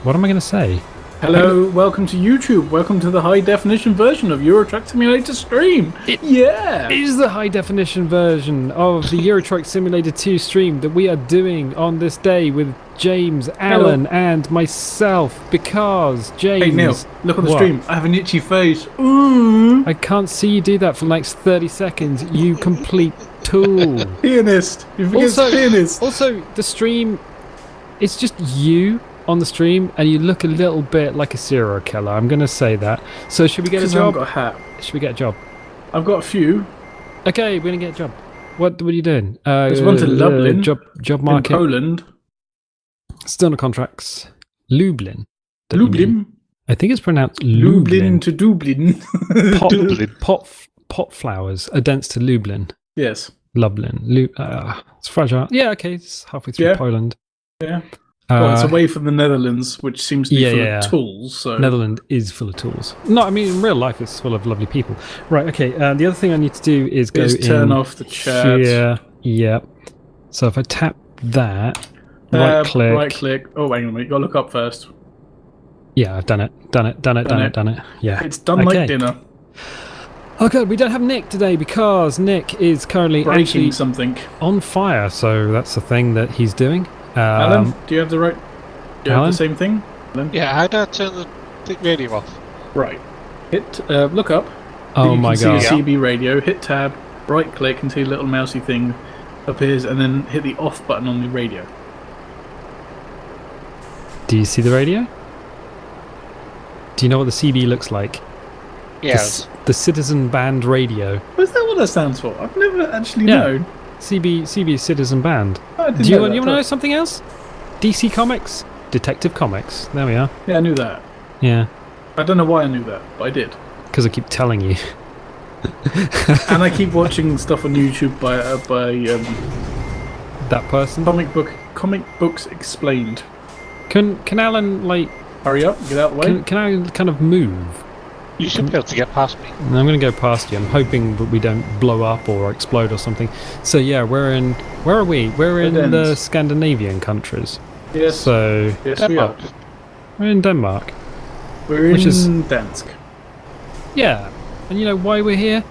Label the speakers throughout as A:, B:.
A: What am I going to say?
B: Hello, welcome to YouTube. Welcome to the high-definition version of Euro Truck Simulator stream.
A: It is the high-definition version of the Euro Truck Simulator 2 stream that we are doing on this day with James, Alan, and myself. Because James...
B: Hey Neil, look on the stream. I have an itchy face. Ooh.
A: I can't see you do that for the next 30 seconds, you complete tool.
B: Pianist. You forget pianist.
A: Also, the stream, it's just you on the stream, and you look a little bit like a serial killer. I'm going to say that. So should we get a job?
B: I've got a hat.
A: Should we get a job?
B: I've got a few.
A: Okay, we're going to get a job. What are you doing?
B: There's one to Lublin.
A: Job market.
B: In Poland.
A: Still no contracts. Lublin.
B: Lublin?
A: I think it's pronounced Lublin.
B: Lublin to Dublin.
A: Pot flowers are dense to Lublin.
B: Yes.
A: Lublin. It's fragile. Yeah, okay. It's halfway through Poland.
B: Yeah. Well, it's away from the Netherlands, which seems to be full of tools. So.
A: Netherlands is full of tools. No, I mean, in real life, it's full of lovely people. Right, okay. The other thing I need to do is
B: turn off the chat.
A: Yeah. So if I tap that, right-click.
B: Right-click. Oh, hang on a minute. You've got to look up first.
A: Yeah, I've done it. Done it. Yeah.
B: It's done like dinner.
A: Oh, God, we don't have Nick today because Nick is currently
B: breaking something
A: on fire. So that's the thing that he's doing.
B: Alan, do you have the same thing? Alan?
C: Yeah, how do I turn the radio off?
B: Right. Hit, look up.
A: Oh my God.
B: See a CB radio, hit tab, right click until a little mousy thing appears, and then hit the off button on the radio.
A: Do you see the radio? Do you know what the CB looks like?
C: Yes.
A: The Citizen Band Radio.
B: Is that what that stands for? I've never actually known.
A: CB Citizen Band. Do you want to know something else? DC Comics, Detective Comics. There we are.
B: Yeah, I knew that.
A: Yeah.
B: I don't know why I knew that, but I did.
A: Because I keep telling you.
B: And I keep watching stuff on YouTube by
A: that person.
B: Comic Books Explained.
A: Can Alan
B: hurry up? Get out of the way.
A: Can I kind of move?
C: You should be able to get past me.
A: I'm going to go past you. I'm hoping that we don't blow up or explode or something. So yeah, where are we? We're in the Scandinavian countries.
B: Yes.
A: So
B: yes,
C: Denmark.
A: We're in Denmark.
B: We're in Dansk.
A: Yeah. And you know why we're here?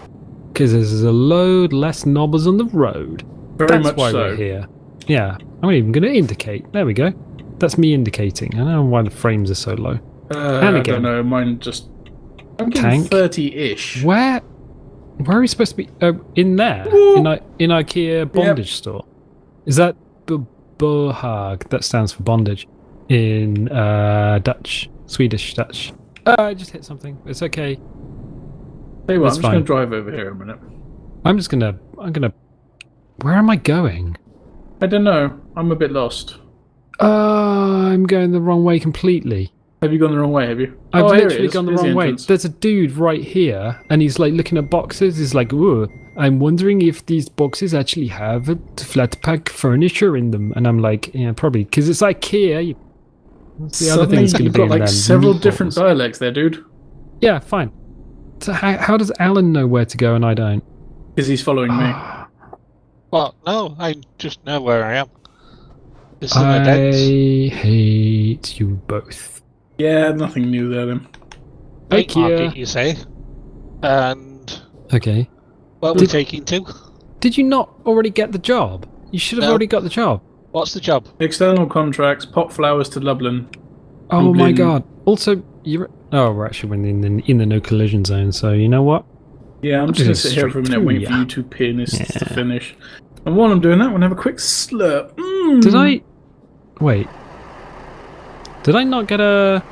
A: Because there's a load less knobbers on the road. That's why we're here. Yeah. I'm even going to indicate. There we go. That's me indicating. I don't know why the frames are so low.
B: And again, I don't know. Mine just... I'm getting 30-ish.
A: Where are we supposed to be? In there? In IKEA bondage store? Is that Bohag? That stands for bondage in Swedish Dutch. I just hit something. It's okay.
B: Tell you what, I'm just going to drive over here a minute.
A: I'm gonna... Where am I going?
B: I don't know. I'm a bit lost.
A: I'm going the wrong way completely.
B: Have you gone the wrong way, have you?
A: I've literally gone the wrong way. There's a dude right here, and he's like looking at boxes. He's like, ooh, I'm wondering if these boxes actually have flat pack furniture in them. And I'm like, yeah, probably, because it's IKEA.
B: The other thing's going to be like several different dialects there, dude.
A: Yeah, fine. So how does Alan know where to go and I don't?
B: Because he's following me.
C: Well, no, I just know where I am.
A: I hate you both.
B: Yeah, nothing new there then.
C: Night market, you say? And...
A: Okay.
C: Where we're taking to?
A: Did you not already get the job? You should have already got the job.
C: What's the job?
B: External contracts, pot flowers to Lublin.
A: Oh my God. Also, we're actually in the no collision zone, so you know what?
B: Yeah, I'm just going to sit here for a minute waiting for you two pianists to finish. And while I'm doing that, we're going to have a quick slurp.
A: Did I... Wait. Did I not get a...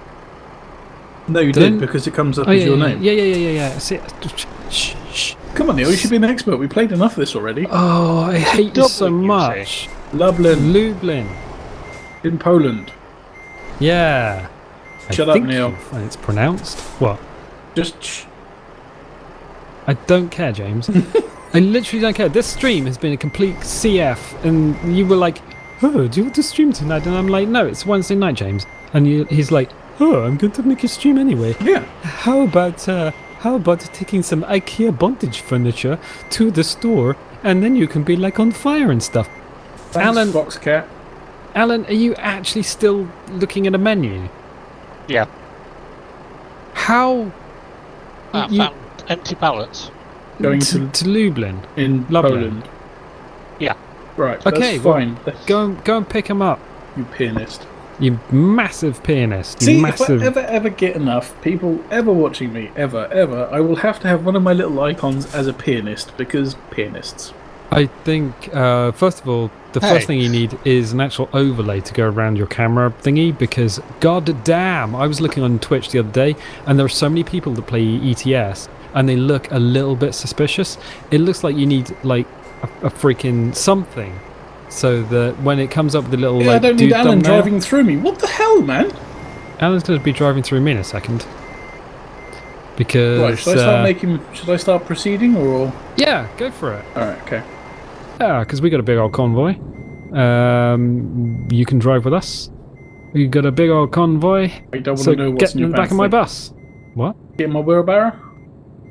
B: No, you did, because it comes up as your name.
A: Yeah. Shh.
B: Come on, Neil, you should be an expert. We played enough of this already.
A: Oh, I hate this so much. Lublin.
B: In Poland.
A: Yeah.
B: Shut up, Neil.
A: It's pronounced. What?
B: Just shh.
A: I don't care, James. I literally don't care. This stream has been a complete CF, and you were like, oh, do you want to stream tonight? And I'm like, no, it's Wednesday night, James. And he's like, oh, I'm going to make a stream anyway.
B: Yeah.
A: How about taking some IKEA bondage furniture to the store, and then you can be like on fire and stuff.
B: Thanks, Foxcat.
A: Alan, are you actually still looking at a menu?
C: Yeah.
A: How?
C: I
A: You-
C: found empty pallets.
B: Going
A: to Lublin.
B: in
A: Lovely.
B: Poland.
C: Yeah.
B: Right,
A: Okay,
B: that's
A: well,
B: fine. That's,
A: Go and pick them up.
B: you pianist.
A: You massive pianist. You
B: See,
A: massive.
B: if I ever get enough people ever watching me, ever, I will have to have one of my little icons as a pianist, because pianists.
A: I think, first of all, the
C: Hey.
A: first thing you need is an actual overlay to go around your camera thingy, because god damn, I was looking on Twitch the other day, and there are so many people that play ETS, and they look a little bit suspicious. It looks like you need, like, a freaking something, so that when it comes up with the little,
B: Yeah,
A: like,
B: I don't need
A: dude
B: Alan
A: thumbnail,
B: driving through me. What the hell, man?
A: Alan's going to be driving through me in a second. Because,
B: Right, should I start proceeding, or...?
A: yeah, go for it.
B: Alright, okay.
A: Yeah, because we got a big old convoy. You can drive with us. We got a big old convoy.
B: I don't want
A: So
B: to know what's
A: get
B: in
A: in
B: your
A: the back of my
B: pants
A: bus. What?
B: thing. Get my wheelbarrow?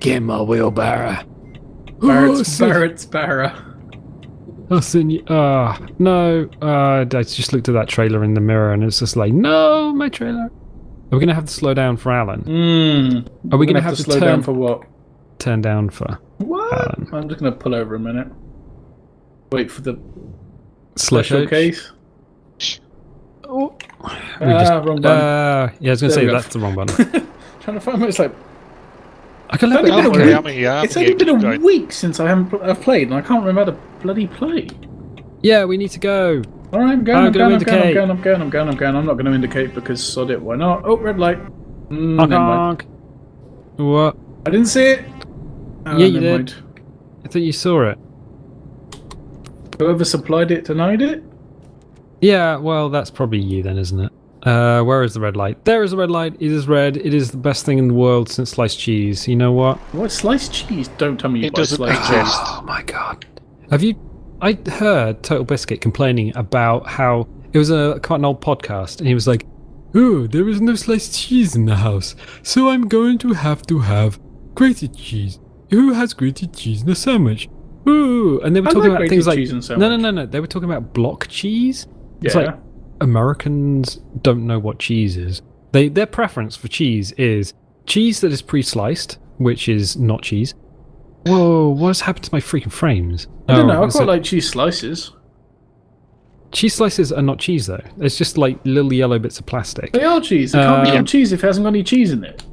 A: Get my wheelbarrow.
B: Barrett's Barra.
A: No. I just looked at that trailer in the mirror and it's just like, no, my trailer. Are we going to have to slow down for Alan? Are we going to have to
B: slow down for what?
A: turn down for
B: What?
A: Alan?
B: I'm just going to pull over a minute. Wait for the
A: Slow
B: special
A: coach?
B: case.
A: Oh.
B: Wrong button.
A: Yeah, I was going to
B: There
A: say
B: we go.
A: that's the wrong button.
B: Trying to find where it's like...
A: I can let
B: Don't
A: it
B: worry,
A: go.
C: I'm here.
B: It's only been a week since I've played, and I can't remember how to bloody play.
A: Yeah, we need to go.
B: All right, I'm going.
A: I'm
B: I'm
A: gonna
B: going.
A: indicate.
B: I'm going. I'm not going to indicate because sod it. Why not? Oh, red light.
A: Honk,
B: Never mind.
A: honk. What?
B: I didn't see it. Oh,
A: Yeah, you
B: never
A: did.
B: mind.
A: I thought you saw it.
B: Whoever supplied it denied it.
A: Yeah, well, that's probably you then, isn't it? Where is the red light? There is a red light. It is red. It is the best thing in the world since sliced cheese. You know what?
B: What sliced cheese? Don't tell me you
C: It
B: buy
C: doesn't
B: sliced
C: exist.
B: cheese.
A: Oh my god. Have you... I heard Total Biscuit complaining about how... It was quite an old podcast, and he was like, oh, there is no sliced cheese in the house, so I'm going to have grated cheese. Who has grated cheese in a sandwich? Ooh. And they were
B: I
A: talking
B: like
A: about things
B: grated
A: like...
B: cheese in sandwich.
A: No. They were talking about block cheese. It's
B: Yeah.
A: like Americans don't know what cheese is. Their preference for cheese is cheese that is pre-sliced, which is not cheese. Whoa, what's happened to my freaking frames?
B: I don't know. I
A: it's
B: quite like cheese slices.
A: cheese slices are not cheese though. It's just like little yellow bits of plastic.
B: They are cheese. It can't be called cheese if it hasn't got any cheese in it.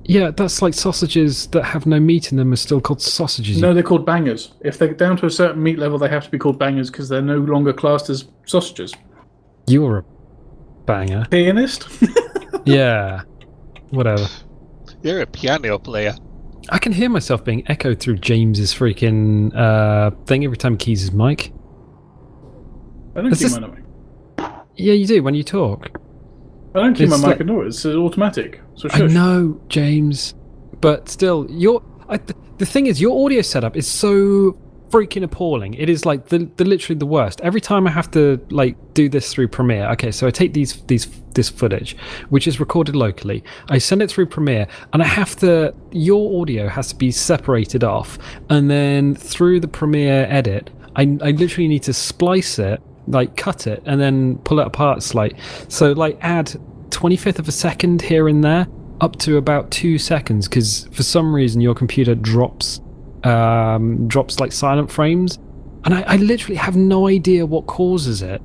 A: Yeah, that's like sausages that have no meat in them are still called sausages.
B: No, they're called bangers. If they're down to a certain meat level, they have to be called bangers because they're no longer classed as sausages.
A: You're a banger.
B: Pianist?
A: Yeah. Whatever.
C: You're a piano player.
A: I can hear myself being echoed through James's freaking thing every time he keys his mic.
B: I don't
A: Is
B: keep
A: this-
B: my mic.
A: Yeah, you do when you talk.
B: I don't keep my
A: It's
B: mic
A: like-
B: in order. It's automatic. So
A: I
B: shush.
A: know, James, but still, the thing is, your audio setup is so freaking appalling. It is like the literally the worst. Every time I have to like do this through Premiere. Okay, so I take this footage, which is recorded locally. I send it through Premiere, and I have to. Your audio has to be separated off, and then through the Premiere edit, I literally need to splice it, like cut it, and then pull it apart slightly. So like add 25th of a second here and there, up to about 2 seconds, because for some reason your computer drops like silent frames, and I literally have no idea what causes it.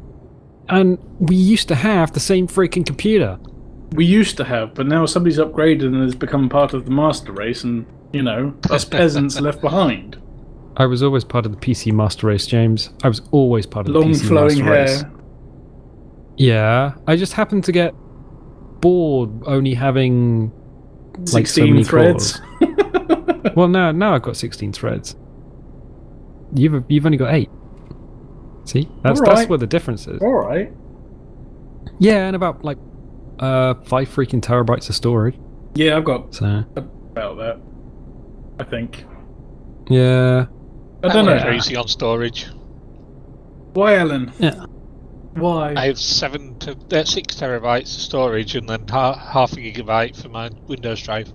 A: And we used to have the same freaking computer.
B: We used to have, but now somebody's upgraded and has become part of the master race, and, you know, us peasants left behind.
A: I was always part of the PC master race, James. I was always part of the
B: Long
A: PC
B: flowing
A: master race.
B: hair.
A: Yeah, I just happened to get bored only having like so
B: 16
A: many
B: threads.
A: cores. Well, now I've got 16 threads. You've only got 8. See, that's
B: Alright.
A: where the difference is.
B: Alright.
A: Yeah, and about like 5 freaking terabytes of storage.
B: Yeah, I've got
A: So
B: about that. I think.
A: yeah,
B: I don't know.
C: Crazy on storage.
B: Why, Alan?
A: yeah.
B: Why?
C: I have 6 terabytes of storage and then half a gigabyte for my Windows drive.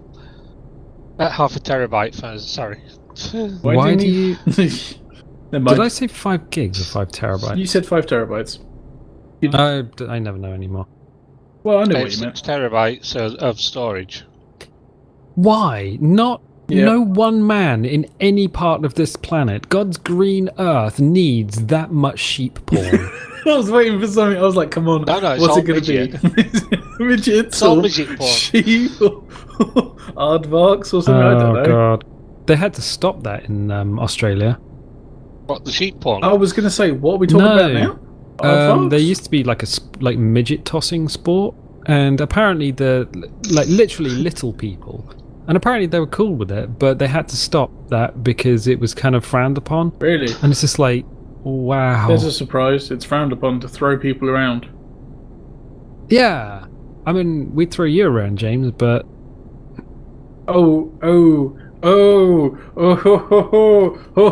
C: Half a terabyte for, sorry.
A: Why do you?
B: Never mind.
A: Did I say 5 gigs or 5 terabytes?
B: You said 5 terabytes.
A: I never know anymore.
B: Well, I know what you
C: 6
B: meant.
C: terabytes of storage.
A: Why? Not
B: Yeah.
A: no one man in any part of this planet, God's green earth, needs that much sheep porn.
B: I was waiting for something. I was like, come on,
C: No, it's
B: what's
C: all
B: it going to be? Midgets
C: It's all
B: or
C: midget porn.
B: sheep or aardvarks or something? I don't know.
A: God. They had to stop that in Australia.
C: What, the sheep porn?
B: I was going to say, what are we talking about now? Aardvarks?
A: There used to be like a midget tossing sport, and apparently literally little people, and apparently they were cool with it, but they had to stop that because it was kind of frowned upon.
B: Really?
A: And it's just like, wow.
B: There's a surprise. It's frowned upon to throw people around.
A: Yeah, I mean, we'd throw you around, James, but
B: Oh,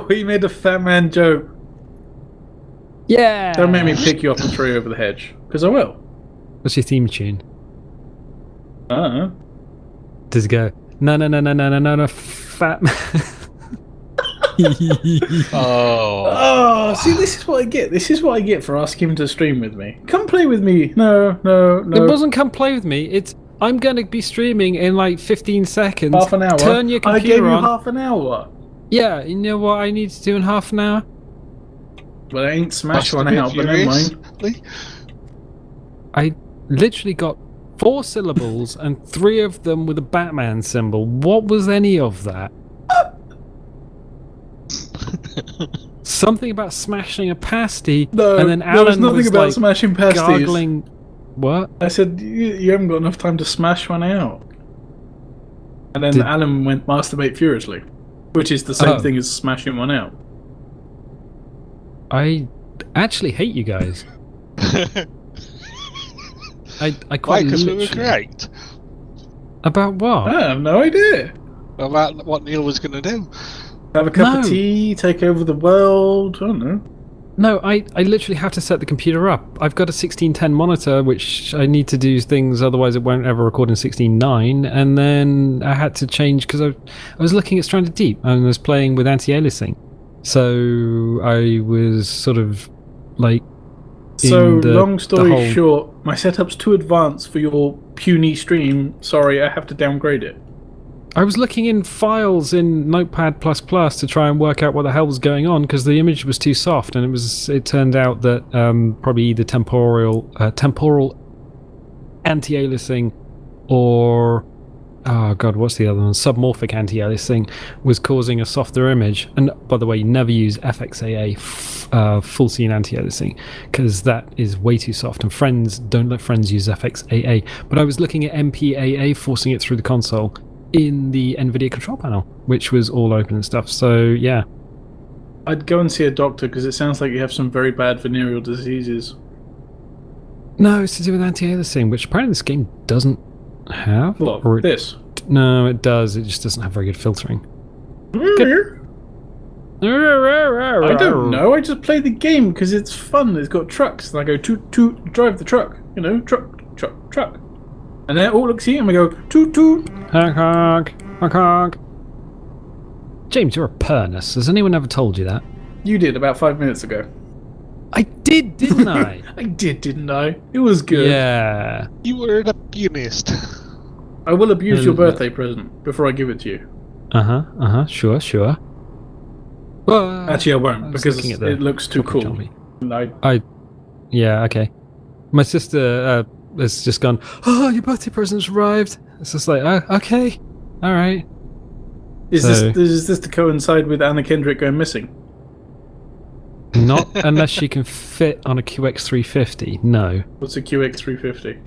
B: he made a fat man joke.
A: yeah.
B: Don't make me pick you up and throw you over the hedge, because I will.
A: What's your theme tune? Does it go? No, fat man.
C: Oh.
B: See, this is what I get. This is what I get for asking him to stream with me. Come play with me. No.
A: It wasn't come play with me. It's I'm going to be streaming in like 15 seconds.
B: Half an hour.
A: Turn your
B: I
A: computer
B: gave you
A: on.
B: half an hour.
A: Yeah, you know what I need to do in half an hour?
B: Well, I ain't smashed
C: Must
B: one
C: have
B: out,
C: been
B: but never
C: furious.
B: mind.
A: I literally got 4 syllables and 3 of them with a Batman symbol. What was any of that? Something about smashing a pasty,
B: No,
A: and then
B: there was
A: Alan
B: nothing
A: was
B: about
A: like
B: smashing pasties.
A: gargling. What?
B: I said, you haven't got enough time to smash one out. And then Alan went masturbate furiously, which is the same thing as smashing one out.
A: I actually hate you guys. I
C: Why?
A: quite
C: Because we were
A: literally-
C: correct
A: About what?
B: I have no idea.
C: about what Neil was going to do.
B: Have a cup
A: No.
B: of tea, take over the world. I don't know.
A: No, I literally have to set the computer up. I've got a 1610 monitor, which I need to do things, otherwise it won't ever record in 16.9. And then I had to change because I was looking at Stranded Deep and was playing with anti-aliasing. So I was sort of like.
B: So,
A: in
B: long story
A: whole-
B: short, my setup's too advanced for your puny stream. Sorry, I have to downgrade it.
A: I was looking in files in Notepad++ to try and work out what the hell was going on because the image was too soft, and it turned out that probably either temporal anti-aliasing or what's the other one? Submorphic anti-aliasing was causing a softer image. And by the way, never use FXAA, full scene anti-aliasing, because that is way too soft. And don't let friends use FXAA. But I was looking at MPAA, forcing it through the console in the NVIDIA control panel, which was all open and stuff. So yeah,
B: I'd go and see a doctor because it sounds like you have some very bad venereal diseases.
A: no, it's to do with anti-aliasing, which apparently this game doesn't have.
B: What?
A: Or
B: This?
A: no, it does. It just doesn't have very good filtering.
B: I don't know. I just play the game because it's fun. It's got trucks, and I go toot toot, drive the truck. You know, truck. And then it all looks at you, and we go toot toot.
A: Honk, honk, honk, honk. James, you're a pernus. Has anyone ever told you that?
B: You did about 5 minutes ago.
A: I did, didn't I?
B: I did, didn't I? It was good.
A: Yeah.
C: You were an pianist.
B: I will abuse your birthday present before I give it to you.
A: Sure. Well,
B: Actually, I won't
A: was
B: because
A: looking at the
B: it looks too cool.
A: Johnny.
B: No,
A: Yeah, okay. My sister has just gone, oh, your birthday present's arrived. It's just like, oh, okay. All right.
B: is this to coincide with Anna Kendrick going missing?
A: Not unless she can fit on a QX350. No.
B: What's a QX350?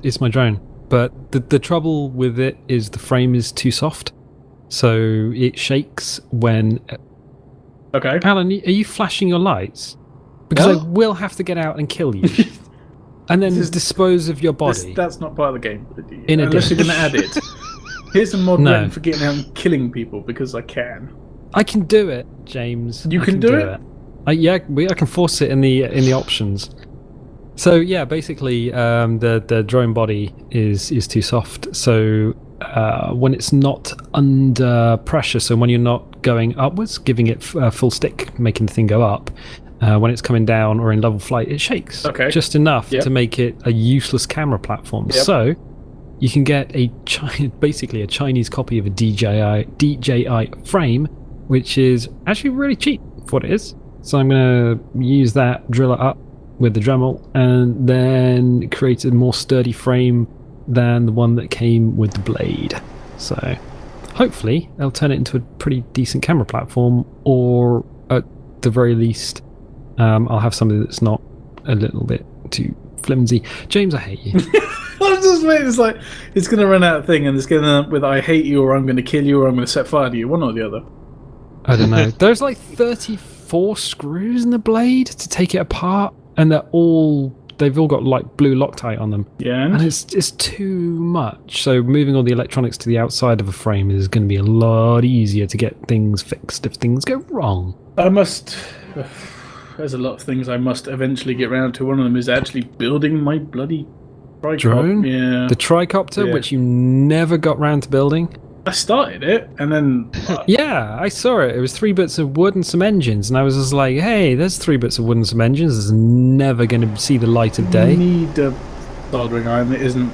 A: It's my drone. But the trouble with it is the frame is too soft. So it shakes when...
B: Okay.
A: Alan, are you flashing your lights? Because
B: No.
A: I will have to get out and kill you. And then dispose of your body.
B: That's not part of the game.
A: In
B: Unless you're
A: addition.
B: going to add it. Here's a mod
A: No.
B: written for getting out and killing people because I can.
A: I can do it, James.
B: You
A: I
B: can do it?
A: I can force it in the options. So yeah, basically, the drone body is too soft. So when it's not under pressure, so when you're not going upwards, giving it full stick, making the thing go up, when it's coming down or in level flight, it shakes.
B: Okay.
A: Just enough
B: Yep.
A: to make it a useless camera platform.
B: Yep.
A: So you can get basically a Chinese copy of a DJI frame, which is actually really cheap for what it is. So I'm going to use that, drill it up with the Dremel, and then create a more sturdy frame than the one that came with the blade. So hopefully they'll turn it into a pretty decent camera platform, or at the very least I'll have something that's not a little bit too flimsy. James, I hate you.
B: I'm just waiting. It's like it's going to run out of thing, and it's going to end up with "I hate you" or "I'm going to kill you" or "I'm going to set fire to you." One or the other.
A: I don't know. There's like 34 screws in the blade to take it apart, and they've all got like blue Loctite on them.
B: Yeah.
A: And it's too much. So moving all the electronics to the outside of a frame is going to be a lot easier to get things fixed if things go wrong.
B: I must. There's a lot of things I must eventually get round to. One of them is actually building my bloody
A: Drone?
B: Yeah.
A: The tricopter,
B: Yeah.
A: which you never got round to building.
B: I started it, and then
A: Yeah, I saw it. It was 3 bits of wood and some engines, and I was just like, hey, there's 3 bits of wood and some engines. It's never going to see the light of
B: I
A: day.
B: need a soldering iron that isn't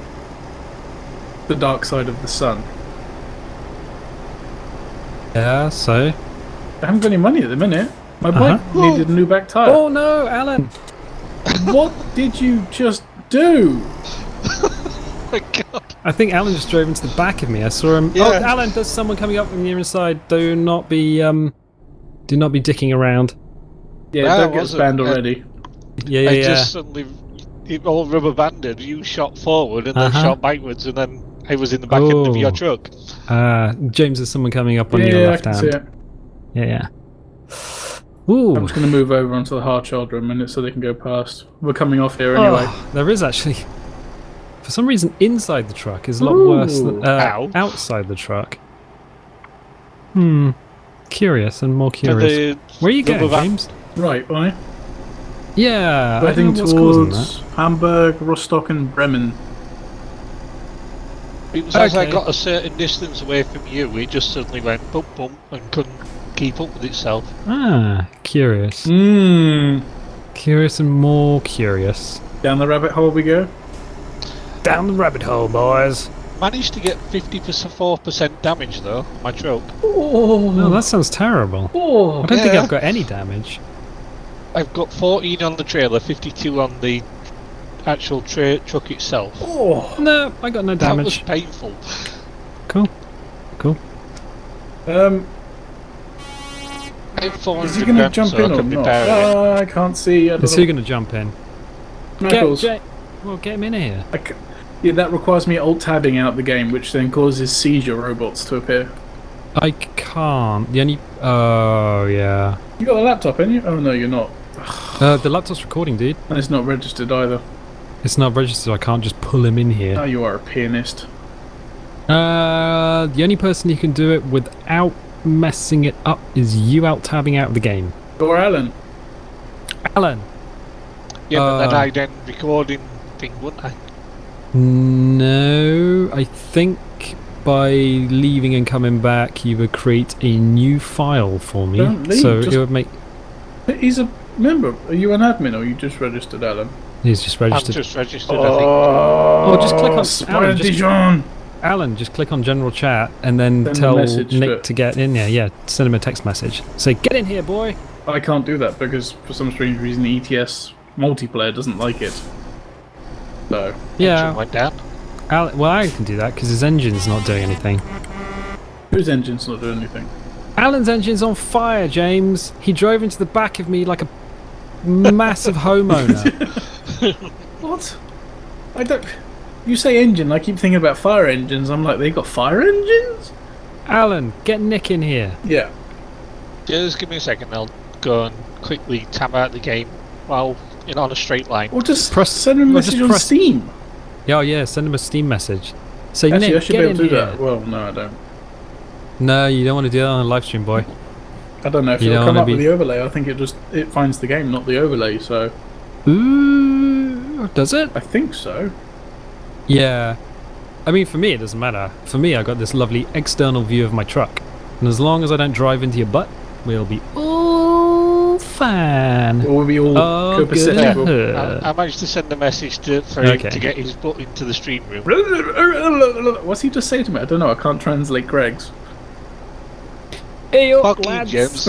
B: the dark side of the sun.
A: Yeah, so...
B: I haven't got any money at the minute. My bike needed a new back tyre.
A: Oh no, Alan!
B: What did you just do?
C: Oh my god.
A: I think Alan just drove into the back of me. I saw him.
C: Yeah.
A: Oh, Alan, there's someone coming up from the inside. Do not be dicking around.
B: Yeah,
C: No,
B: that
C: it
B: gets
C: wasn't.
B: banned already.
A: Yeah.
C: I just suddenly, it all rubber banded. You shot forward and then shot backwards, and then I was in the back end of your truck.
A: James, there's someone coming up on
B: Yeah,
A: your
B: I
A: left
B: can
A: hand.
B: see it.
A: Yeah. Ooh.
B: I'm just going to move over onto the hard shoulder a minute so they can go past. We're coming off here anyway.
A: Oh, there is actually, for some reason, inside the truck is a lot worse than
C: Ow.
A: outside the truck. Curious and more
C: And
A: curious. Where are you
C: rubber
A: going,
C: band-
A: James?
B: Right, bye.
A: Yeah, I
B: Heading
A: don't know what's causing
B: towards
A: that.
B: Hamburg, Rostock, and Bremen.
C: It was as I
A: Okay.
C: got a certain distance away from you, it just suddenly went bump bump and couldn't keep up with itself.
A: Curious. Curious and more curious.
B: Down the rabbit hole we go.
A: Down the rabbit hole, boys.
C: Managed to get 54% damage though, on my truck.
B: Oh,
A: No, that sounds terrible.
B: oh.
A: I don't think
C: Yeah.
A: I've got any damage.
C: I've got 14 on the trailer, 52 on the actual truck itself.
B: Oh.
A: No, I got no
C: That was
A: damage.
C: painful.
A: Cool.
C: I have 400
B: Is he going to
C: grams,
B: jump
C: so
B: in
C: I
B: or
C: can
B: not?
C: repair it.
B: I can't see. I don't
A: Is
B: know.
A: he going to jump in?
B: Knuckles.
A: Well, get him in here.
B: Yeah, that requires me alt-tabbing out the game, which then causes seizure robots to appear.
A: I can't. The only... Oh, yeah.
B: You got a laptop, haven't you? Oh, no, you're not.
A: The laptop's recording, dude.
B: And it's not registered either.
A: It's not registered. I can't just pull him in here.
B: Oh, you are a pianist.
A: The only person who can do it without messing it up is you out-tabbing out of the game.
B: Or Alan.
A: Alan!
C: Yeah, but then I then recording thing, wouldn't I?
A: No, I think by leaving and coming back, you would create a new file for me.
B: Don't leave,
A: So
B: just-
A: it would make...
B: He's a member. Are you an admin or you just registered, Alan?
A: He's just registered.
C: I'm just registered, I
B: Oh,
A: just click on
B: Spider
A: Alan, just-
B: Dijon.
A: Alan, just click on general chat and then
B: Send a
A: tell
B: message
A: Nick to get in there. Yeah, send him a text message. Say, get in here, boy.
B: I can't do that because for some strange reason ETS multiplayer doesn't like it. So,
C: think.
A: Yeah,
C: Went down.
A: Alan, well, I can do that because his engine's not doing anything.
B: whose engine's not doing anything?
A: Alan's engine's on fire, James. He drove into the back of me like a massive homeowner.
B: What? I don't. You say engine, I keep thinking about fire engines. I'm like, they got fire engines?
A: Alan, get Nick in here.
B: Yeah.
C: Just give me a second, I'll go and quickly tab out the game while on a straight line.
B: Or just
A: Press-
B: send him a
A: well, just
B: message on
A: press-
B: Steam.
A: Yeah, send him a Steam message. Say,
B: Actually, I
A: Nick,
B: should
A: get
B: be able
A: in
B: to do
A: here.
B: that. Well, no, I don't.
A: No, you don't want to do that on a live stream, boy.
B: I don't know if
A: You
B: it'll
A: don't
B: come
A: wanna
B: up
A: be-
B: with the overlay. I think it finds the game, not the overlay. So
A: Ooh, does it?
B: I think so.
A: Yeah. I mean, for me, it doesn't matter. For me, I got this lovely external view of my truck. And as long as I don't drive into your butt, we'll be all fan.
B: Or we'll be all
A: Oh,
B: copacetic.
A: good.
C: I managed to send a message for him to get his butt into the stream room.
B: What's he just say to me? I don't know. I can't translate Greg's.
A: Hey up,
C: Fuck you,
A: lads.
C: James.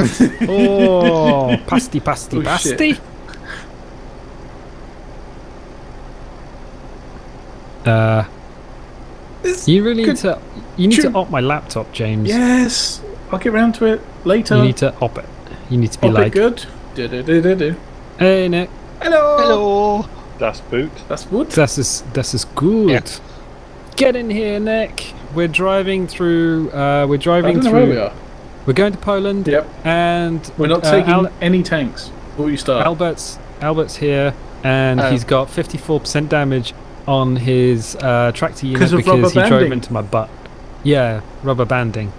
A: Oh, pasty, pasty,
B: Oh,
A: pasty.
B: shit.
A: You really need
B: Good-
A: to. You need to
B: Tune-
A: op my laptop, James.
B: Yes, I'll get round to it later.
A: You need to op it. You need to be
B: Pop
A: like,
B: it good. Do.
A: hey Nick,
B: Hello.
C: Hello.
D: Das Boot.
B: That's wood.
A: das ist good.
C: Yeah.
A: Get in here, Nick. We're driving through. We're
B: I
A: driving
B: don't know
A: through.
B: where we are.
A: We're going to Poland.
B: Yep.
A: And
B: We're not taking any tanks. Before you start.
A: Albert's here, and
B: Oh.
A: he's got 54% damage on his tractor unit
B: 'Cause of rubber
A: because he drove
B: banding.
A: into my butt. Yeah, rubber banding.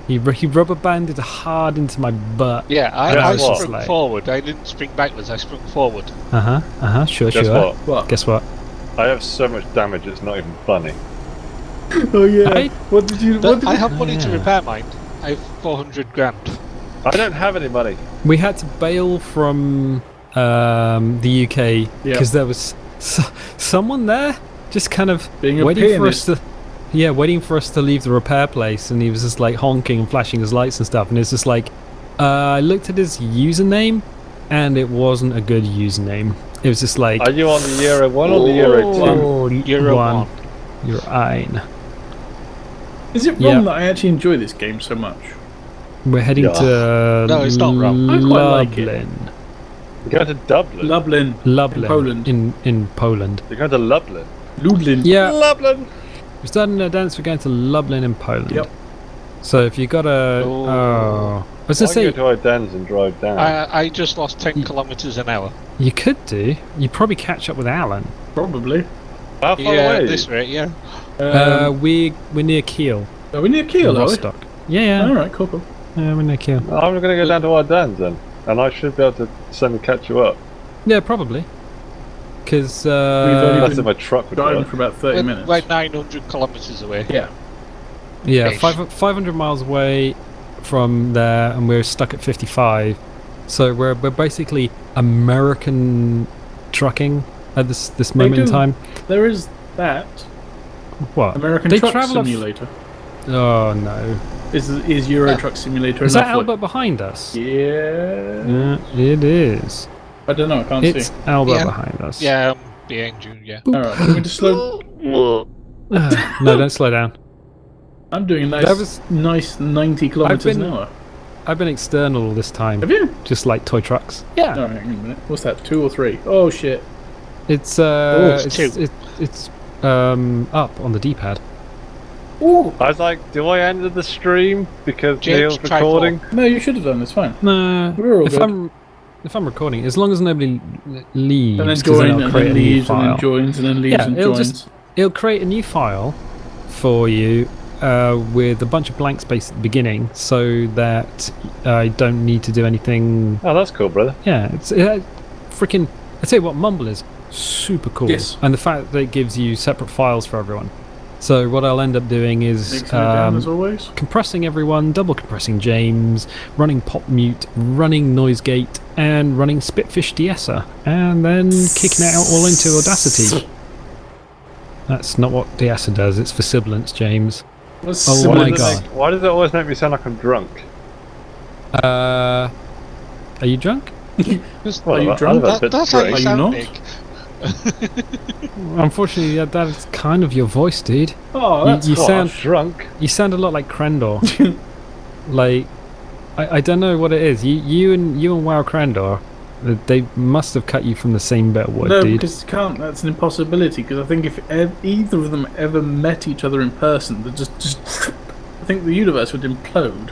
A: He rubber banded hard into my butt.
C: Yeah, I
D: Guess what?
C: sprung forward. I didn't spring backwards. I sprung forward.
A: Sure.
D: Guess what?
B: What?
A: Guess what?
D: I have so much damage it's not even funny.
B: Oh yeah.
A: Hey.
B: What did you?
C: But
B: What did
C: I
B: you?
C: have money to
A: Yeah.
C: repair mine. I have 400 grand.
D: I don't have any money.
A: We had to bail from the UK
B: Yeah.
A: because there was someone there just kind of
B: Being a
A: waiting for us
B: pianist.
A: waiting for us to leave the repair place, and he was just like honking and flashing his lights and stuff, and it's just like I looked at his username and it wasn't a good username. It was just like
D: Are you on the Euro 1 or the Euro 2?
A: oh,
C: Euro 1.
A: Euro 1.
B: Is it
A: Yeah.
B: wrong that I actually enjoy this game so much?
A: We're heading
D: Yeah.
A: to
C: No, it's not wrong.
B: I quite like it.
A: Lublin.
D: You're going to Dublin.
B: Lublin.
A: Lublin.
B: In Poland.
A: In Poland.
D: You're going to Lublin.
B: Lublin.
A: Yeah.
D: Lublin.
A: We're starting a dance. We're going to Lublin in Poland.
B: Yep.
A: So if you got a, I was gonna
D: Why
A: say
D: go to Ardennes and drive down?
C: I just lost 10 kilometres an hour.
A: you could do. You'd probably catch up with Alan.
B: Probably.
D: How far
C: Yeah,
D: away?
C: at this rate, yeah.
A: We're near Kiel.
B: Are we near Kiel, are we?
A: Rostock. Yeah.
B: All right, cool.
A: Yeah, we're near Kiel.
D: I'm going to go down to Ardennes then, and I should be able to semi-catch you up.
A: Yeah, probably. Because
B: only
D: Unless
B: been
D: my truck would
B: Driving
D: work.
B: for about 30 minutes.
C: We're 900 kilometres away.
B: Yeah.
A: yeah,
C: ish.
A: 500 miles away from there, and we're stuck at 55. So we're basically American trucking at this moment in
B: do.
A: time.
B: There is that.
A: What?
B: American
A: They
B: Truck
A: travel
B: Simulator.
A: Oh no!
B: Is Euro Truck Simulator
A: Is
B: enough
A: that
B: for-
A: Albert behind us?
B: Yeah.
A: Yeah, it is.
B: I don't know, I can't
A: It's
B: see.
A: Albert
C: Yeah.
A: behind us.
C: Yeah, behind you, yeah.
B: Alright, can we just slow...
A: No, don't slow down.
B: I'm doing a
A: That was-
B: nice 90 kilometers
A: been-
B: an hour.
A: I've been external all this time,
B: Have you?
A: just like toy trucks. Yeah,
B: Alright, hang on a minute. What's that, 2 or 3? Oh shit.
A: it's
C: it's
A: it's up on the D-pad.
B: Ooh.
D: I was like, do I end the stream because
C: James,
D: Neil's
C: try
D: recording?
B: No, you should have done, it's fine.
A: No,
B: We're all
A: if
B: good.
A: I'm recording, as long as nobody leaves,
B: And then
A: 'cause
B: join,
A: it'll
B: and
A: create
B: then
A: a new
B: leaves, and
A: file.
B: then joins, and then leaves,
A: Yeah,
B: and
A: it'll
B: joins.
A: just- It'll create a new file for you with a bunch of blank space at the beginning, so that I don't need to do anything.
D: Oh, that's cool, brother.
A: Yeah, it's freaking. I tell you what, Mumble is super cool,
B: Yes.
A: and the fact that it gives you separate files for everyone. So what I'll end up doing is
B: Mixing it down as always.
A: compressing everyone, double compressing James, running pop mute, running noise gate, and running Spitfish de-esser, and then kicking it out all into Audacity. That's not what de-esser does, it's for sibilance, James.
B: What's
A: Oh
B: similar
A: my
B: to-
A: God.
D: Why does it always make me sound like I'm drunk?
A: Are you drunk?
D: Well,
B: Are you
D: I've
B: drunk?
D: had a bit
C: That's
D: to
C: how
D: drink.
C: you
B: Are you
C: sound,
B: not?
C: Nick.
A: Unfortunately, that's kind of your voice, dude.
B: Oh, that's
A: you
D: What,
A: sound-
D: I'm drunk.
A: You sound a lot like Crendor. Like, I don't know what it is. You and Wow Crendor, they must have cut you from the same bit of wood,
B: no,
A: dude.
B: because you can't. That's an impossibility. Because I think if either of them ever met each other in person, they just I think the universe would implode.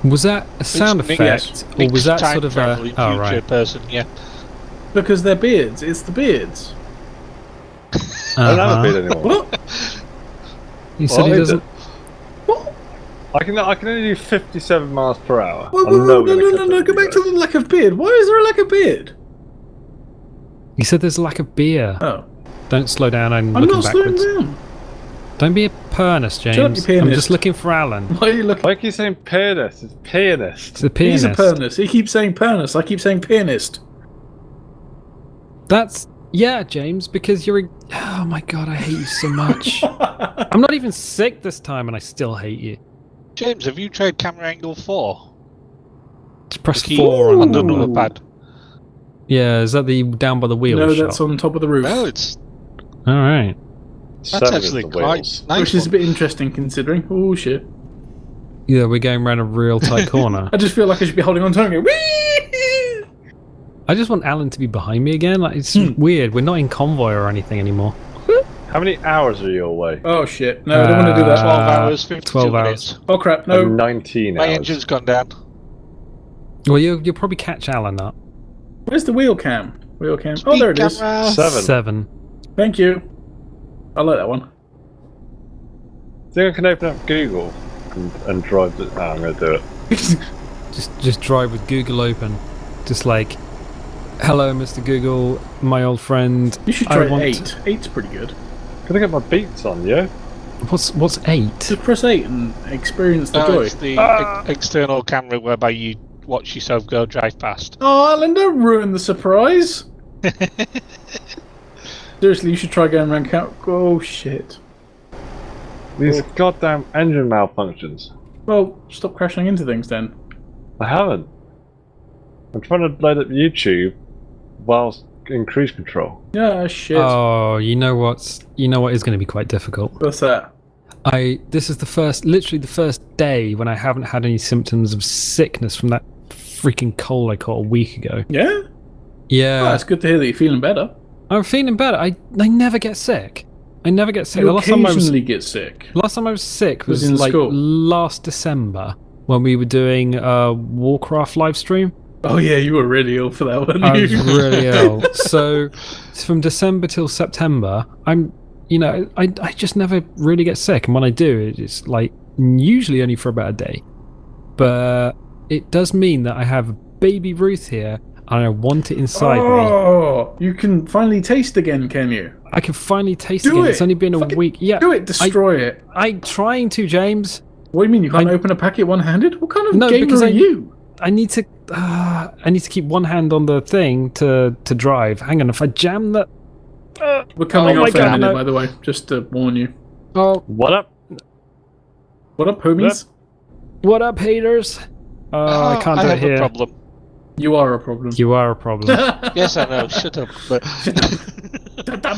A: Was that a sound
C: Nick-
A: effect, or
C: Nick's
A: was that
C: time
A: sort of a?
C: travelling
A: Oh
C: future
A: right.
C: person, yeah.
B: Because they're beards. It's the beards.
D: I don't have a
A: Uh-huh.
D: beard anymore.
B: What?
A: He said
D: Well,
A: he doesn't.
B: What?
D: I can only do 57 miles per hour.
B: Whoa,
D: I'm
B: whoa, whoa,
D: not
B: no,
D: gonna
B: no,
D: catch
B: no,
D: up
B: no!
D: with
B: Go
D: you
B: back to
D: guys.
B: the lack of beard. Why is there a lack of beard?
A: He said there's a lack of beer.
B: Oh,
A: Don't slow down. I'm
B: I'm
A: looking
B: not slowing
A: backwards.
B: down.
A: Don't be a pianist,
B: Shut up,
A: James.
B: you pianist.
A: I'm just looking for Alan.
B: Why are you looking?
D: Why do you keep saying pianist? It's pianist.
A: It's a
B: He's
A: pianist.
B: a pianist. He keeps saying pianist. I keep saying pianist.
A: That's James, because you're. Oh my god, I hate you so much. I'm not even sick this time, and I still hate you.
C: James, have you tried camera angle 4?
A: Just press
C: The key
A: 4 on
C: on
A: the
C: the notepad.
A: Yeah, is that the down by the wheel
B: No,
A: shot?
B: that's on top of the roof.
C: No, it's
A: All right.
C: that's
D: 7 is
C: actually
D: the
C: quite
D: wheels.
C: nice.
B: Which is a
C: one.
B: bit interesting considering. Oh shit.
A: Yeah, we're going around a real tight corner.
B: I just feel like I should be holding on to him and going, whee!
A: I just want Alan to be behind me again. Like, it's weird. We're not in Convoy or anything anymore.
D: How many hours are you away?
B: Oh shit. No, I don't want to do that.
C: 12 hours, 52
A: 12 hours.
C: minutes.
B: Oh crap, no.
D: 19
C: My
D: hours.
C: engine's gone down.
A: Well, you'll probably catch Alan up.
B: Where's the wheel cam? Wheel cam. Oh, there it is.
C: Camera.
A: 7.
B: Thank you. I like that one.
D: Think I can open up Google and drive the... Oh, I'm going to do it.
A: Just drive with Google open. Just like, hello, Mr. Google, my old friend.
B: You should
A: I
B: try
A: want-
B: 8. 8's pretty good.
D: Can I get my beats on, yo?
A: What's 8?
B: Just press 8 and experience the
C: No,
B: joy.
C: it's the external camera whereby you watch yourself go drive past.
B: Oh, Alan, don't ruin the surprise. Seriously, you should try going around count. Oh shit.
D: These goddamn engine malfunctions.
B: Well, stop crashing into things then.
D: I haven't. I'm trying to load up YouTube whilst in cruise control.
B: Yeah, shit.
A: Oh, you know what is going to be quite difficult.
B: What's that?
A: This is literally the first day when I haven't had any symptoms of sickness from that freaking cold I caught a week ago.
B: Yeah? Oh,
A: Yeah,
B: it's good to hear that you're feeling better.
A: I'm feeling better. I never get sick. I never get sick.
B: You
A: The last time
B: occasionally get sick.
A: I was sick
B: Was
A: was
B: in
A: like
B: school.
A: last December when we were doing Warcraft live stream.
B: Oh yeah, you were really ill for that one.
A: I was really ill. So from December till September, I just never really get sick, and when I do, it's like usually only for about a day. But it does mean that I have baby Ruth here, and I want it inside me.
B: Oh, you can finally taste again, can you?
A: I can finally taste
B: Do
A: again.
B: it.
A: It's only been a
B: Fucking
A: week. Yeah,
B: Do it, destroy it.
A: I'm trying to, James.
B: What do you mean you can't
A: I-
B: open a packet one-handed? What kind of
A: No,
B: gamer
A: because
B: are
A: I-
B: you?
A: I need to keep one hand on the thing to drive. Hang on, if I jam that.
B: We're coming
A: Oh my
B: off in a
A: God,
B: minute,
A: no.
B: by the way, just to warn you.
A: Oh,
D: What up?
B: What up, homies?
A: what up, haters? I can't do it
C: have
A: here.
C: a problem.
B: You are a problem.
A: You are a problem.
C: Yes, I know. Shut up. But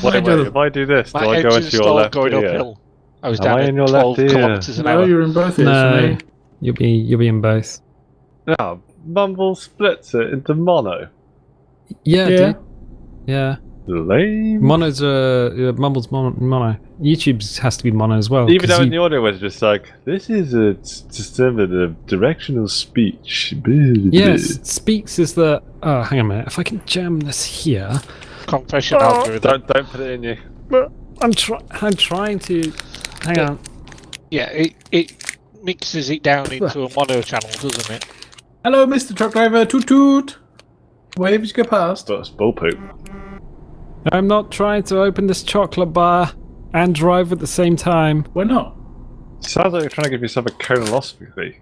D: Wait, if I do this, do
C: my
D: I go
C: engine's
D: into your
C: still
D: left
C: going
D: ear?
C: uphill. I was
D: Am
C: down
D: I
C: at
D: in your
C: 12
D: left ear?
C: kilometers an
B: No,
C: hour.
B: you're in both ears
A: No.
B: for me.
A: You'll be in both.
D: No, Mumble splits it into mono.
A: Yeah,
B: Yeah.
A: dude. Yeah.
D: Lame.
A: Mono's Mumble's mono. YouTube's has to be mono as well.
D: Even
A: 'cause
D: though in
A: you-
D: the audio was just like, this is a system of directional speech.
A: Yes, speaks is the. Oh, hang on a minute. If I can jam this here,
C: Confession algorithm.
D: Don't put it in you.
A: I'm trying to. Hang on.
C: Yeah, it mixes it down into a mono channel, doesn't it?
B: Hello, Mr. Truck Driver. Toot toot. Wave as you go past.
D: That's bull poop.
A: I'm not trying to open this chocolate bar and drive at the same time.
B: Why not?
D: Sounds like you're trying to give yourself a colonoscopy.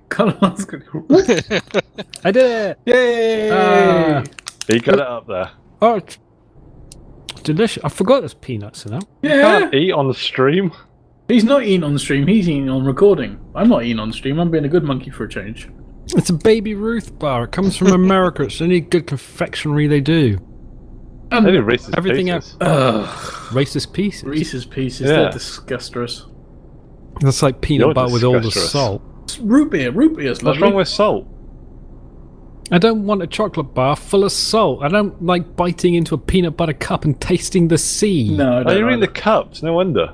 A: I did it!
B: Yay!
D: You got it up there.
A: Oh, it's delicious. I forgot there's peanuts in them.
B: yeah.
D: Can't eat on the stream.
B: He's not eating on stream. He's eating on recording. I'm not eating on stream. I'm being a good monkey for a change.
A: It's a Baby Ruth bar. It comes from America. It's the only good confectionery they do.
D: They do Reese's
A: Everything
D: Pieces.
B: Ugh.
A: Racist pieces.
B: Reese's Pieces.
D: Yeah.
B: They're disgustorous.
A: That's like peanut
D: You're
A: butter with all the
D: disgustorous.
A: salt.
B: It's root beer. Root beer's lovely.
D: What's wrong with salt?
A: I don't want a chocolate bar full of salt. I don't like biting into a peanut butter cup and tasting the sea.
B: No, I
D: Oh,
B: don't.
D: you're in the
B: either.
D: cups. No wonder.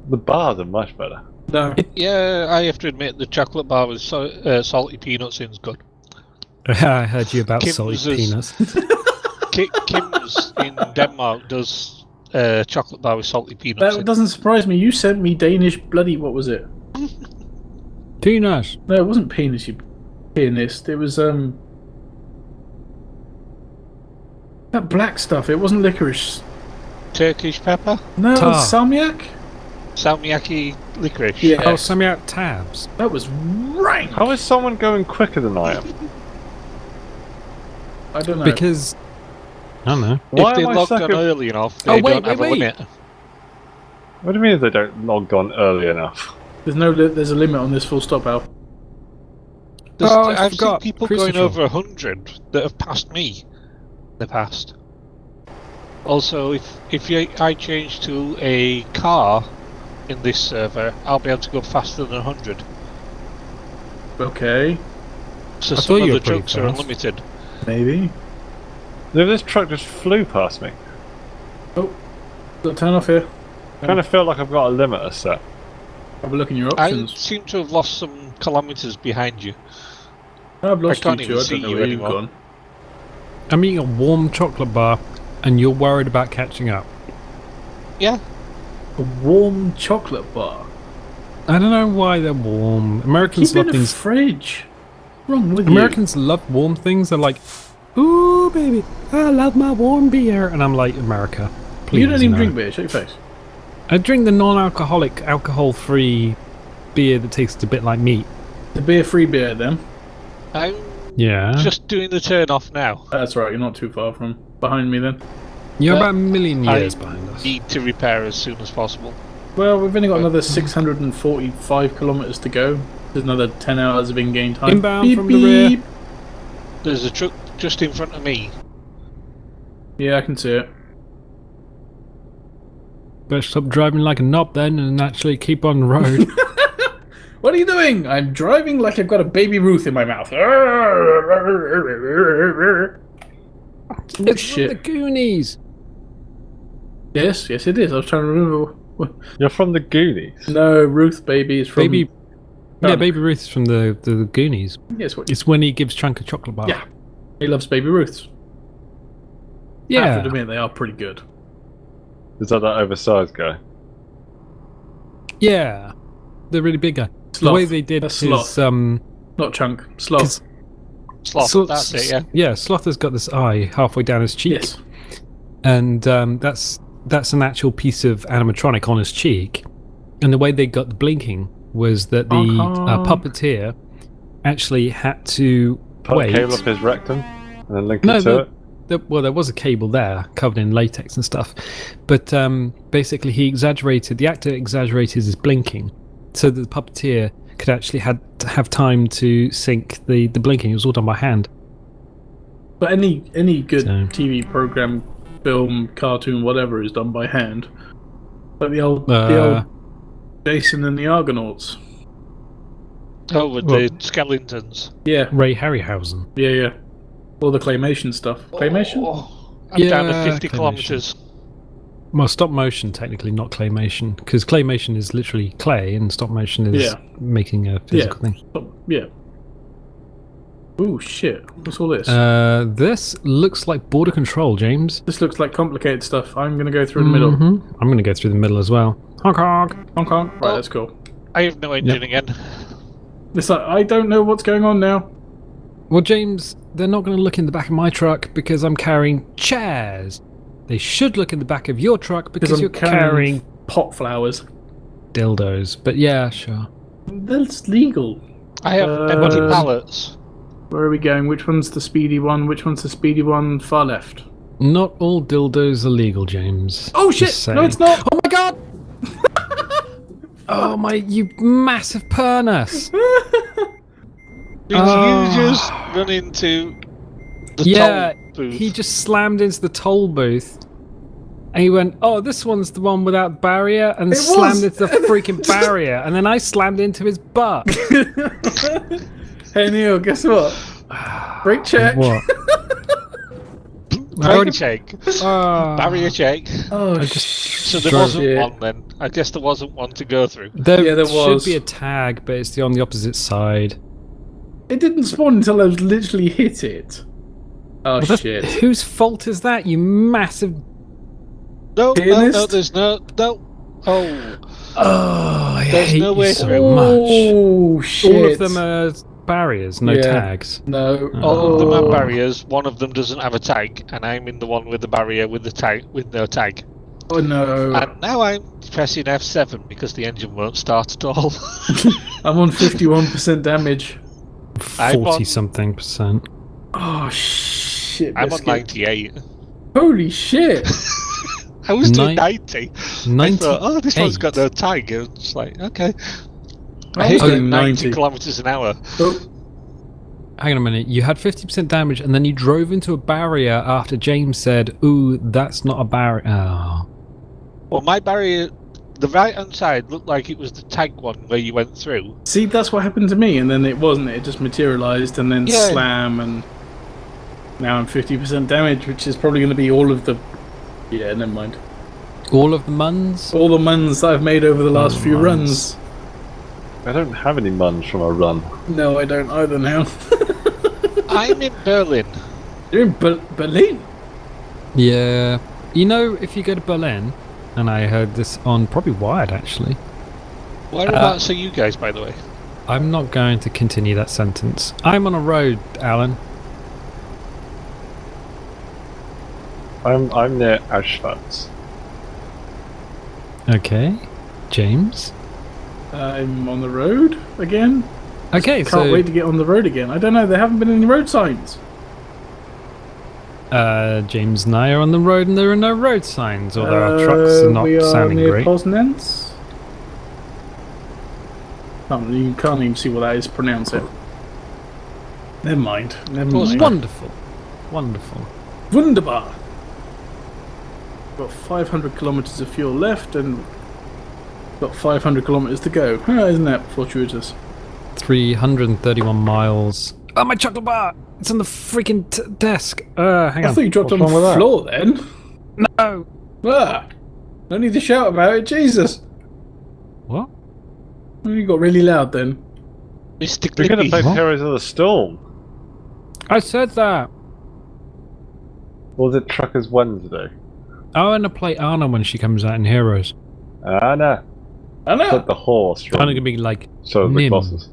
D: The bars are much better.
B: No.
C: Yeah, I have to admit the chocolate bar with salty peanuts in is good.
A: I heard you about
C: Kim's
A: salty
C: is-
A: peanuts.
C: Kim's in Denmark does chocolate bar with salty peanuts
B: That
C: in.
B: doesn't surprise me. You sent me Danish bloody. What was it?
A: Peanuts.
B: No, it wasn't penis. You pianist. It was that black stuff. It wasn't licorice.
C: Turkish pepper?
B: No, it
A: Tar.
B: was salmiak.
C: Salmiakki licorice.
B: Yeah.
A: Oh, send me out tabs.
B: That was rank.
D: How is someone going quicker than I am?
B: I don't know.
A: Because I don't know.
D: Why
C: If they
D: am I
C: logged
D: stuck
C: on
D: at...
C: early enough,
A: Oh,
C: they
A: wait,
C: don't have
A: wait,
C: a
A: wait.
C: limit.
D: What do you mean if they don't log on early enough?
B: there's a limit on this full stop, Al.
A: Oh, I
C: I've seen
A: forgot.
C: people
A: Cruise
C: going
A: control.
C: over 100 that have passed me in the past. Also, if I change to a car in this server, I'll be able to go faster than 100.
B: Okay,
C: So
A: I
C: some
A: thought
C: of
A: you
C: the
A: were pretty
C: trucks are
A: fast.
C: unlimited.
B: maybe.
D: No, this truck just flew past me.
B: Got to turn off here.
D: I kind of feel like I've got a limiter set.
B: Have a look in your
C: I
B: options.
C: seem to have lost some kilometres behind you.
B: I've lost
C: can't
B: you
C: even
B: too. I
C: see
B: don't know
C: you
B: where you've
C: anymore.
B: gone.
A: I'm eating a warm chocolate bar, and you're worried about catching up.
C: Yeah,
B: A warm chocolate bar.
A: I don't know why they're warm. Americans
B: Keep it
A: love
B: in a
A: things.
B: fridge. What's wrong with
A: Americans love warm things. They're like, "Ooh, baby, I love my warm beer," and I'm like, "America,
B: you?
A: please."
B: You don't even
A: no.
B: drink beer. Shut your face.
A: I drink the non-alcoholic, alcohol-free beer that tastes a bit like meat.
B: The beer-free beer, then.
C: I'm
A: Yeah.
C: just doing the turn off now.
B: That's right. You're not too far from behind me then.
A: You're
C: but
A: about a million
C: I
A: years behind us.
C: Need to repair as soon as possible.
B: Well, we've only got another 645 kilometers to go. There's another 10 hours of in-game time.
A: Inbound
B: Beep,
A: from the rear.
B: beep.
C: There's a truck just in front of me.
B: Yeah, I can see it.
A: Better stop driving like a knob then and actually keep on the road.
B: What are you doing? I'm driving like I've got a baby Ruth in my mouth.
A: It's from the
B: shit.
A: Goonies.
B: Yes, it is. I was trying to remember.
D: You're from the Goonies.
B: No, Ruth, baby, is from.
A: Baby, yeah,
B: Chunk.
A: Baby Ruth's from the Goonies.
B: Yes, what?
A: It's when he gives Chunk a chocolate bar.
B: Yeah. He loves baby Ruths. I
A: Yeah.
B: have to admit, they are pretty good.
D: Is that oversized guy?
A: Yeah. The really big guy. The
B: Sloth.
A: way they did
B: That's
A: his
B: Sloth. Not Chunk. Sloth.
A: 'cause-
C: Sloth, that's it, yeah.
A: Yeah, Sloth has got this eye halfway down his cheek.
B: Yes.
A: And that's an actual piece of animatronic on his cheek. And the way they got the blinking was that the puppeteer actually had to
D: Put a
A: wait.
D: cable up his rectum and then link
A: No,
D: it to it.
A: Well, there was a cable there covered in latex and stuff, but basically the actor exaggerated his blinking so that the puppeteer could actually have time to sync the blinking. It was all done by hand.
B: But any good
A: So-
B: TV program, film, cartoon, whatever is done by hand. Like the old Jason and the Argonauts.
C: Oh, with
A: Well-
C: the skeletons.
B: Yeah,
A: Ray Harryhausen.
B: yeah. All the claymation stuff. Claymation?
C: Oh, I'm down to
A: Yeah,
C: 50
A: claymation.
C: kilometres.
A: Well, stop motion technically, not claymation, because claymation is literally clay, and stop motion is
B: Yeah.
A: making a physical thing.
B: Yeah. Ooh, shit. What's all this?
A: This looks like border control, James.
B: This looks like complicated stuff. I'm going to go through the middle.
A: Mhm. I'm going to go through the middle as well. Honk honk.
B: Hong Kong. Right,
C: Oh.
B: that's cool.
C: I have no engine again.
B: It's like, I don't know what's going on now.
A: Well, James, they're not going to look in the back of my truck because I'm carrying chairs. They should look in the back of your truck because
B: I'm
A: you're carrying
B: pot flowers.
A: dildos. But yeah, sure.
B: That's legal.
C: I have empty
B: Uh,
C: pallets.
B: Where are we going? Which one's the speedy one? Which one's the speedy one? Far left.
A: Not all dildos are legal, James.
B: Oh shit!
A: Just
B: No,
A: saying.
B: it's not.
A: Oh my god! Oh my, you massive pernus!
C: Did you just run into the
A: Yeah,
C: toll booth?
A: he just slammed into the toll booth. And he went, "Oh, this one's the one without barrier," and
B: It
A: slammed
B: was.
A: into the freaking barrier. And then I slammed into his butt.
B: Hey Neil, guess what? Brake check.
A: What?
C: Brake check.
A: Ah.
C: Barrier check.
B: Oh
A: I just
C: So there
A: drove-
C: wasn't
B: shit.
C: one then. I guess there wasn't one to go through.
A: There,
B: Yeah, there was.
A: should be a tag, but it's on the opposite side.
B: It didn't spawn until I literally hit it. Oh
A: Well, that's-
B: shit!
A: Whose fault is that, you massive...
C: No,
B: Pianist?
C: there's no. Oh,
A: Oh, I
C: There's
A: hate
C: no
A: you
C: way
A: so
C: through.
A: much.
B: Oh shit!
A: All of them are barriers, no
B: Yeah.
A: tags.
B: No.
C: all of them have
B: Oh.
C: barriers. One of them doesn't have a tag, and I'm in the one with the barrier with the tag with no tag.
B: Oh no.
C: And now I'm pressing F7 because the engine won't start at all.
B: I'm on 51% damage.
C: I'm on-
A: 40-something percent.
B: Oh shit.
C: I'm on
B: biscuit.
C: 98.
B: Holy shit.
C: I was doing
A: Nine-
C: 90. I
A: 98.
C: thought, oh, this one's got no tag. It's like, okay. I
B: I
C: hit
B: was doing
C: 90
B: 90.
C: kilometers an hour.
B: Oh,
A: Hang on a minute. You had 50% damage, and then you drove into a barrier after James said, "Ooh, that's not a barrier." Oh.
C: Well, my barrier, the right-hand side looked like it was the tag one where you went through.
B: see, that's what happened to me, and then it wasn't. It just materialised and then
C: Yeah.
B: slam, and now I'm 50% damage, which is probably going to be all of the. Yeah, never mind.
A: All of the muns.
B: All the muns I've made over the last
A: Oh,
B: few
A: muns.
B: runs.
D: I don't have any muns from a run.
B: No, I don't either now.
C: I'm in Berlin.
B: You're in Berlin?
A: Yeah. You know, if you go to Berlin, and I heard this on probably Wired actually.
C: Whereabouts are you guys, by the way?
A: I'm not going to continue that sentence. I'm on a road, Alan.
D: I'm near Auschwitz.
A: Okay. James.
B: I'm on the road again.
A: Okay,
B: Can't
A: so
B: wait to get on the road again. I don't know, there haven't been any road signs.
A: James and I are on the road, and there are no road signs, although our trucks are not
B: we are
A: sounding
B: near
A: great.
B: Poznanz. You can't even see what that is. Pronounce it. Never mind. Never mind.
A: Wonderful, wonderful.
B: Wunderbar. Got 500 kilometers of fuel left, and got 500 kilometers to go. Isn't that fortuitous?
A: 331 miles. Oh, my chocolate bar! It's on the freaking desk. Hang
B: I
A: on.
B: thought you dropped
D: What's
B: on the
D: wrong with that?
B: floor then.
A: No.
B: Ah, no need to shout about it. Jesus.
A: What?
B: You got really loud then.
C: Mr.
D: We're going to
C: Clippy.
D: play
A: What?
D: Heroes of the Storm.
A: I said that.
D: Or was it Truckers Wednesday?
A: I want to play Anna when she comes out in Heroes.
D: No.
B: I know.
D: Put the horse
A: It's
D: from
A: only gonna be like
D: so the
A: Nim.
D: bosses.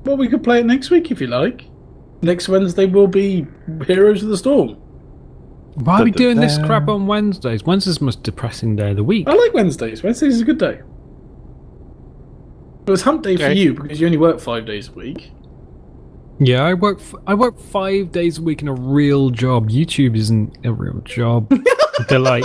B: Well, we could play it next week if you like. Next Wednesday will be Heroes of the Storm.
A: Why are we doing this
D: Da-da-da.
A: crap on Wednesdays? Wednesday's the most depressing day of the week.
B: I like Wednesdays. Wednesdays is a good day. It was hump day for
C: Okay.
B: you because you only work 5 days a week.
A: Yeah, I work 5 days a week in a real job. YouTube isn't a real job. They're like,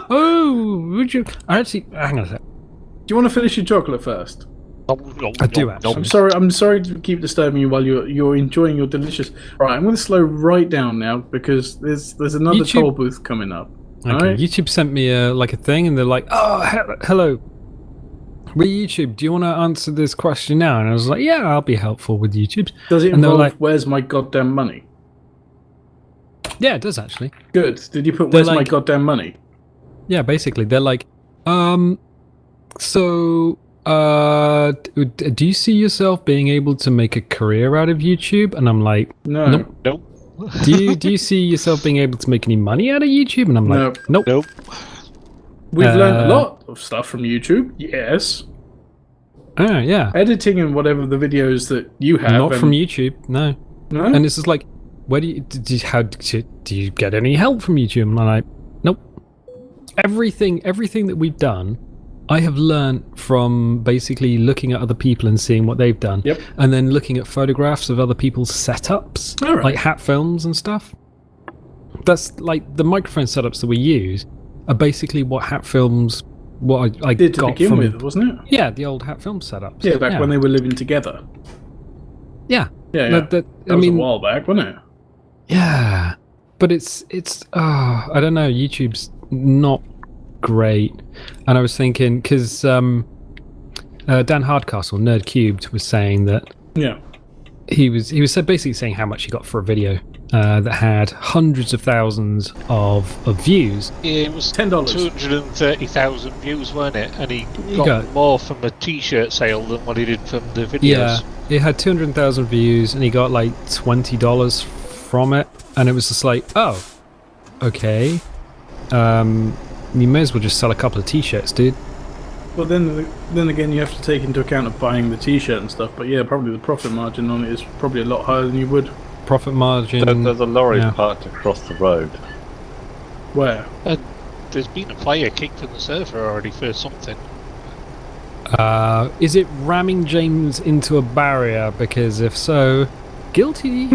A: oh, would you? I actually, hang on a sec.
B: Do you want to finish your chocolate first?
A: I do actually.
B: I'm sorry to keep disturbing you while you're enjoying your delicious. Right, I'm going to slow right down now because there's another
A: YouTube-
B: toll booth coming up.
A: Okay,
B: Alright.
A: YouTube sent me a thing, and they're like, "Oh, hello, we're YouTube. Do you want to answer this question now?" And I was like, "Yeah, I'll be helpful with YouTube."
B: Does it
A: And they were
B: involve
A: like-
B: where's my goddamn money?
A: Yeah, it does actually.
B: Good. Did you put
A: They're
B: where's my
A: like-
B: goddamn money?
A: Yeah, basically, they're like, so, do you see yourself being able to make a career out of YouTube? And I'm like,
B: No.
A: Nope.
C: Nope.
A: do you see yourself being able to make any money out of YouTube? And I'm like, nope.
C: Nope.
B: We've learned a
A: Uh,
B: lot of stuff from YouTube. Yes.
A: Oh, yeah.
B: Editing and whatever the videos that you have.
A: Not
B: and-
A: from YouTube, no.
B: No?
A: And it's just like, where do you, do you get any help from YouTube? And I'm like, nope. Everything that we've done, I have learned from basically looking at other people and seeing what they've done.
B: Yep.
A: And then looking at photographs of other people's setups,
B: All right.
A: like hat films and stuff. That's like the microphone setups that we use are basically what hat films, what I
B: Did to
A: got
B: begin
A: from,
B: with, wasn't it?
A: yeah, the old hat film setups.
B: Yeah, back when they were living together.
A: Yeah.
B: Yeah,
A: That-
B: that
A: I
B: was
A: mean,
B: a while back, wasn't it?
A: yeah, but it's I don't know. YouTube's not great, and I was thinking because Dan Hardcastle, Nerd Cubed, was saying that
B: Yeah.
A: he was basically saying how much he got for a video that had hundreds of thousands of views.
C: It was
B: $10.
C: 230,000 views, weren't it? And he
A: You
C: got
A: got-
C: more from a T-shirt sale than what he did from the videos.
A: Yeah, it had 200,000 views, and he got like $20 from it, and it was just like, oh, okay. You may as well just sell a couple of T-shirts, dude.
B: Well, then again, you have to take into account of buying the T-shirt and stuff. But yeah, probably the profit margin on it is probably a lot higher than you would.
A: Profit margin.
D: There's a lorry
A: yeah.
D: parked across the road.
B: Where?
C: there's been a player kicked from the server already for something.
A: Is it ramming James into a barrier? Because if so, guilty.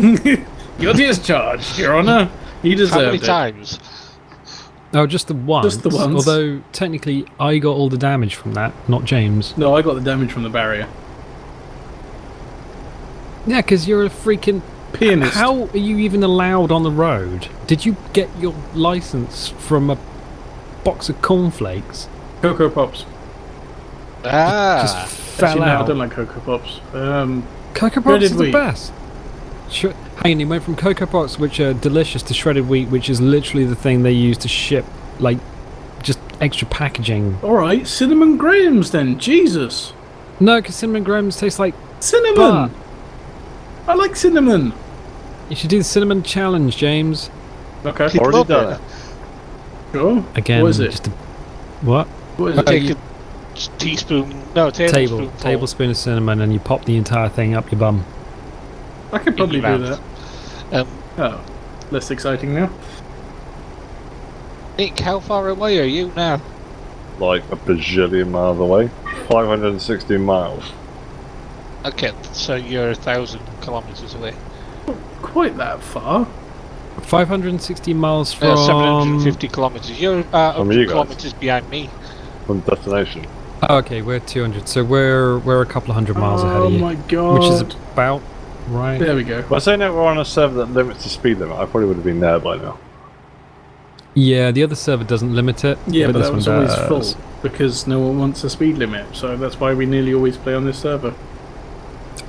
B: Guilty as charged, Your Honour. You
C: How many
B: deserved it.
C: times?
A: Oh, just the once.
B: Just the once.
A: Although technically, I got all the damage from that, not James.
B: No, I got the damage from the barrier.
A: Yeah, because you're a freaking
B: Pianist.
A: How are you even allowed on the road? Did you get your license from a box of cornflakes?
B: Cocoa Pops.
A: Just fell
B: Actually, no, I
A: out.
B: don't like Cocoa Pops.
A: Cocoa Pops
B: Shredded
A: is the
B: wheat.
A: best. Hang on, you went from Cocoa Pops, which are delicious, to shredded wheat, which is literally the thing they use to ship, like, just extra packaging.
B: Alright, Cinnamon Grahams then. Jesus.
A: No, because cinnamon grahams taste like
B: Cinnamon! I like cinnamon.
A: You should do the cinnamon challenge, James.
B: Okay.
C: People
D: Already
C: love
D: done
C: it.
D: it.
B: Sure.
A: Again,
B: What is it?
A: just a, what?
B: What is
C: You
B: it?
C: take a teaspoon, no, tablespoon.
A: Tablespoon of cinnamon, and you pop the entire thing up your bum.
B: I could probably do
C: Round.
B: that. Oh. Less exciting now.
C: Nick, how far away are you now?
D: Like a bajillion miles away. 560 miles.
C: Okay, so you're 1,000 kilometres away.
B: Quite that far.
A: 560 miles from...
C: 750 kilometres. You're about
D: From
C: 100
D: you guys.
C: kilometres behind me.
D: From destination.
A: Oh, okay, we're 200, so we're a couple of hundred miles ahead
B: Oh
A: of you.
B: my god.
A: Which is about right.
B: There we go.
D: By saying that we're on a server that limits the speed limit, I probably would have been there by now.
A: Yeah, the other server doesn't limit it.
B: Yeah, but
A: this
B: that was
A: one
B: always
A: does.
B: full because no one wants a speed limit. So that's why we nearly always play on this server.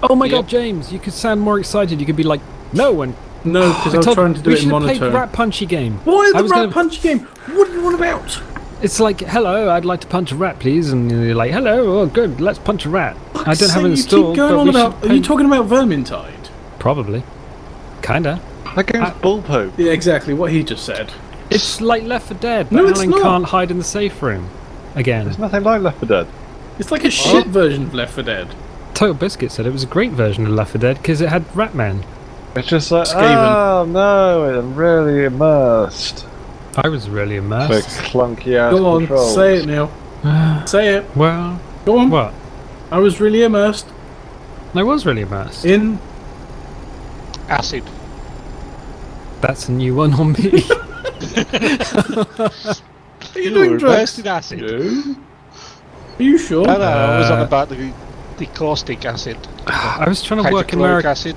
A: Oh my
C: Yep.
A: god, James, you could sound more excited. You could be like, no one.
B: No, because I was trying to do
A: we
B: it in
A: should have played the
B: monotone.
A: Rat Punchy game.
B: What is
A: I
B: the
A: was
B: rat
A: gonna-
B: punch game? What are you on about?
A: It's like, hello, I'd like to punch a rat, please. And you're like, hello, oh good, let's punch a rat. I don't have it
B: you
A: installed,
B: keep going
A: but
B: on
A: we
B: about.
A: should
B: Are you
A: play-
B: talking about Vermintide?
A: Probably. Kinda.
D: That game's bullpoke.
B: Yeah, exactly what he just said.
A: It's like Left 4 Dead, but
B: No, it's
A: Alan
B: not.
A: can't hide in the safe room. Again.
D: There's nothing like Left 4 Dead.
B: It's like a shit version of Left 4 Dead.
A: Total Biscuit said it was a great version of Left 4 Dead because it had Ratman.
D: It's just like,
B: Skaven.
D: oh no, I'm really immersed.
A: I was really
D: For
A: immersed.
D: clunky ass
B: Go on,
D: controls.
B: say it, Neil. Say it.
A: Well,
B: Go on.
A: what?
B: I was really immersed
A: I was really immersed.
B: in.
C: Acid.
A: That's a new one on me.
B: Are you doing drugs?
C: Immersed in acid.
B: No. Are you sure?
C: No, I was on about the caustic acid.
A: I was trying to work
C: Hydrochloric
A: American.
C: acid.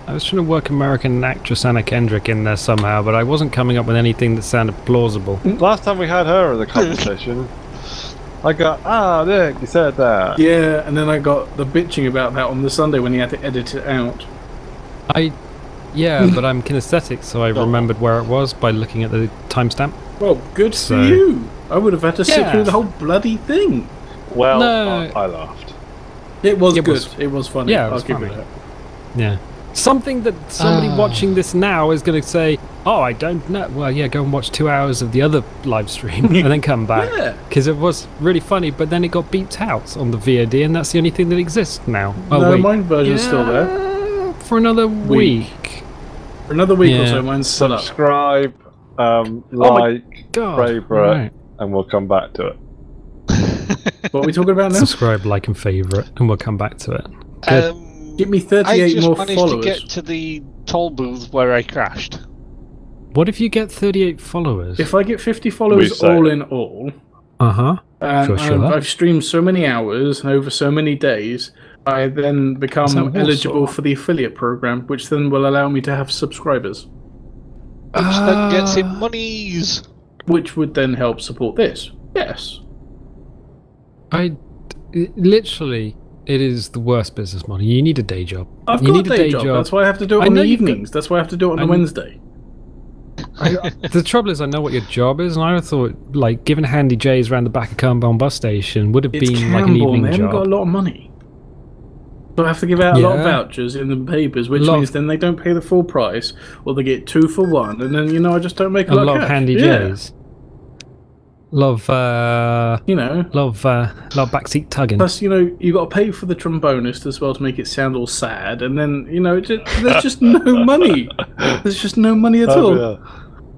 A: I was trying to work American actress Anna Kendrick in there somehow, but I wasn't coming up with anything that sounded plausible.
D: Last time we had her in the conversation, I got, Nick, you said that.
B: Yeah, and then I got the bitching about that on the Sunday when he had to edit it out.
A: Yeah, but I'm kinesthetic, so I remembered where it was by looking at the timestamp.
B: Well, good
A: So-
B: for you. I would have had to sit
A: Yeah.
B: through the whole bloody thing.
D: Well,
A: No.
D: I laughed.
B: It was
A: It
B: good.
A: was-
B: It was funny.
A: Yeah, it
B: I'll
A: was
B: give
A: funny.
B: you that.
A: Yeah. Something that somebody watching this now is going to say, oh, I don't know. Well, yeah, go and watch 2 hours of the other live stream and then come back.
B: Yeah.
A: Because it was really funny, but then it got beeped out on the VOD, and that's the only thing that exists now. Oh,
B: No,
A: wait.
B: mine version's still there.
A: For another week.
B: For another week or
A: Yeah.
B: so, mine's still up.
D: Subscribe,
A: my
D: like,
A: God.
D: favorite,
A: Right.
D: and we'll come back to it.
B: What are we talking about now?
A: Subscribe, like, and favourite, and we'll come back to it. Good.
B: Give me
C: I
B: 38
C: just
B: more
C: managed
B: followers.
C: to get to the toll booth where I crashed.
A: What if you get 38 followers?
B: If I get 50 followers
D: We say.
B: all in all,
A: Uh-huh.
B: and
A: Sure.
B: I've streamed so many hours over so many days, I then
A: Is that
B: become
A: Warsaw?
B: eligible for the affiliate program, which then will allow me to have subscribers,
C: Which then gets him monies.
B: which would then help support this. Yes.
A: Literally, it is the worst business model. You need a day job.
B: I've
A: you
B: got
A: need
B: a day job. That's why I have to do it
A: I
B: on
A: know
B: the
A: you've got-
B: evenings. That's why I have to do it on
A: I
B: a
A: kn-
B: Wednesday.
A: The trouble is, I know what your job is, and I thought, like, giving Handy J's around the back of Camborne bus station would have
B: It's
A: been like an
B: Campbell,
A: evening
B: they haven't got a
A: job.
B: lot of money. So I have to give out a lot of
A: Yeah.
B: vouchers in the papers, which
A: Lot
B: means
A: of-
B: then they don't pay the full price, or they get 2 for 1, and then, I just don't make a
A: A
B: lot
A: lot
B: of
A: of
B: cash.
A: Handy
B: Yeah.
A: J's. Love backseat tugging.
B: Plus, you got to pay for the trombonist as well to make it sound all sad, and then, there's just no money. There's just no money at all.
D: Yeah.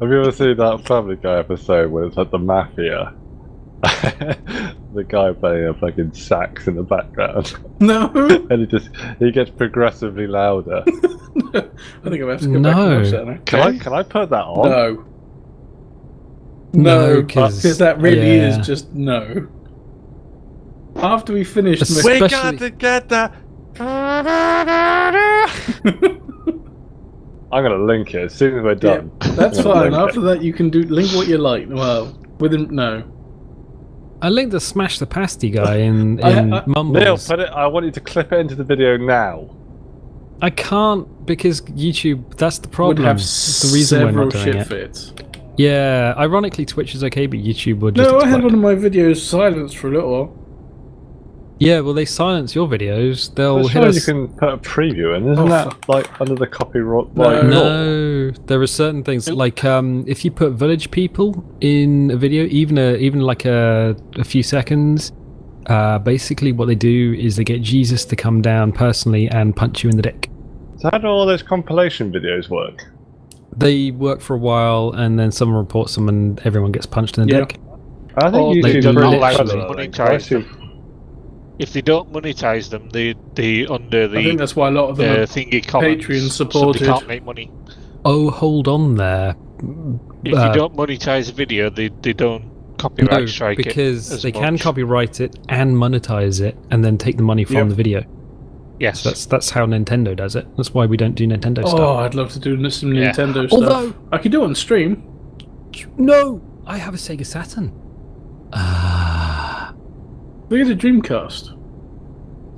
D: Have you ever seen that Family Guy episode where it's like the mafia? The guy playing a fucking sax in the background,
B: No.
D: and he gets progressively louder.
B: I think I'm have to go back and watch that now.
D: Can I put that on?
B: No.
A: No,
B: No,
A: 'cause-
B: because that really
A: yeah.
B: is just no. After we finish,
A: Especially-
D: We got together. I'm gonna link it as soon as we're done.
B: that's
D: I'm gonna
B: fine.
D: link
B: After that, you can link what you like. Well, within no.
A: I linked the Smash the Pasty guy in
B: I-
A: Mumbles.
D: Neil, put it. I want you to clip it into the video now.
A: I can't because YouTube. That's the
B: Would
A: problem.
B: have
A: It's the reason we're
B: several
A: not doing
B: shit
A: it.
B: fits.
A: Yeah, ironically, Twitch is okay, but YouTube would just.
B: No, I had
A: explode.
B: one of my videos silenced for a little while.
A: Yeah, well, they silence your videos. They'll
D: As
A: hit
D: long as
A: us.
D: you can put a preview in, isn't
B: Oh,
D: that
B: fuck.
D: like under the copyright?
B: No.
D: law?
A: No, there are certain things like if you put village people in a video, even like a few seconds, basically what they do is they get Jesus to come down personally and punch you in the dick.
D: So how do all those compilation videos work?
A: They work for a while, and then someone reports them, and everyone gets punched in the
B: Yeah.
A: dick.
D: I think
C: Oh,
A: they
D: YouTube's
A: don't
D: pretty
A: allow
D: clever,
A: them
D: I
C: to
D: think.
C: monetize them.
D: YouTube-
C: If they don't monetize them, they under
B: I think
C: the
B: that's why a lot of them are
C: thingy comments,
B: Patreon
C: so
B: supported.
C: they can't make money.
A: Oh, hold on there.
C: If you don't monetize a video, they don't copyright
A: No,
C: strike it.
A: because
C: as
A: they can
C: much.
A: copyright it and monetize it, and then take the money from
B: Yep.
A: the video.
C: Yes.
A: So that's how Nintendo does it. That's why we don't do Nintendo
B: Oh,
A: stuff.
B: I'd love to do some
C: Yeah.
B: Nintendo stuff.
A: Although-
B: I could do it on stream.
A: No, I have a Sega Saturn. Ah.
B: Look at the Dreamcast.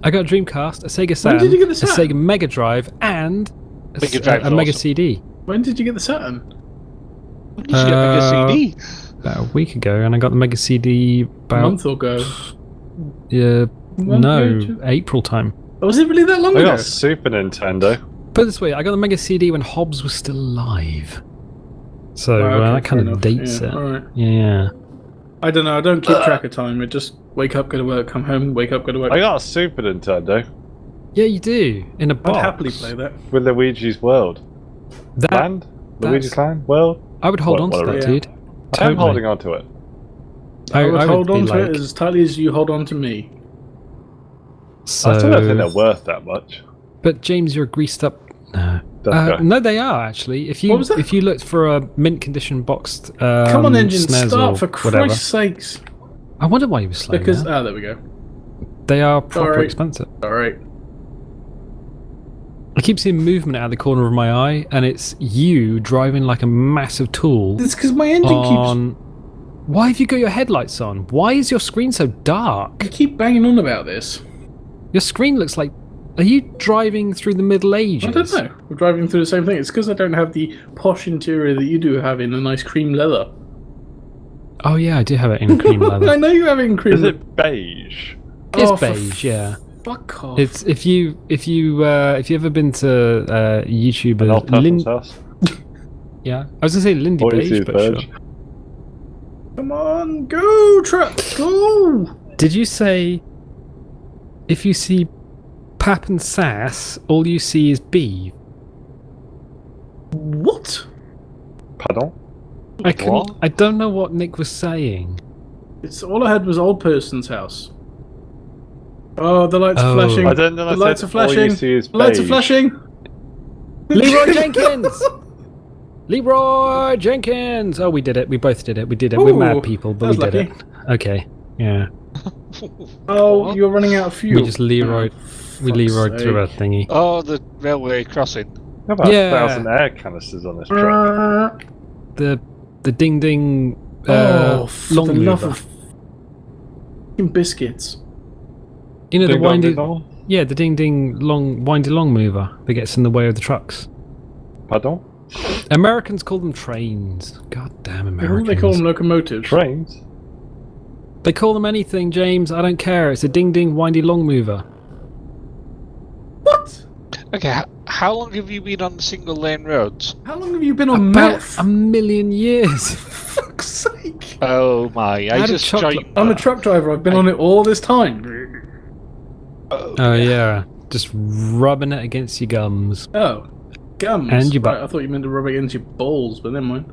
A: I got a Dreamcast, a Sega
B: When
A: Saturn,
B: did you get the
A: a
B: Saturn?
A: Sega Mega Drive, and
C: Mega Drive's
A: a Mega
C: awesome.
A: CD.
B: When did you get the Saturn?
C: When did you get Mega CD?
A: About a week ago, and I got the Mega CD
B: A
A: about
B: month ago.
A: no
B: ago?
A: April time.
B: Oh, was it really that long
D: I
B: ago?
D: got Super Nintendo.
A: Put it this way, I got the Mega CD when Hobbs was still alive. So
B: Oh, okay,
A: that kind
B: fair
A: of
B: enough.
A: dates
B: Yeah,
A: it.
B: alright.
A: Yeah.
B: I don't know. I don't keep track of time. I just wake up, go to work, come home, wake up, go to work.
D: I got a Super Nintendo
A: Yeah, you do. In a
B: I'd
A: box.
B: happily play that.
D: with Luigi's World.
A: That
D: Land? Luigi's Land? World?
A: I would hold on to
D: Whatever.
A: that,
B: Yeah.
A: dude.
D: I'm
A: Totally.
D: holding on to it.
B: I would hold
A: be
B: on to
A: like-
B: it as tightly as you hold on to me.
A: So,
D: I still don't think they're worth that much.
A: but James, you're greased up. No.
D: Don't go.
A: No, they are actually. If you
B: What was that?
A: if you looked for a mint condition boxed,
B: Come on, engine,
A: SNES
B: start
A: or
B: for
A: whatever.
B: Christ's sakes.
A: I wonder why you were slow.
B: Because
A: now.
B: there we go.
A: They are proper
B: Sorry.
A: expensive.
B: All right.
A: I keep seeing movement out of the corner of my eye, and it's you driving like a massive tool
B: It's because my engine
A: on. Why have you got your headlights on? Why is your screen so dark?
B: keeps. You keep banging on about this.
A: Your screen looks like. Are you driving through the Middle Ages?
B: I don't know. We're driving through the same thing. It's because I don't have the posh interior that you do have in a nice cream leather.
A: Oh yeah, I do have it in cream
B: I
A: leather.
B: know you have it in cream
D: Is
B: leather.
D: it beige?
A: It's
B: Oh, for
A: beige, yeah.
B: Fuck off.
A: It's if you ever been to
D: An
A: YouTuber
D: old person's house?
A: yeah, I was gonna say Lindy
D: All you see
A: Beige,
D: is
A: but
D: beige.
A: sure.
B: Come on, go, truck, go!
A: Did you say if you see Pap and Sass, all you see is beef?
B: What?
D: Pardon?
A: I couldn't.
C: What?
A: I don't know what Nick was saying.
B: It's all I had was old person's house. Oh, the lights
A: Oh.
B: are flashing.
D: I don't know.
B: The lights are
D: All
B: flashing.
D: you see is
B: The lights are
D: beige.
B: flashing.
A: Leroy Jenkins. Leroy Jenkins. Oh, we did it. We both did it. We did it. We're
B: Ooh,
A: mad people, but
B: that
A: we
B: was
A: did
B: lucky.
A: it. Okay. Yeah.
B: Oh,
C: What?
B: you're running out of fuel.
A: We just Leroy.
B: Oh,
A: We
B: fuck's
A: Leroyed through a
B: sake.
A: thingy.
C: Oh, the railway crossing.
D: How about
A: Yeah.
D: 1,000 air canisters on this truck?
A: The ding ding.
B: Oh, for
A: long
B: the love
A: mover.
B: of f***ing biscuits.
A: You know the
D: Ding dong,
A: windy.
D: ding dong.
A: Yeah, the ding ding long windy long mover that gets in the way of the trucks.
D: Pardon?
A: Americans call them trains. God damn
B: What do
A: Americans.
B: they call them? Locomotives.
D: Trains?
A: They call them anything, James. I don't care. It's a ding ding windy long mover.
B: What?
C: Okay, how long have you been on the single lane roads?
B: How long have you been on
A: About
B: meth?
A: a million years.
B: fuck's sake.
C: Oh my, I
A: had a
C: just
A: chocolate-
C: joined.
B: I'm a truck driver. I've been on it all this time.
A: Oh yeah, just rubbing it against your gums.
B: Oh, gums.
A: And your butt.
B: Right, I thought you meant to rub against your balls, but never mind.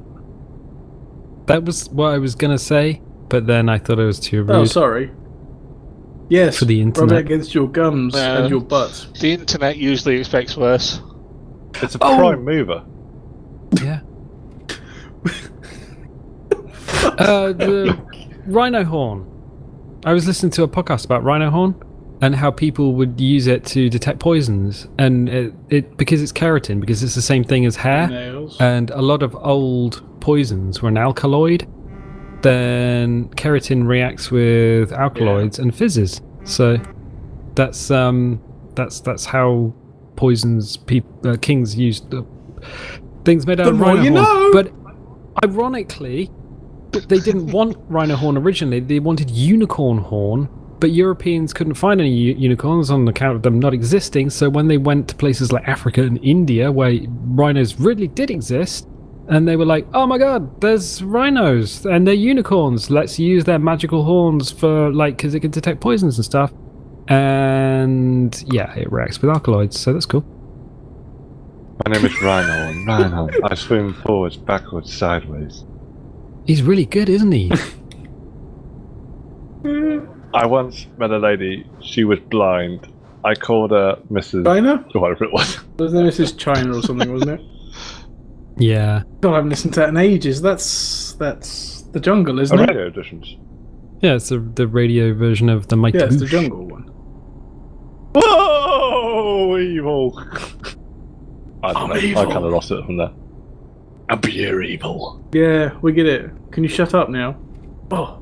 A: That was what I was gonna say, but then I thought it was too rude.
B: Oh, sorry. Yes,
A: For the
B: rub it
A: internet.
B: against your gums and your butt.
C: The internet usually expects worse.
D: It's a prime mover.
A: Yeah. The rhino horn. I was listening to a podcast about rhino horn and how people would use it to detect poisons, and it because it's keratin, because it's the same thing as hair,
B: Nails.
A: and a lot of old poisons were an alkaloid. Then keratin reacts with alkaloids and fizzes. So that's how poisons kings used things made out
B: The
A: of
B: more
A: rhino
B: you
A: horn.
B: know.
A: But ironically, they didn't want rhino horn originally. They wanted unicorn horn, but Europeans couldn't find any unicorns on account of them not existing. So when they went to places like Africa and India, where rhinos really did exist, and they were like, oh my god, there's rhinos and they're unicorns. Let's use their magical horns for, like, because it can detect poisons and stuff. And yeah, it reacts with alkaloids, so that's cool.
D: My name is Rhino. Rhino. I swim forwards, backwards, sideways.
A: He's really good, isn't he?
D: I once met a lady. She was blind. I called her Mrs.
B: China?
D: or whatever it was.
B: Was there Mrs. China or something, wasn't it?
A: Yeah.
B: God, I haven't listened to that in ages. That's the jungle, isn't
D: Oh,
B: it?
D: radio editions.
A: Yeah, it's the radio version of the Mighty
B: Yeah, it's the
A: Boosh.
B: jungle one.
D: Whoa, evil! I don't know.
B: evil.
D: I kind of lost it from there. I'm pure evil.
B: Yeah, we get it. Can you shut up now? Oh.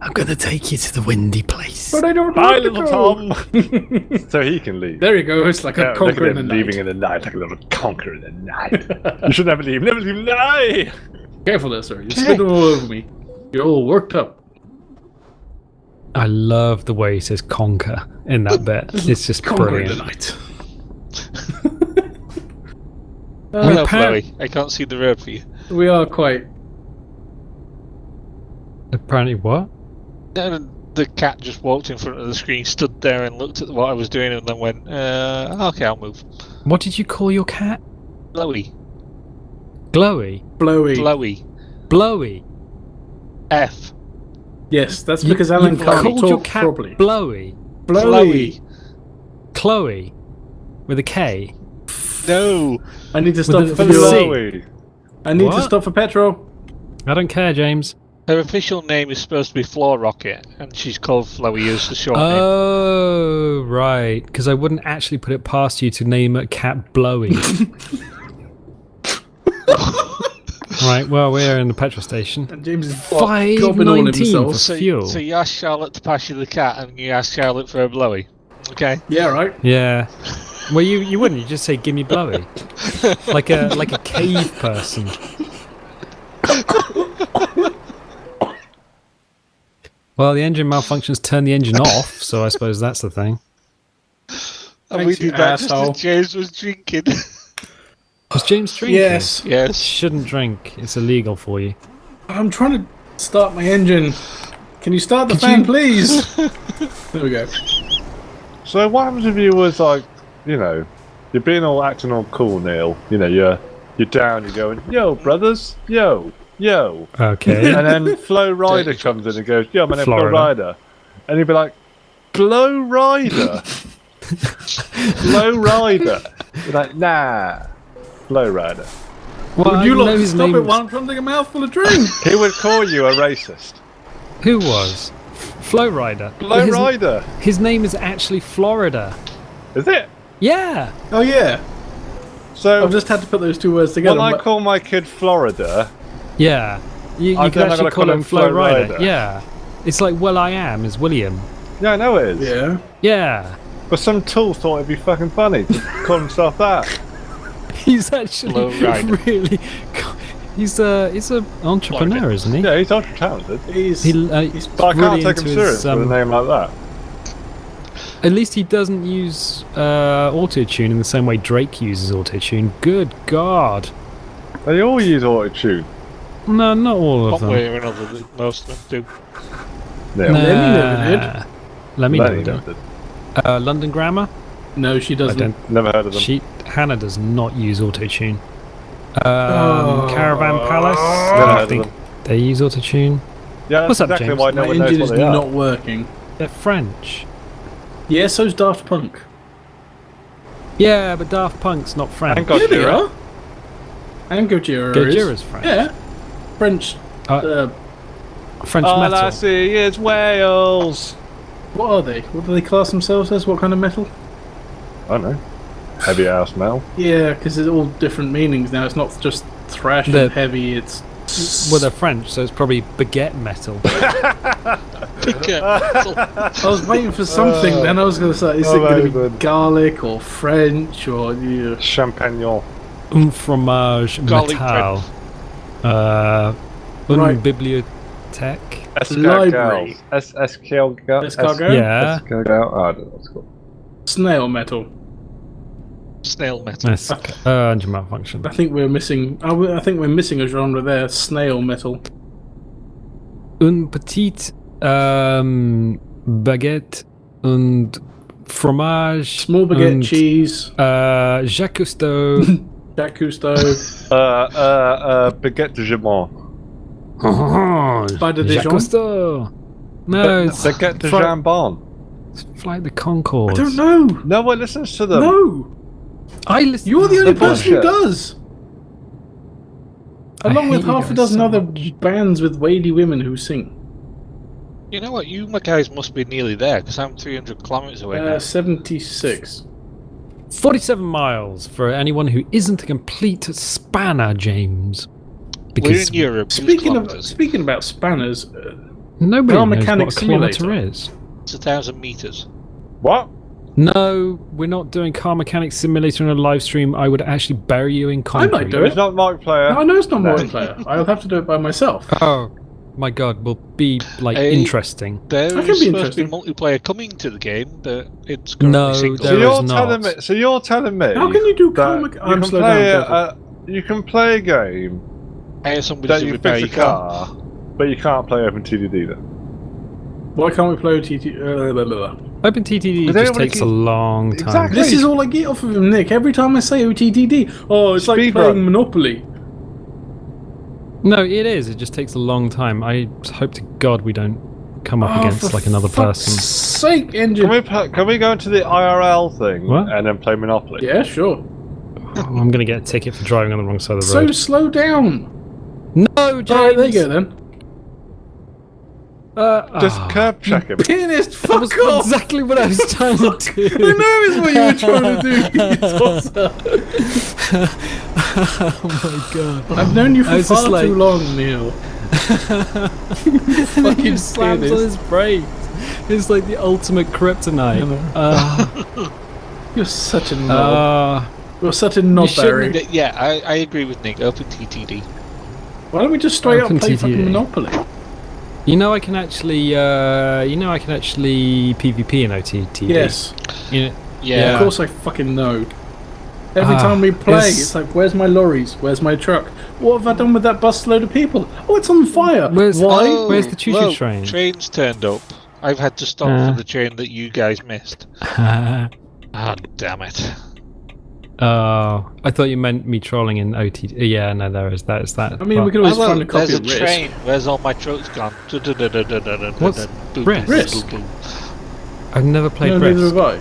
A: I'm gonna take you to the windy place.
B: But I don't
D: Bye,
B: want to
D: little
B: go.
D: Tom. So he can leave.
B: There you go. It's like
D: Yeah,
B: a
D: look
B: conquer
D: at
B: in the
D: him
B: night.
D: leaving in the night, like a little conqueror in the night. You should never leave in the night.
B: Careful there, sir. You're spitting all over me. You're all worked up.
A: I love the way he says conquer in that bit. It's just
B: Conquer in the
A: brilliant.
B: night.
C: Hello,
A: apparent-
C: Chloe. I can't see the road for you.
B: We are quite.
A: Apparently, what?
C: And the cat just walked in front of the screen, stood there and looked at what I was doing and then went, okay, I'll move.
A: What did you call your cat?
C: Blowy.
A: Glowy?
B: Blowy.
C: Blowy.
A: Blowy?
C: F.
B: Yes, that's because Alan
A: you
B: can't
A: called your
B: talk
A: cat
B: properly.
A: Blowy?
B: Blowy.
A: Chloe? With a K?
C: No.
B: I need to stop
A: With
B: for
A: a C.
B: fuel.
D: Chloe.
B: I need to
A: What?
B: stop for petrol.
A: I don't care, James.
C: Her official name is supposed to be Floor Rocket, and she's called Chloe as the short name.
A: Oh, right. Because I wouldn't actually put it past you to name a cat Blowy. Right, well, we're in the petrol station.
B: And James is
A: $5.19
B: gobbing all
A: for
B: himself.
A: fuel.
C: So you asked Charlotte to pass you the cat, and you asked Charlotte for a Blowy. Okay.
B: Yeah, right.
A: Yeah. Well, you wouldn't. You just say, "Give me Blowy," like a cave person. Well, the engine malfunctions turn the engine off, so I suppose that's the thing.
C: And we
B: Thanks, you
C: did that just
B: asshole.
C: as James was drinking.
A: Was James drinking?
B: Yes.
C: Yes.
A: Shouldn't drink. It's illegal for you.
B: I'm trying to start my engine. Can you start the
A: Could
B: fan,
A: you-
B: please? There we go.
D: So what happens if you was like, you know, you're being all acting all cool, Neil. You know, you're down, you're going, yo, brothers, yo.
A: Okay.
D: And then Flo Rider comes in and goes, yo, my name's Flo
A: Florida.
D: Rider. And you'd be like, Blow Rider? Flo Rider? You're like, nah, Flo Rider.
A: Well,
B: Would you
A: I know
B: lot
A: his
B: stop it
A: name's-
B: while I'm trying to take a mouthful of drink?
D: He would call you a racist.
A: Who was? Flow Rider.
D: Blow
A: his,
D: Rider.
A: His name is actually Florida.
D: Is it?
A: Yeah.
B: Oh yeah.
D: So
B: I've just had to put those two words together.
D: when I
B: I'm like,
D: call my kid Florida,
A: Yeah. You
D: I'm
A: could
D: then
A: actually
D: gonna
A: call
D: call
A: him
D: him
A: Flow
D: Flow
A: Rider.
D: Rider.
A: Yeah. It's like Will I Am is William.
D: yeah, I know it is.
B: yeah.
A: Yeah.
D: But some tool thought it'd be fucking funny to call himself that.
A: He's actually
C: Flow Rider.
A: really. He's a entrepreneur,
C: Florida.
A: isn't he?
D: Yeah, he's ultra talented.
B: He's
A: He's
D: But I can't
A: really
D: take him
A: into
D: serious
A: his,
D: with a name like that.
A: At least he doesn't use auto-tune in the same way Drake uses auto-tune. Good God.
D: They all use auto-tune.
A: No, not all of
C: One
A: them.
C: way or another, most of them do.
D: Yeah.
A: Nah.
B: Lemmy never did.
A: Lemmy
D: Lenny
A: never did.
D: never did.
A: London Grammar?
B: No, she
A: I
B: doesn't.
A: don't.
D: Never heard of them.
A: Hannah does not use auto-tune. Caravan Palace.
D: Yeah,
A: I think they use autotune.
D: Yeah, that's
A: What's up,
D: exactly
A: James?
D: why no
B: My
D: one knows
B: engine
D: what
B: is
D: they are.
B: not working.
A: They're French.
B: Yeah, so's Daft Punk.
A: Yeah, but Daft Punk's not French.
D: And Gojira.
B: Yeah, they are. And Gojira
A: Gojira's French.
B: Yeah. French.
A: French
D: All I
A: metal.
D: see is Wales.
B: What are they? What do they class themselves as? What kind of metal?
D: I don't know. Heavy ass metal.
B: Yeah, because there's all different meanings now. It's not just thrash
A: The-
B: and heavy. It's
A: Well, they're French, so it's probably baguette metal.
B: I was waiting for something. Then I was going to say, is it going to
D: amazing.
B: be garlic or French or
D: Champagnon.
A: Un fromage
C: Garlic
A: metal.
B: Right.
A: Bibliothèque.
B: Library.
D: Escargot.
B: escargot?
A: Yeah.
D: Escargot. Oh, I don't know what it's called.
B: Snail metal.
C: Snail metal.
A: Yes. Engine malfunction.
B: I think we're missing. I think we're missing a genre there. Snail metal.
A: Un petit baguette und fromage.
B: Small baguette
A: und,
B: cheese.
A: Jacques Cousteau.
B: Jacques Cousteau.
D: Baguette de Gimont.
B: Pas de
A: Jacques
B: Dijon.
A: Cousteau. No, it's
D: Baguette de
A: fly,
D: Jambon.
A: fly the Concorde.
B: I don't know.
D: No one listens to them.
B: No.
A: I listen.
B: You're the only
D: They're
B: person who
D: bullshit.
B: does. Along with
A: hate you
B: half a
A: guys
B: dozen
A: so
B: other
A: much.
B: bands with wady women who sing.
C: You know what? You my guys must be nearly there because I'm 300 kilometers away now.
B: 76.
A: 47 miles for anyone who isn't a complete spanner, James.
C: We're
A: Because
C: in Europe.
B: Speaking
C: kilometers.
B: about spanners,
A: nobody
B: Car
A: knows
B: Mechanic
A: what a kilometre
B: Simulator.
A: is.
C: It's 1,000 meters.
D: What?
A: No, we're not doing Car Mechanic Simulator in a live stream. I would actually bury you in
B: I
A: concrete.
B: might do it.
D: It's not multiplayer.
B: No, I know it's not
D: No.
B: multiplayer. I'll have to do it by myself.
A: Oh my god, will be like
C: Hey.
A: interesting.
C: There
B: That
C: is
B: can be
C: supposed to be
B: interesting.
C: multiplayer coming to the game, but it's currently
A: No,
C: single.
D: So
A: there
D: you're
A: is
D: telling
A: not.
D: me. So you're telling me.
B: How can you do
D: that
B: comic?
D: you
B: I'm
D: can
B: slow
D: play
B: down.
D: you can play a game
C: Hire somebody
D: that
C: to
D: you
C: repair
D: fix a
C: your car.
D: car, but you can't play OpenTDD then.
B: Why can't we play OTT? Blah, blah, blah.
A: Open TTD
D: But
A: just
D: everybody
A: takes a
D: keep-
A: long time.
D: Exactly.
B: This is all I get off of him, Nick. Every time I say OTTD, oh, it's like
D: Speed
B: playing
D: run.
B: Monopoly.
A: No, it is. It just takes a long time. I hope to God we don't come up
B: Oh,
A: against
B: for
A: like another
B: fuck's
A: person.
B: sake, engine.
D: Can we go into the IRL thing
A: What?
D: and then play Monopoly?
B: Yeah, sure.
A: I'm gonna get a ticket for driving on the wrong side of the
B: So
A: road.
B: slow down.
A: No, James.
B: Alright, there you go then.
D: Just curb check him.
B: Pianist,
A: That
B: fuck
A: was
B: off!
A: exactly what I was trying to do.
B: I know it's what you were trying to do. you tosser.
A: Oh my god.
B: I've known you
A: I
B: for
A: was just
B: far
A: like-
B: too long, Neil.
A: He
B: Fucking
A: slams on
B: pianist.
A: his brakes. It's like the ultimate kryptonite.
B: You're such a knob. You're such a knob,
A: shouldn't
B: Barry.
C: Yeah, I agree with Nick. Open TTD.
B: Why don't we just straight up
A: Open
B: play
A: TTD.
B: fucking Monopoly?
A: You know I can actually PvP in OTT.
B: Yes.
A: You know,
C: Yeah.
B: Of course I fucking know. Every
A: Ah,
B: time we play,
A: it's-
B: it's like, where's my lorries? Where's my truck? What have I done with that busload of people? Oh, it's on fire.
A: Where's-
B: Why?
C: Oh,
A: Where's the choo-choo
C: well,
A: train?
C: Train's turned up. I've had to stop for the train that you guys missed. Ah, damn it.
A: Oh, I thought you meant me trolling in OTT. Yeah, no, there is that. Is that?
B: I mean, we could always
C: Hello,
B: find a copy
C: there's a
B: of Risk.
C: train. Where's all my trucks gone?
A: What's Risk?
B: Risk?
A: I've never played
B: No, neither
A: Risk.
B: have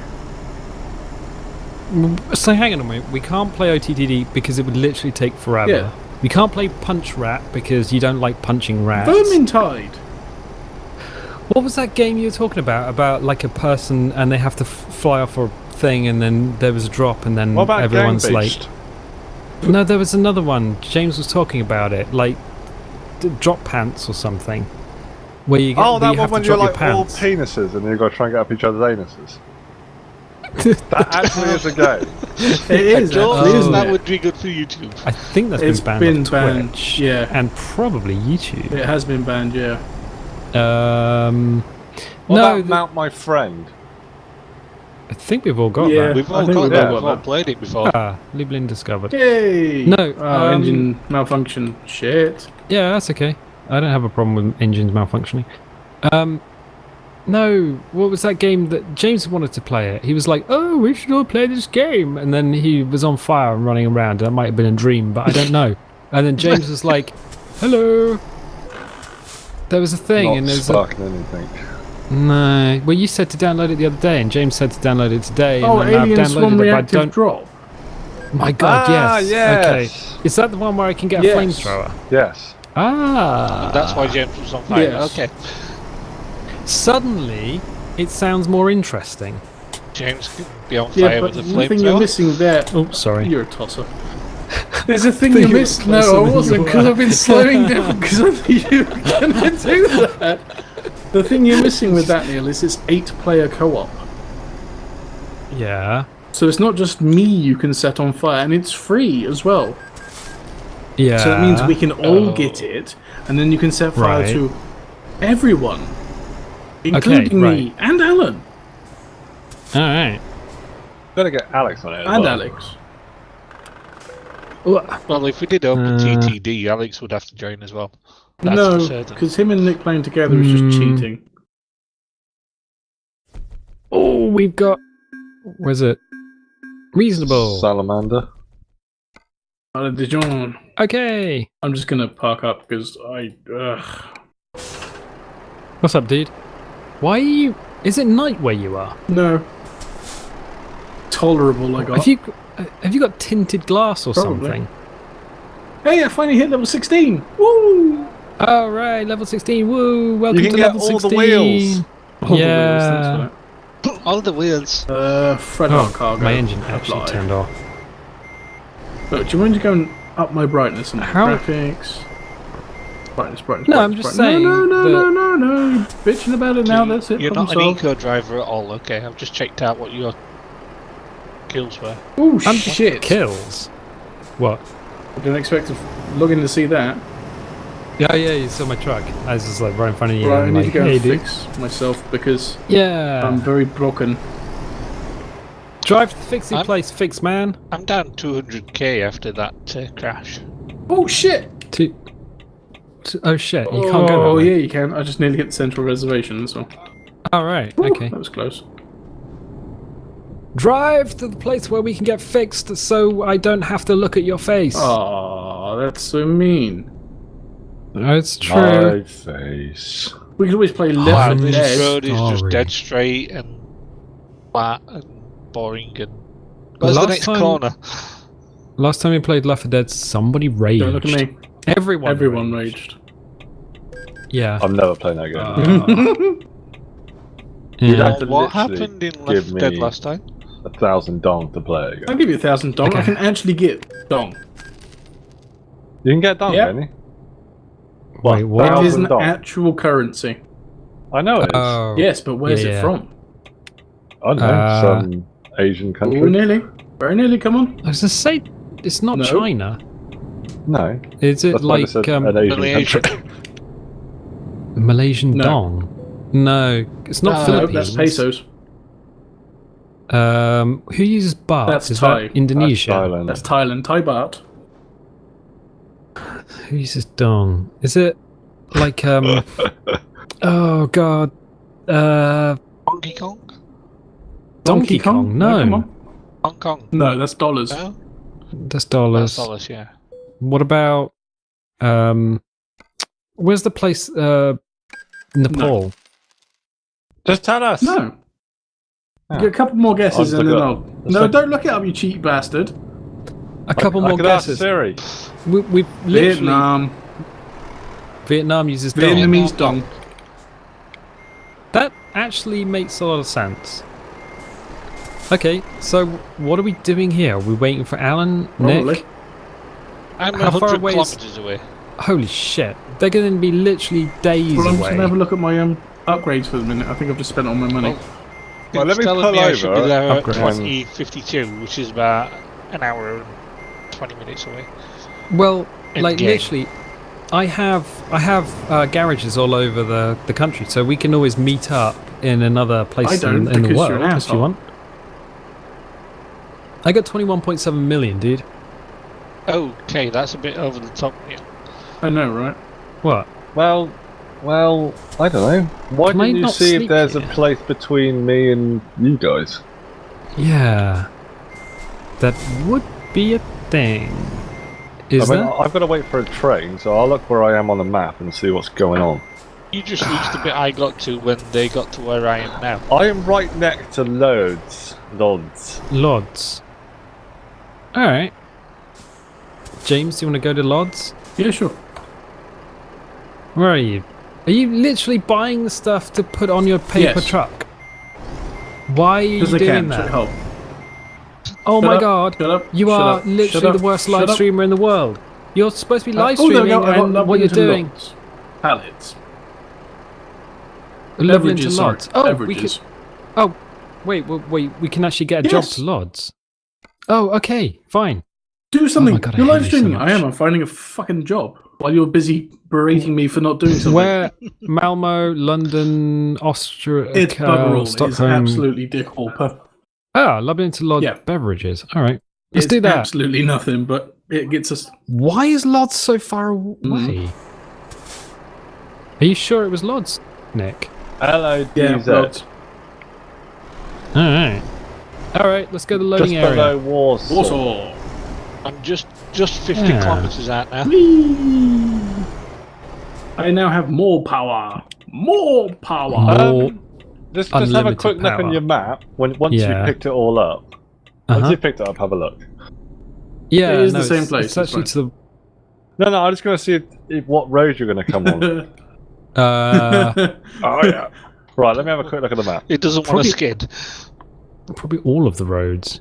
B: I.
A: So hang on a minute. We can't play OTTD because it would literally take forever.
B: Yeah.
A: We can't play Punch Rat because you don't like punching rats.
B: Vermintide.
A: What was that game you were talking about? About like a person and they have to fly off a thing and then there was a drop and then
D: What about
A: everyone's
D: Gang
A: like...
D: Beast?
A: No, there was another one. James was talking about it. Like drop pants or something. Where you,
D: Oh,
A: where
D: that
A: you
D: one
A: have
D: when
A: to
D: you're
A: drop
D: like
A: your
D: all
A: pants.
D: penises and you've got to try and get up each other's anuses. That actually is a game.
B: It is,
C: Joel,
B: actually, isn't
C: that
B: it?
C: would be good for YouTube.
A: I think that's
B: It's
A: been
B: been
A: banned
B: banned,
A: on Twitch.
B: yeah.
A: And probably YouTube.
B: It has been banned, yeah.
D: What
A: No,
D: about Mount My Friend?
A: I think we've all got
B: Yeah.
A: that.
C: We've
B: I
C: all
B: think
C: got
B: we've
C: that.
B: all
C: We've
B: got
C: all
B: that.
C: played it before.
A: Ah, Lublin discovered.
B: Yay!
A: No,
B: Oh, engine malfunction. Shit.
A: Yeah, that's okay. I don't have a problem with engines malfunctioning. No, what was that game that James wanted to play it? He was like, "Oh, we should all play this game," and then he was on fire and running around. That might have been a dream, but I don't know. And then James was like, "Hello." There was a thing,
D: Not
A: and there's
D: sparking anything.
A: no. Well, you said to download it the other day, and James said to download it today.
B: Oh,
A: and then I've
B: Alien
A: downloaded
B: Swarm
A: it, but I
B: Reactive
A: don't.
B: Drop.
A: My God,
D: Ah,
A: yes.
D: yes.
A: Okay, is that the one where I can get a
B: Yes.
A: flamethrower?
D: Yes.
A: Ah,
C: That's why James was on fire.
B: Yes.
C: Okay.
A: Suddenly, it sounds more interesting.
C: James could be on
B: Yeah,
C: fire
B: but
C: with a
B: the thing you're
C: flamethrower.
B: missing there.
A: Oh, sorry.
B: You're a tosser. There's a thing
A: Thought
B: you
A: you were
B: missed.
A: closer
B: No, I
A: than you
B: wasn't, because
A: were.
B: I've been slowing down because I knew you were going to do that. The thing you're missing with that, Neil, is it's 8-player co-op.
A: Yeah.
B: So it's not just me you can set on fire, and it's free as well.
A: Yeah.
B: So that means we can all
C: Oh.
B: get it, and then you can set fire
A: Right.
B: to everyone, including me
A: right.
B: and Alan
A: All right.
D: Gotta get Alex on it as
B: and
D: well.
B: Alex.
C: Well, if we did open TTD, Alex would have to join as well. That's for
B: No,
C: certain.
B: because him and Nick playing together is just cheating.
A: Oh, we've got. Where's it? Reasonable.
D: Salamander.
B: Alan Dijon.
A: Okay.
B: I'm just gonna park up because I.
A: What's up, dude? Why are you? Is it night where you are?
B: No. Tolerable, I got.
A: Have you got tinted glass or
B: Probably.
A: something?
B: Hey, I finally hit level 16! Woo!
A: All right, level 16. Woo! Welcome
D: You can
A: to
D: get
A: level
D: all
A: 16.
D: the wheels.
B: All the wheels,
A: Yeah.
B: thanks for
C: All the wheels.
B: that. Fred
A: Oh,
B: cargo.
A: my engine actually
B: apply.
A: turned off.
B: Look, do you mind just going up my brightness and my
A: How-
B: graphics? Brightness.
A: No,
B: brightness,
A: I'm just
B: brightness.
A: saying
B: No,
A: that-
B: You're bitching about it now, that's it.
C: You're
B: problem
C: not an
B: solved.
C: eco driver at all. Okay, I've just checked out what your kills were.
B: Oh,
A: I'm
B: shit.
A: Kills. What?
B: I didn't expect to log in to see that.
A: Yeah, you saw my truck. I was just like right in front of you.
B: Right, I
A: and
B: need
A: like,
B: to go
A: hey,
B: and
A: dude.
B: fix myself because
A: Yeah.
B: I'm very broken.
A: Drive to the fixie
C: I'm-
A: place, fix man.
C: I'm down 200k after that crash.
B: Oh, shit!
A: Oh shit, you can't go
B: Oh,
A: that way.
B: yeah, you can. I just nearly hit the central reservation, so.
A: All right,
B: Ooh,
A: okay.
B: That was close.
A: Drive to the place where we can get fixed so I don't have to look at your face.
B: Oh, that's so mean.
A: It's true.
D: My face.
B: We could always play
C: Wow,
B: Left 4
C: this
B: Dead.
C: road is just
A: Sorry.
C: dead straight and flat and boring. And where's the
A: Last
C: next
A: time-
C: corner?
A: Last time we played Left 4 Dead, somebody raged.
B: Don't look at me.
A: Everyone
B: raged.
A: Yeah.
D: I'm never playing that game.
A: Yeah.
D: have to
C: What
D: literally
C: happened in
D: give
C: Left 4 Dead
D: me-
C: last time?
D: 1,000 dong to play it
B: I'll
D: again.
B: give you 1,000 dong. I
A: Okay.
B: can actually get dong.
D: You can get dong,
B: Yep.
D: can you?
A: Wait, what?
B: It is
D: 1,000
B: an
D: dong.
B: actual currency.
D: I know it is.
A: Oh.
B: Yes, but where's
A: Yeah,
B: it
A: yeah.
B: from?
D: I don't know, some Asian
B: Oh,
D: country.
B: nearly. Very nearly, come on.
A: I was gonna say it's not
B: No.
A: China.
D: No.
A: Is it
D: That's why
A: like
D: it's an Asian
C: Malaysia.
D: country.
A: Malaysian
B: No.
A: dong? No, it's not
C: No,
B: No,
A: Philippines.
B: that's pesos.
A: Who uses baht?
B: That's
A: Is
B: Thai.
A: that Indonesia?
D: That's Thailand.
B: That's Thailand. Thai baht.
A: Who uses dong? Is it like oh god,
C: Donkey Kong?
A: Donkey Kong?
B: come
A: No,
B: on.
C: Hong Kong?
B: No, that's dollars.
C: No?
A: that's dollars.
C: That's dollars, yeah.
A: What about where's the place? Nepal.
D: Just tell us.
B: No.
D: Oh.
B: Get a couple more guesses
D: I've
B: and then
D: got-
B: I'll.
D: Let's
B: No,
D: look-
B: don't look it up, you cheat bastard.
A: A couple
D: I
A: more
D: could ask
A: guesses.
D: Siri.
A: We've literally
B: Vietnam.
A: uses dong.
B: Vietnamese dong.
A: That actually makes a lot of sense. Okay, so what are we doing here? Are we waiting for Alan?
B: Probably.
A: Nick?
C: I'm
A: How far
C: 100
A: away is-
C: kilometers away.
A: Holy shit. They're going to be literally days
B: Well, I'm just
A: away.
B: gonna have a look at my upgrades for the minute. I think I've just spent all my money.
D: Well, let
C: It's
D: me
C: telling
D: pull
C: me I should
D: over,
C: be there at
A: upgrade.
C: E52, which is about an hour and 20 minutes away.
A: Well,
C: In
A: like
C: game.
A: literally, I have garages all over the country, so we can always meet up in another place
B: I don't,
A: in the
B: because
A: world
B: you're an
A: if you
B: asshole.
A: want. I got 21.7 million, dude.
C: Okay, that's a bit over the top. Yeah.
B: I know, right?
A: What?
D: Well, Well, I don't know. Why
A: Can I
D: didn't you
A: not
D: see if
A: sleep
D: there's a
A: here?
D: place between me and you guys?
A: Yeah. That would be a thing. Is
D: I mean,
A: there?
D: I've got to wait for a train, so I'll look where I am on the map and see what's going on.
C: You just reached the bit I got to when they got to where I am now.
D: I am right next to Lods.
A: Lods. Alright. James, do you want to go to Lods?
B: Yeah, sure.
A: Where are you? Are you literally buying the stuff to put on your paper
B: Yes.
A: truck? Why are you
B: Because I
A: doing
B: can.
A: that?
B: Should help.
A: Oh
B: Shut
A: my
B: up,
A: god.
B: shut up,
A: You
B: shut
A: are
B: up,
A: literally
B: shut up,
A: the worst
B: shut
A: live
B: up.
A: streamer in the world. You're supposed to be live
B: Oh, there we
A: streaming
B: go. I got
A: and
B: lovely
A: what you're
B: into
A: doing.
B: lots. Pallets.
A: Lovely into
B: Beverages, sorry.
A: Lods. Oh, we can.
B: Beverages.
A: Oh, wait. We can actually get a job
B: Yes.
A: to Lods. Oh, okay, fine.
B: Do something.
A: God, I
B: You're
A: hate
B: live
A: you so
B: streaming.
A: much.
B: I am. I'm finding a fucking job while you're busy berating me for not doing something.
A: Where? Malmo, London, Austria,
B: It's bugger all. It's
A: Stockholm.
B: absolutely dick all.
A: Ah, lovely into Lod
B: Yeah.
A: beverages. All right, let's
B: It's
A: do that.
B: absolutely nothing, but it gets us.
A: Why is Lods so far away?
B: Mm.
A: Are you sure it was Lods, Nick?
D: LODZ.
B: Yeah, roads.
A: All right. Let's go to the loading
D: Just
A: area.
D: below Warsaw.
B: Warsaw.
C: I'm just 50
A: Yeah.
C: kilometres out now.
B: Whee! I now have more power. More power.
A: More
D: Just have a
A: unlimited
D: quick look on
A: power.
D: your map once
A: Yeah.
D: you picked it all up. Once
A: Uh-huh.
D: you picked it up, have a look.
A: Yeah,
B: It is
A: no,
B: the same
A: it's-
B: place,
A: It's
B: it's
A: actually to
D: No, I'm just going to see if what road you're going to come on.
A: the.
D: Oh, yeah. Right, let me have a quick look at the map.
C: It doesn't want
A: Probably-
C: to skid.
A: Probably all of the roads.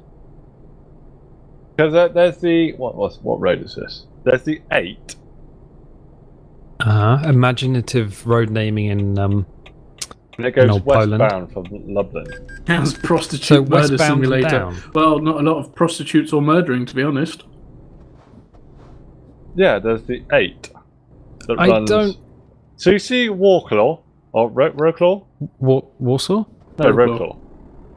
D: Because there's the... What road is this? There's the 8.
A: Imaginative road naming in
D: And it
A: In
D: goes
A: old Poland.
D: westbound from Lublin.
B: How's prostitute
A: So
B: murder
A: westbound and
B: simulator?
A: down.
B: Well, not a lot of prostitutes or murdering, to be honest.
D: Yeah, there's the 8. That
A: I
D: runs...
A: don't-
D: So you see Warclaw? Or Roclaw?
A: Warsaw,
D: No,
B: Wroclaw.
D: Roclaw.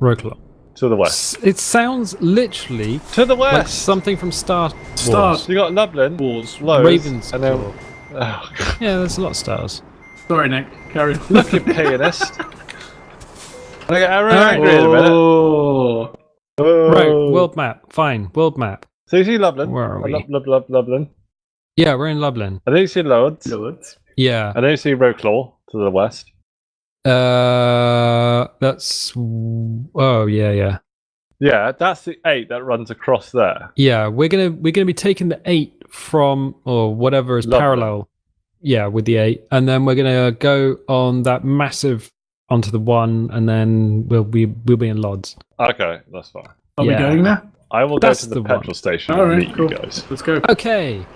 A: Roclaw.
D: To the west.
A: It sounds literally
D: To the
A: like
D: west!
A: something from Star
B: Star
A: Wars.
D: So you got Lublin,
B: Wars.
D: Lowe's,
A: Ravens.
D: and then...
A: Claw.
D: Oh, God.
A: Yeah, there's a lot of stars.
B: Sorry, Nick. Carry on.
D: Look, you pianist. I get angry in a minute.
B: Oh.
D: Oh.
A: Right, world map. Fine, world map.
D: So you see Lublin.
A: Where are we?
D: Lublin.
A: Yeah, we're in Lublin.
D: And then you see Loads.
B: Lords.
A: Yeah.
D: And then you see Roclaw to the west.
A: That's. Oh yeah.
D: Yeah, that's the 8 that runs across there.
A: Yeah, we're gonna be taking the 8 from or whatever is
D: Lublin.
A: parallel. Yeah, with the 8, and then we're gonna go on that massive onto the 1, and then we'll be in Lods.
D: Okay, that's fine.
B: Are we
A: Yeah.
B: going now?
D: I will
A: That's
D: go to the
A: the
D: petrol
A: one.
D: station
B: All
D: and
B: right,
D: meet
B: cool.
D: you guys.
B: Let's go.
A: Okay.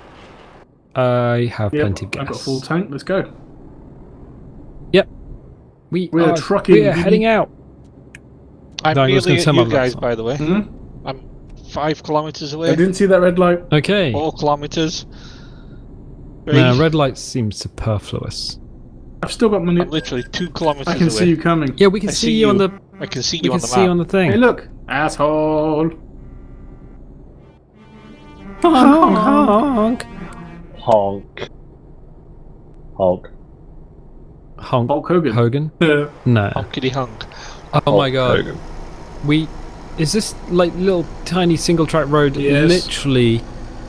A: I have
B: Yep,
A: plenty of gas.
B: I've got a full tank. Let's go.
A: We
B: We're
A: are
B: trucking,
A: We're
B: baby.
A: heading out.
C: I'm
A: No, I was
C: nearly
A: gonna
C: at
A: turn
C: you
A: my
C: guys,
A: lights on.
C: by the way.
B: Hmm?
C: I'm 5 kilometres
B: I
C: away.
B: didn't see that red light.
A: Okay.
C: 4 kilometres.
A: Red light seems superfluous.
B: I've still got my.
C: I'm literally 2 kilometres
B: I
C: away.
B: can see you coming.
A: Yeah, we can
C: I
A: see
C: see
A: you on
C: you.
A: the.
C: I can see
A: We
C: you
A: can
C: on the
A: see you on
C: map.
A: the thing.
B: Hey, look, asshole.
A: Honk, honk.
D: Honk. Honk.
A: Honk.
B: Hulk Hogan.
A: Hogan?
B: Yeah.
A: No.
C: Honkity honk.
A: Oh my
D: Hulk
A: god.
D: Hogan.
A: Is this like little tiny single track road
B: Yes.
A: literally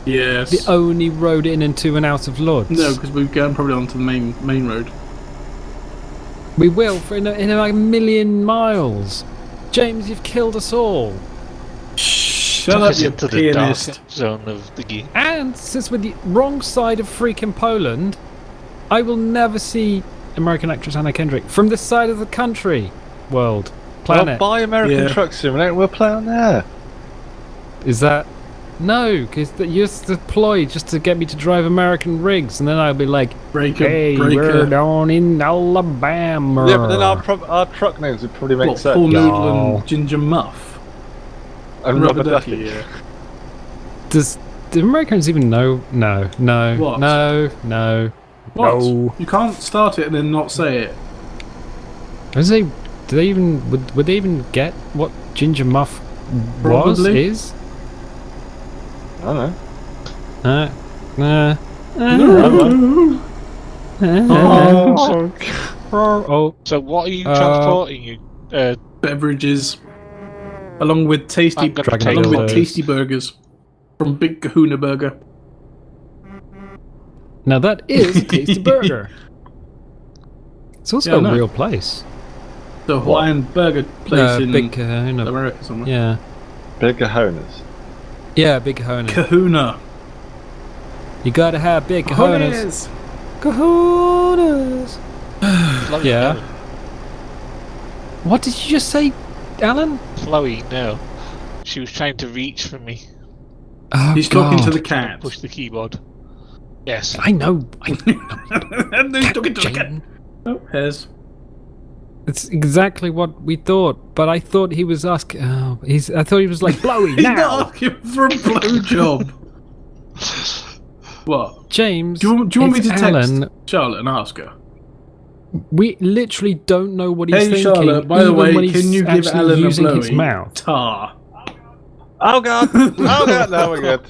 B: Yes.
A: the only road in and to and out of Lords?
B: No, because we're going probably onto the main road.
A: We will for in like a million miles. James, you've killed us all.
B: Shut
C: Took
B: up,
C: us
B: you
C: into the dark
B: pianist.
C: zone of the game.
A: And since we're the wrong side of freaking Poland, I will never see American actress Anna Kendrick from this side of the country, world, planet.
D: Well, buy American
B: Yeah.
D: Truck Simulator, we'll play on there.
A: Is that? No, because you're deployed just to get me to drive American rigs, and then I'll be like,
B: Breaker,
A: "Hey, we're
B: breaker.
A: down in Alabama."
D: Yeah, but then our truck names would probably make
B: What,
D: sense.
B: Paul Noodle
A: Y'all.
B: and Ginger Muff?
D: And Rubber Ducky.
B: yeah.
A: Do Americans even know? No.
B: What?
A: No.
B: What?
A: No.
B: You can't start it and then not say it.
A: Do they even would they even get what Ginger Muff
B: Probably.
A: is?
D: I don't know.
A: Nah.
B: No.
A: Oh,
C: So what are you transporting? You
B: Beverages, along with tasty,
C: I'm gonna
A: take
B: along with
A: those.
B: tasty burgers from Big Kahuna Burger.
A: now that is a tasty burger. It's also
B: Yeah, I
A: a
B: know.
A: real place.
B: The Hawaiian burger place in
A: Big Kahuna.
B: America somewhere.
A: Yeah.
D: Big cojones.
A: Yeah, Big Kahuna.
B: Kahuna.
A: You gotta have big cojones. Kahunas.
C: Chloe,
A: Yeah.
C: no.
A: What did you just say, Alan?
C: Chloe, no. She was trying to reach for me.
A: Oh,
B: He's talking to
A: God.
B: the cat.
C: Push the keyboard. Yes.
A: I know.
B: And he's talking to the cat.
A: Jane.
B: Oh, Hez.
A: It's exactly what we thought, but I thought he was asking. Oh, I thought he was like blowy
B: He's
A: now.
B: not asking for a blowjob. What?
A: James,
B: Do you want me
A: it's
B: to text
A: Alan.
B: Charlotte and ask her?
A: We literally don't know what he's
B: Hey
A: thinking.
B: Charlotte, by the
A: even
B: way,
A: when he's
B: can you give
A: actually
B: Alan a
A: using his
B: blowy?
A: mouth?
B: Tar.
D: Oh god! Oh god! No, we're good.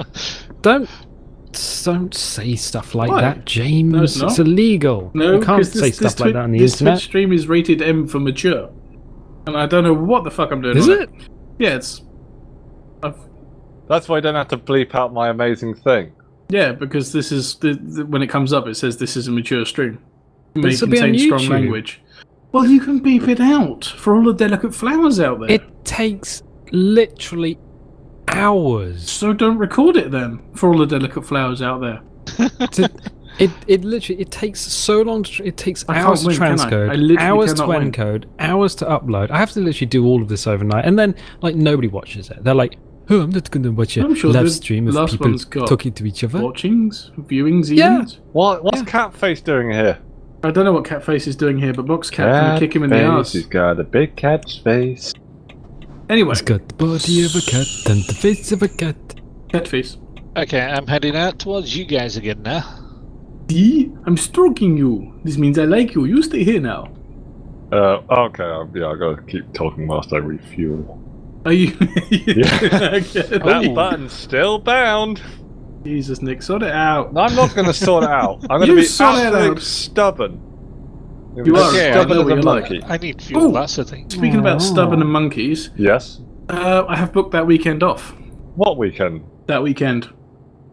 A: Don't say stuff like
B: Why?
A: that, James.
B: No, it's not.
A: illegal.
B: No,
A: you can't
B: because
A: say stuff like that on the
B: this
A: internet.
B: Twitch stream is rated M for mature, and I don't know what the fuck I'm doing.
A: Is
B: on
A: it?
B: Yeah, it's.
D: That's why I don't have to bleep out my amazing thing.
B: Yeah, because this is when it comes up, it says this is a mature stream. It may
A: This will be on
B: contain strong
A: YouTube.
B: language. Well, you can beep it out for all the delicate flowers out there.
A: It takes literally hours.
B: So don't record it then for all the delicate flowers out there.
A: It literally takes so long. It takes
B: I can't
A: hours to
B: win, can I?
A: transcode,
B: I literally
A: hours to
B: cannot win.
A: encode, hours to upload. I have to literally do all of this overnight, and then like nobody watches it. They're like, "Oh, I'm not going to watch a
B: I'm sure
A: live
B: the
A: stream of
B: last
A: people
B: one's got
A: talking to each other."
B: Watchings, viewings,
A: Yeah.
B: evenings.
D: What's Catface doing here?
B: I don't know what Catface is doing here, but Boxcat can kick him in the arse.
D: He's got a big cat's face.
B: Anyway,
A: It's got the body of a cat and the face of a cat.
B: Catface.
C: Okay, I'm heading out towards you guys again now.
B: See? I'm stroking you. This means I like you. You stay here now.
D: Okay, yeah, I gotta keep talking whilst I refuel.
B: Are you?
D: Yeah.
B: Okay.
D: That button's still bound.
B: Jesus, Nick, sort it out.
D: I'm not gonna sort it out. I'm gonna
B: You
D: be
B: sort it
D: absolutely
B: out.
D: stubborn.
B: You are
C: Okay,
D: stubborn
B: I know
D: as
B: what
D: a
B: you're like.
D: monkey.
C: I need fuel,
B: Ooh.
C: that's the thing.
B: Speaking about stubborn and monkeys,
D: Yes.
B: I have booked that weekend off.
D: What weekend?
B: That weekend.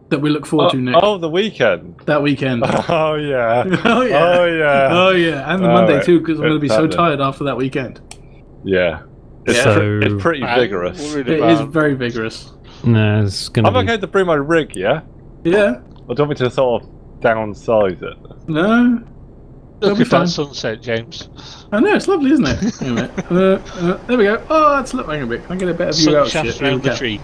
B: That we look forward to, Nick.
D: Oh, the weekend.
B: That weekend.
D: Oh yeah.
B: Oh yeah.
D: Oh yeah.
B: Oh yeah. And the
D: All
B: Monday
D: right.
B: too, because I'm going to be so
D: It's
B: tired after that weekend.
D: Yeah. It's,
B: Yeah.
D: it's pretty
C: I'm
D: vigorous.
C: worried
B: It
C: about-
B: is very vigorous.
A: No, it's gonna
D: I'm
A: be.
D: okay to bring my rig, yeah?
B: Yeah.
D: Or do you want me to sort of downsize it?
B: No. That'll
C: Look
B: be
C: at
B: fine.
C: that sunset, James.
B: I know, it's lovely, isn't it? Anyway, there we go. Oh, that's look. Hang on a bit. Can I get a better view
C: Sun
B: out?
C: shafts
B: Shit. Here we
C: around the
B: go.
C: tree.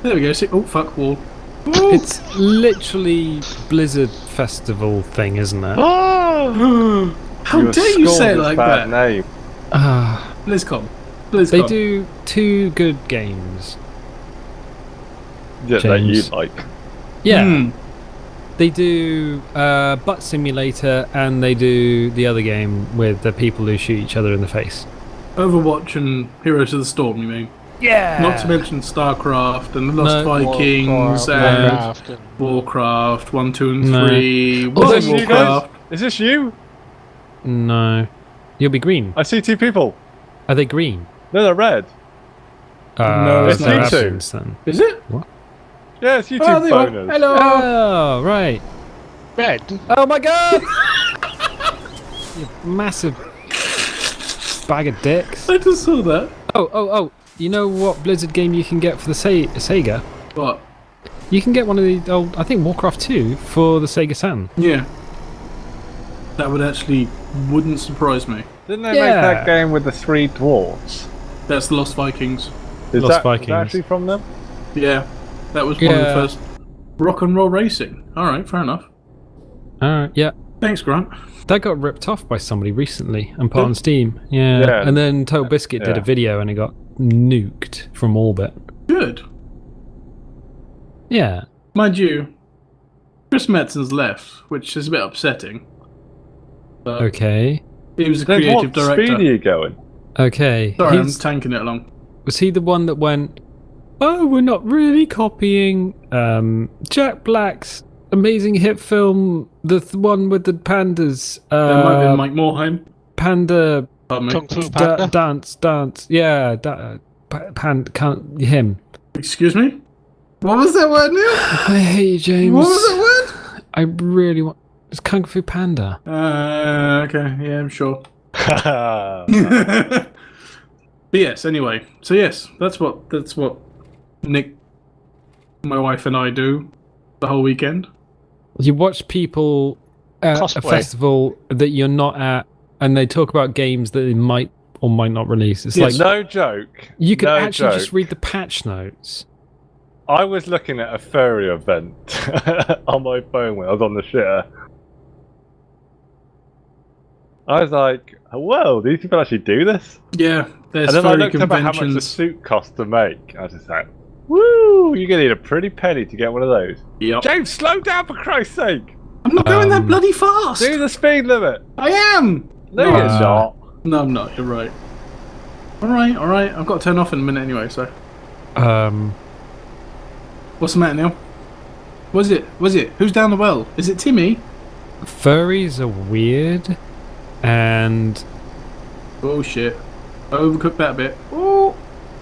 B: There we go. See, oh fuck, wall.
A: It's literally Blizzard Festival thing, isn't it?
D: Oh!
B: How dare you say it like
D: bad
B: that?
D: name.
A: Ah,
B: BlizzCon.
A: they do two good games.
D: Yeah, that you
A: James.
D: like.
A: Yeah,
B: Hmm.
A: they do Butt Simulator, and they do the other game with the people who shoot each other in the face.
B: Overwatch and Heroes of the Storm. You mean?
A: Yeah.
B: Not to mention StarCraft and the Lost
A: No.
B: Vikings and
C: Warcraft and
B: Warcraft 1, 2, and
A: No.
B: 3.
A: Oh,
B: World
A: this
B: of
A: you
D: you guys?
B: Warcraft.
D: Is this you?
A: No, you'll be green.
D: I see two people.
A: Are they green?
D: No, they're red.
B: No,
D: it's
A: they're
D: you two.
A: admins then.
B: Is it?
D: Yeah, it's you two
B: Oh, there you are.
D: boners.
B: Hello.
A: Oh, right.
C: red.
A: Oh my god! You massive bag of dicks.
B: I just saw that.
A: Oh. You know what Blizzard game you can get for the Sega?
B: What?
A: You can get one of the old, I think Warcraft 2 for the Sega Saturn.
B: Yeah. That wouldn't surprise me.
D: Didn't they
A: Yeah.
D: make that game with the three dwarves?
B: That's the Lost Vikings.
D: Is
A: Lost
D: that
A: Vikings.
D: actually from them?
B: Yeah. That was one of the
A: Yeah.
B: first. Rock and Roll Racing. Alright, fair enough.
A: Alright, yeah.
B: Thanks, Grant.
A: That got ripped off by somebody recently and put on Steam. Yeah.
D: Yeah.
A: And then Total Biscuit did a
D: Yeah.
A: video and it got nuked from orbit.
B: Good.
A: Yeah.
B: Mind you, Chris Metzen's left, which is a bit upsetting. But
A: Okay.
B: he was a
D: Then
B: creative
D: what
B: director.
D: speed are you going?
A: Okay.
B: Sorry, I'm
A: He's-
B: tanking it along.
A: Was he the one that went, oh, we're not really copying Jack Black's amazing hit film, the one with the pandas.
B: That might be Mike Morheim.
A: Panda
B: Pardon me.
C: Kung Fu Panda.
A: dance. Yeah, him.
B: Excuse me? What was that word, Neil?
A: I hate you, James.
B: What was that
A: I really want. It's Kung Fu Panda.
B: word? Okay, yeah, I'm sure. But yes, anyway. So yes, that's what Nick, my wife, and I do the whole weekend.
A: You watch people at a
C: Cosplay.
A: festival that you're not at, and they talk about games that they might or might not release. It's
B: Yes.
A: like
D: No joke.
A: you could
D: no
A: actually
D: joke.
A: just read the patch notes.
D: I was looking at a furry event on my phone when I was on the shitter. I was like, whoa, these people actually do this?
B: Yeah, there's
D: And then I
B: furry
D: looked up at how much the
B: conventions.
D: suit cost to make. I was just like, woo, you're going to need a pretty penny to get one of those.
B: Yep.
D: James, slow down for Christ's sake.
B: I'm not going that bloody fast.
D: Do the speed limit.
B: I am.
D: No, you're not.
B: No, I'm not. You're right. All right. I've got to turn off in a minute anyway. So, what's the matter, Neil? Was it? Who's down the well? Is it Timmy?
A: Furries are weird, and
B: Bullshit. I overcooked that a bit. Oh,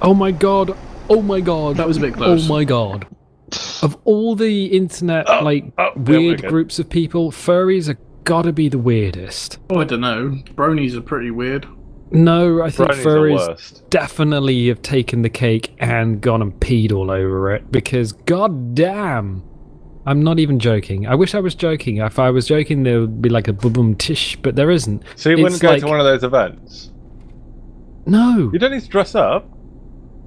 A: oh my god,
B: that was a bit close.
A: Oh my god. Of all the internet
D: there we
A: weird
D: go.
A: groups of people, furries are gotta be the weirdest.
B: Oh, I don't know. Bronies are pretty weird.
A: No, I think
D: Brownies are
A: furries
D: worst.
A: definitely have taken the cake and gone and peed all over it, because god damn, I'm not even joking. I wish I was joking. If I was joking, there would be like a boom tish, but there isn't.
D: So you
A: It's
D: wouldn't go
A: like-
D: to one of those events?
A: No,
D: You don't need to dress up.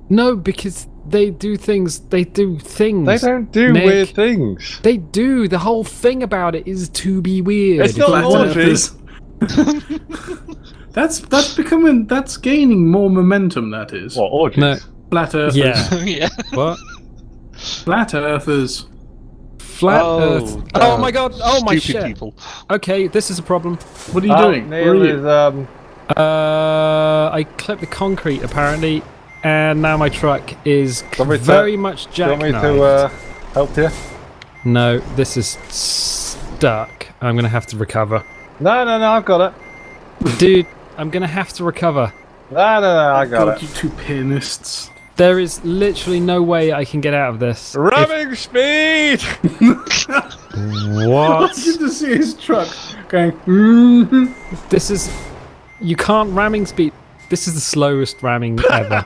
A: no, because they do things. They do things.
D: They don't do
A: Nick.
D: weird things.
A: They do. The whole thing about it is to be weird.
D: It's not
B: Flat
D: orgies.
B: earthers. That's gaining more momentum. That is.
D: What, orgies?
A: No.
B: Flat earthers.
A: Yeah.
C: Yeah.
A: What?
B: Flat earthers.
A: Flat Earth. Oh
C: damn.
A: my god. Oh my
C: Stupid
A: shit.
C: people.
A: Okay, this is a problem.
B: What are you doing? Where
D: Neil
B: are you?
D: is,
A: I clipped the concrete apparently, and now my truck is
D: Want me to-
A: very much
D: do you want me
A: jackknifed.
D: to help you?
A: No, this is stuck. I'm gonna have to recover.
D: No, I've got it.
A: Dude, I'm gonna have to recover.
D: No, I got
B: God,
D: it.
B: you two pianists.
A: There is literally no way I can get out of this.
D: Ramming speed!
A: What?
B: You just see his truck going. Mm-hmm.
A: This is... You can't ramming speed. This is the slowest ramming ever.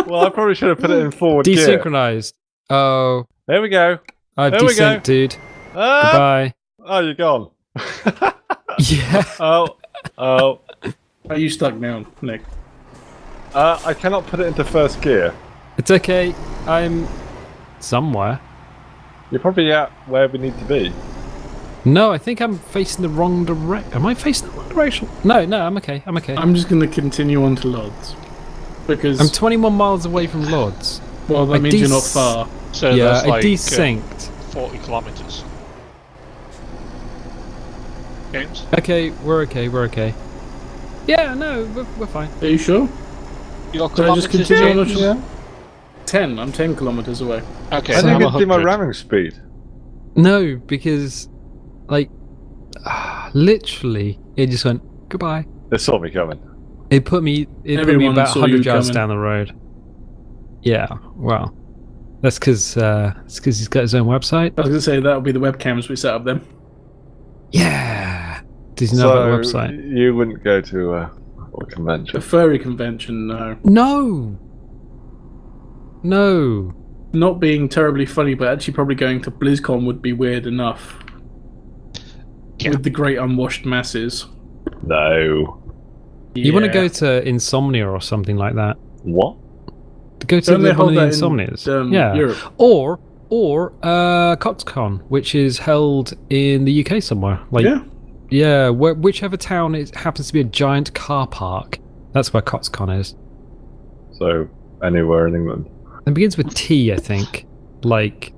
D: Well, I probably should have put it in forward gear.
A: Desynchronized. Oh,
D: There we go.
A: I've
D: There we go.
A: desynced, dude.
D: Ah!
A: Goodbye.
D: Oh, you're gone.
A: Yeah.
D: Oh.
B: Are you stuck now, Nick?
D: I cannot put it into first gear.
A: It's okay. I'm somewhere.
D: You're probably at where we need to be.
A: No, I think I'm facing the wrong direction. Am I facing the wrong direction? No, I'm okay. I'm okay.
B: I'm just going to continue on to Lodz. Because,
A: I'm 21 miles away from Lords.
B: well, that
A: I
B: means you're not far.
C: So
A: Yeah,
C: that's
A: I
C: like
A: desynced.
C: 40 kilometres. James?
A: Okay, we're okay. Yeah, no, we're fine.
B: Are you sure?
C: Your
B: Can I just
C: kilometres,
B: continue on?
C: James?
B: Yeah. 10. I'm 10 kilometers away.
C: Okay,
D: I
C: so
D: didn't
C: I'm
D: get to do my
C: 100.
D: ramming speed.
A: No, because, like, literally, it just went, goodbye.
D: They saw me coming.
A: It put me
B: Everyone
A: about
B: saw
A: 100
B: you
A: yards
B: coming.
A: down the road. Yeah, well, that's because he's got his own website.
B: I was going to say that'll be the webcams we set up then.
A: Yeah. Did you know about the website?
D: You wouldn't go to a
B: A
D: convention.
B: furry convention, no.
A: No.
B: Not being terribly funny, but actually probably going to BlizzCon would be weird enough.
C: Yeah.
B: With the great unwashed masses.
D: No.
A: You want to
B: Yeah.
A: go to Insomnia or something like that?
D: What?
A: Go to
B: Don't they
A: one of
B: hold
A: the
B: that in,
A: Insomnias. Yeah.
B: Europe?
A: Or CoxCon, which is held in the UK somewhere. Like,
B: Yeah.
A: yeah, whichever town it happens to be a giant car park. That's where CoxCon is.
D: So, anywhere in England.
A: It begins with T, I think. Like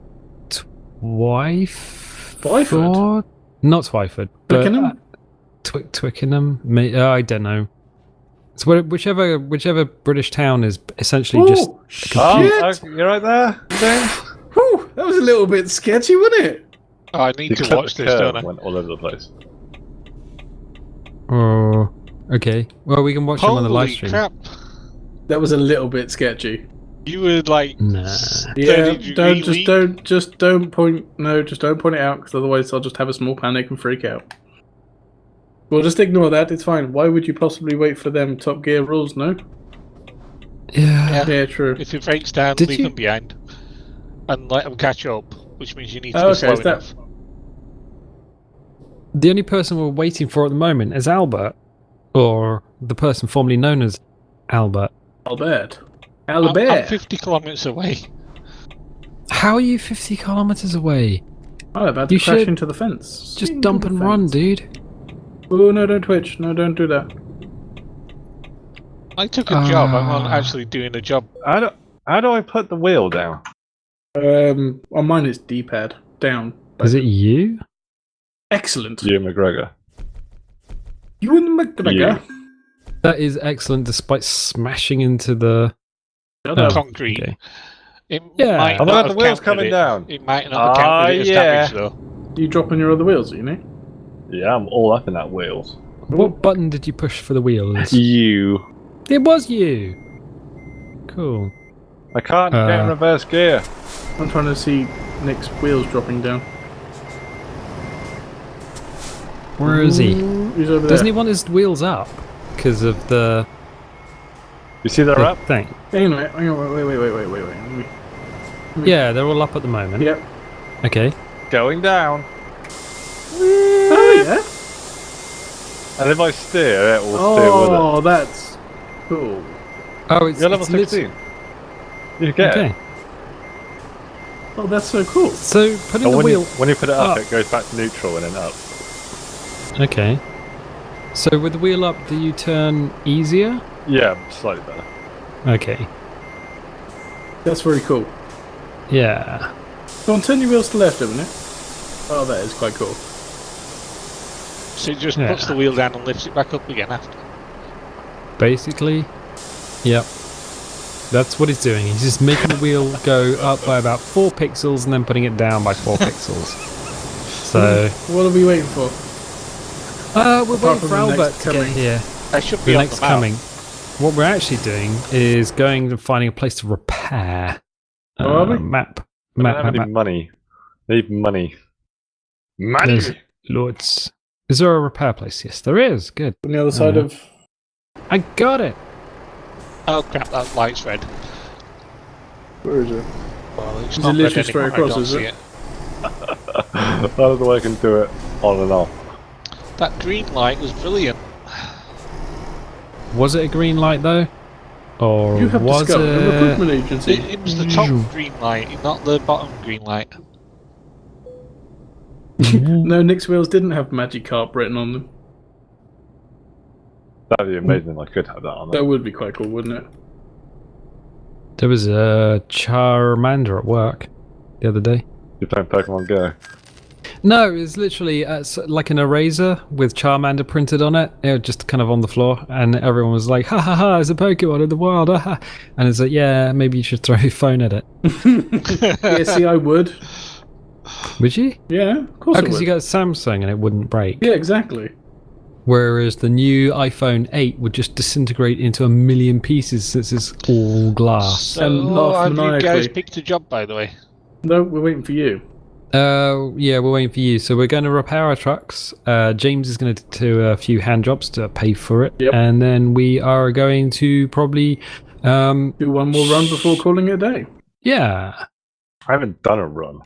B: Twyford?
A: Not Twyford. But
B: Twickenham?
A: Twickenham? I don't know. It's whichever British town is essentially
B: Ooh,
A: just.
B: shit!
D: Oh, you're right there, James?
B: Whew, that was a little bit sketchy, wasn't it?
C: Oh, I need
D: You
C: to
D: clipped
C: watch
D: the
C: this,
D: curve
C: don't
D: and
C: I?
D: went all over the place.
A: Oh, okay. Well, we can watch them on the live
C: Holy
A: stream.
C: crap!
B: That was a little bit sketchy.
C: You were like,
A: Nah.
B: Yeah,
C: 30
B: don't
C: degree
B: point. No, just don't point it out, because otherwise I'll just have a small panic and freak out. Well, just ignore that. It's fine. Why would you possibly wait for them Top Gear rules? No.
A: Yeah.
B: Yeah, true.
C: If it breaks down,
A: Did
C: leave
A: you-
C: them behind. And let them catch up, which means you need to
B: Oh,
C: go
B: okay,
C: slow
B: is that-
C: enough.
A: The only person we're waiting for at the moment is Albert, or the person formerly known as Albert.
B: Albert.
C: I'm
B: Albert.
C: 50 kilometres away.
A: How are you 50 kilometers away?
B: I'm about to
A: You
B: crash
A: should
B: into the fence.
A: Just
B: Into
A: dump
B: the
A: and run,
B: fence.
A: dude.
B: Oh, no, don't twitch. No, don't do that.
C: I took a job. I'm not actually doing a job.
D: How do I put the wheel down?
B: On mine it's D-pad. Down.
A: Is it you?
B: Excellent.
D: You McGregor.
B: You and McGregor.
A: That is excellent, despite smashing into the.
B: Shut
A: Oh.
B: up.
C: Concrete.
A: Okay.
C: It
A: Yeah.
C: might
D: I've
C: not
D: got the
C: have
D: wheels
C: counted
D: coming
C: it.
D: down.
C: It might not have counted it as damage, though.
B: You dropping your other wheels, you know?
D: Yeah, I'm all up in that wheels.
A: What button did you push for the wheels?
D: You.
A: It was you. Cool.
D: I can't get in reverse gear.
B: I'm trying to see Nick's wheels dropping down.
A: Where is he?
B: He's over
A: Doesn't
B: there.
A: he want his wheels up? Because of the,
D: You see they're
A: the
D: up?
A: thing.
B: Hang on, wait. Let me-
A: Yeah, they're all up at the moment.
B: Yep.
A: Okay.
D: Going down.
B: Oh, yeah?
D: And if I steer, it will steer with it.
B: Oh, that's cool.
A: Oh, it's
D: You're level
A: it's lit-
D: 16. You get
A: Okay.
D: it.
B: Oh, that's so cool.
A: So putting
D: But
A: the wheel.
D: when you put it up,
A: up.
D: it goes back to neutral and then up.
A: Okay. So with the wheel up, do you turn easier?
D: Yeah, slightly better.
A: Okay.
B: That's very cool.
A: Yeah.
B: Go on, turn your wheels to left a minute. Oh, that is quite cool.
C: So it just
A: Yeah.
C: puts the wheel down and lifts it back up again after.
A: Basically. Yep. That's what he's doing. He's just making the wheel go up by about 4 pixels and then putting it down by 4 pixels. So
B: What are we waiting for?
A: we're
B: Apart
A: waiting
B: from
A: for
B: the next
A: Albert to get
B: coming.
A: here.
C: I should be
A: The
C: on
A: next
C: the map.
A: coming. What we're actually doing is going and finding a place to repair.
B: Oh, are we?
A: Map.
D: I
A: Map.
D: don't have
A: Map.
D: any money. Need money. Money!
A: There's loads. Is there a repair place? Yes, there is. Good.
B: On the other side
A: Yeah.
B: of...
A: I got it.
C: Oh crap, that light's red.
B: Where is it?
C: Well, it's
B: Is
C: not
B: it literally
C: red
B: straight
C: anymore,
B: across,
C: I don't
B: is
C: see
B: it?
D: I don't know I can do it on and off.
C: That green light was brilliant.
A: Was it a green light though? Or
B: You have
A: was
B: discovered a
A: it?
B: recruitment agency.
C: It was the top green light, not the bottom green light.
B: No, Nick's wheels didn't have Magic Carp written on them.
D: That'd be amazing if I could have that on
B: That
D: there.
B: would be quite cool, wouldn't it?
A: There was a Charmander at work the other day.
D: You're playing Pokemon Go.
A: No, it was literally like an eraser with Charmander printed on it. It was just kind of on the floor, and everyone was like, "Ha ha ha! It's a Pokemon in the wild!" Ha, ha. And it's like, "Yeah, maybe you should throw your phone at it."
B: Yeah, see, I would.
A: Would you?
B: Yeah, of course
A: Oh,
B: I
A: because
B: would.
A: you got a Samsung and it wouldn't break.
B: Yeah, exactly.
A: Whereas the new iPhone 8 would just disintegrate into a million pieces since it's all glass.
C: So,
B: And laugh
C: have you guys
B: maniacally.
C: picked a job, by the way?
B: No, we're waiting for you.
A: Yeah, we're waiting for you. So we're going to repair our trucks. James is going to do a few hand jobs to pay for it.
B: Yep.
A: And then we are going to probably,
B: Do one more run before calling it a day.
A: yeah.
D: I haven't done a run.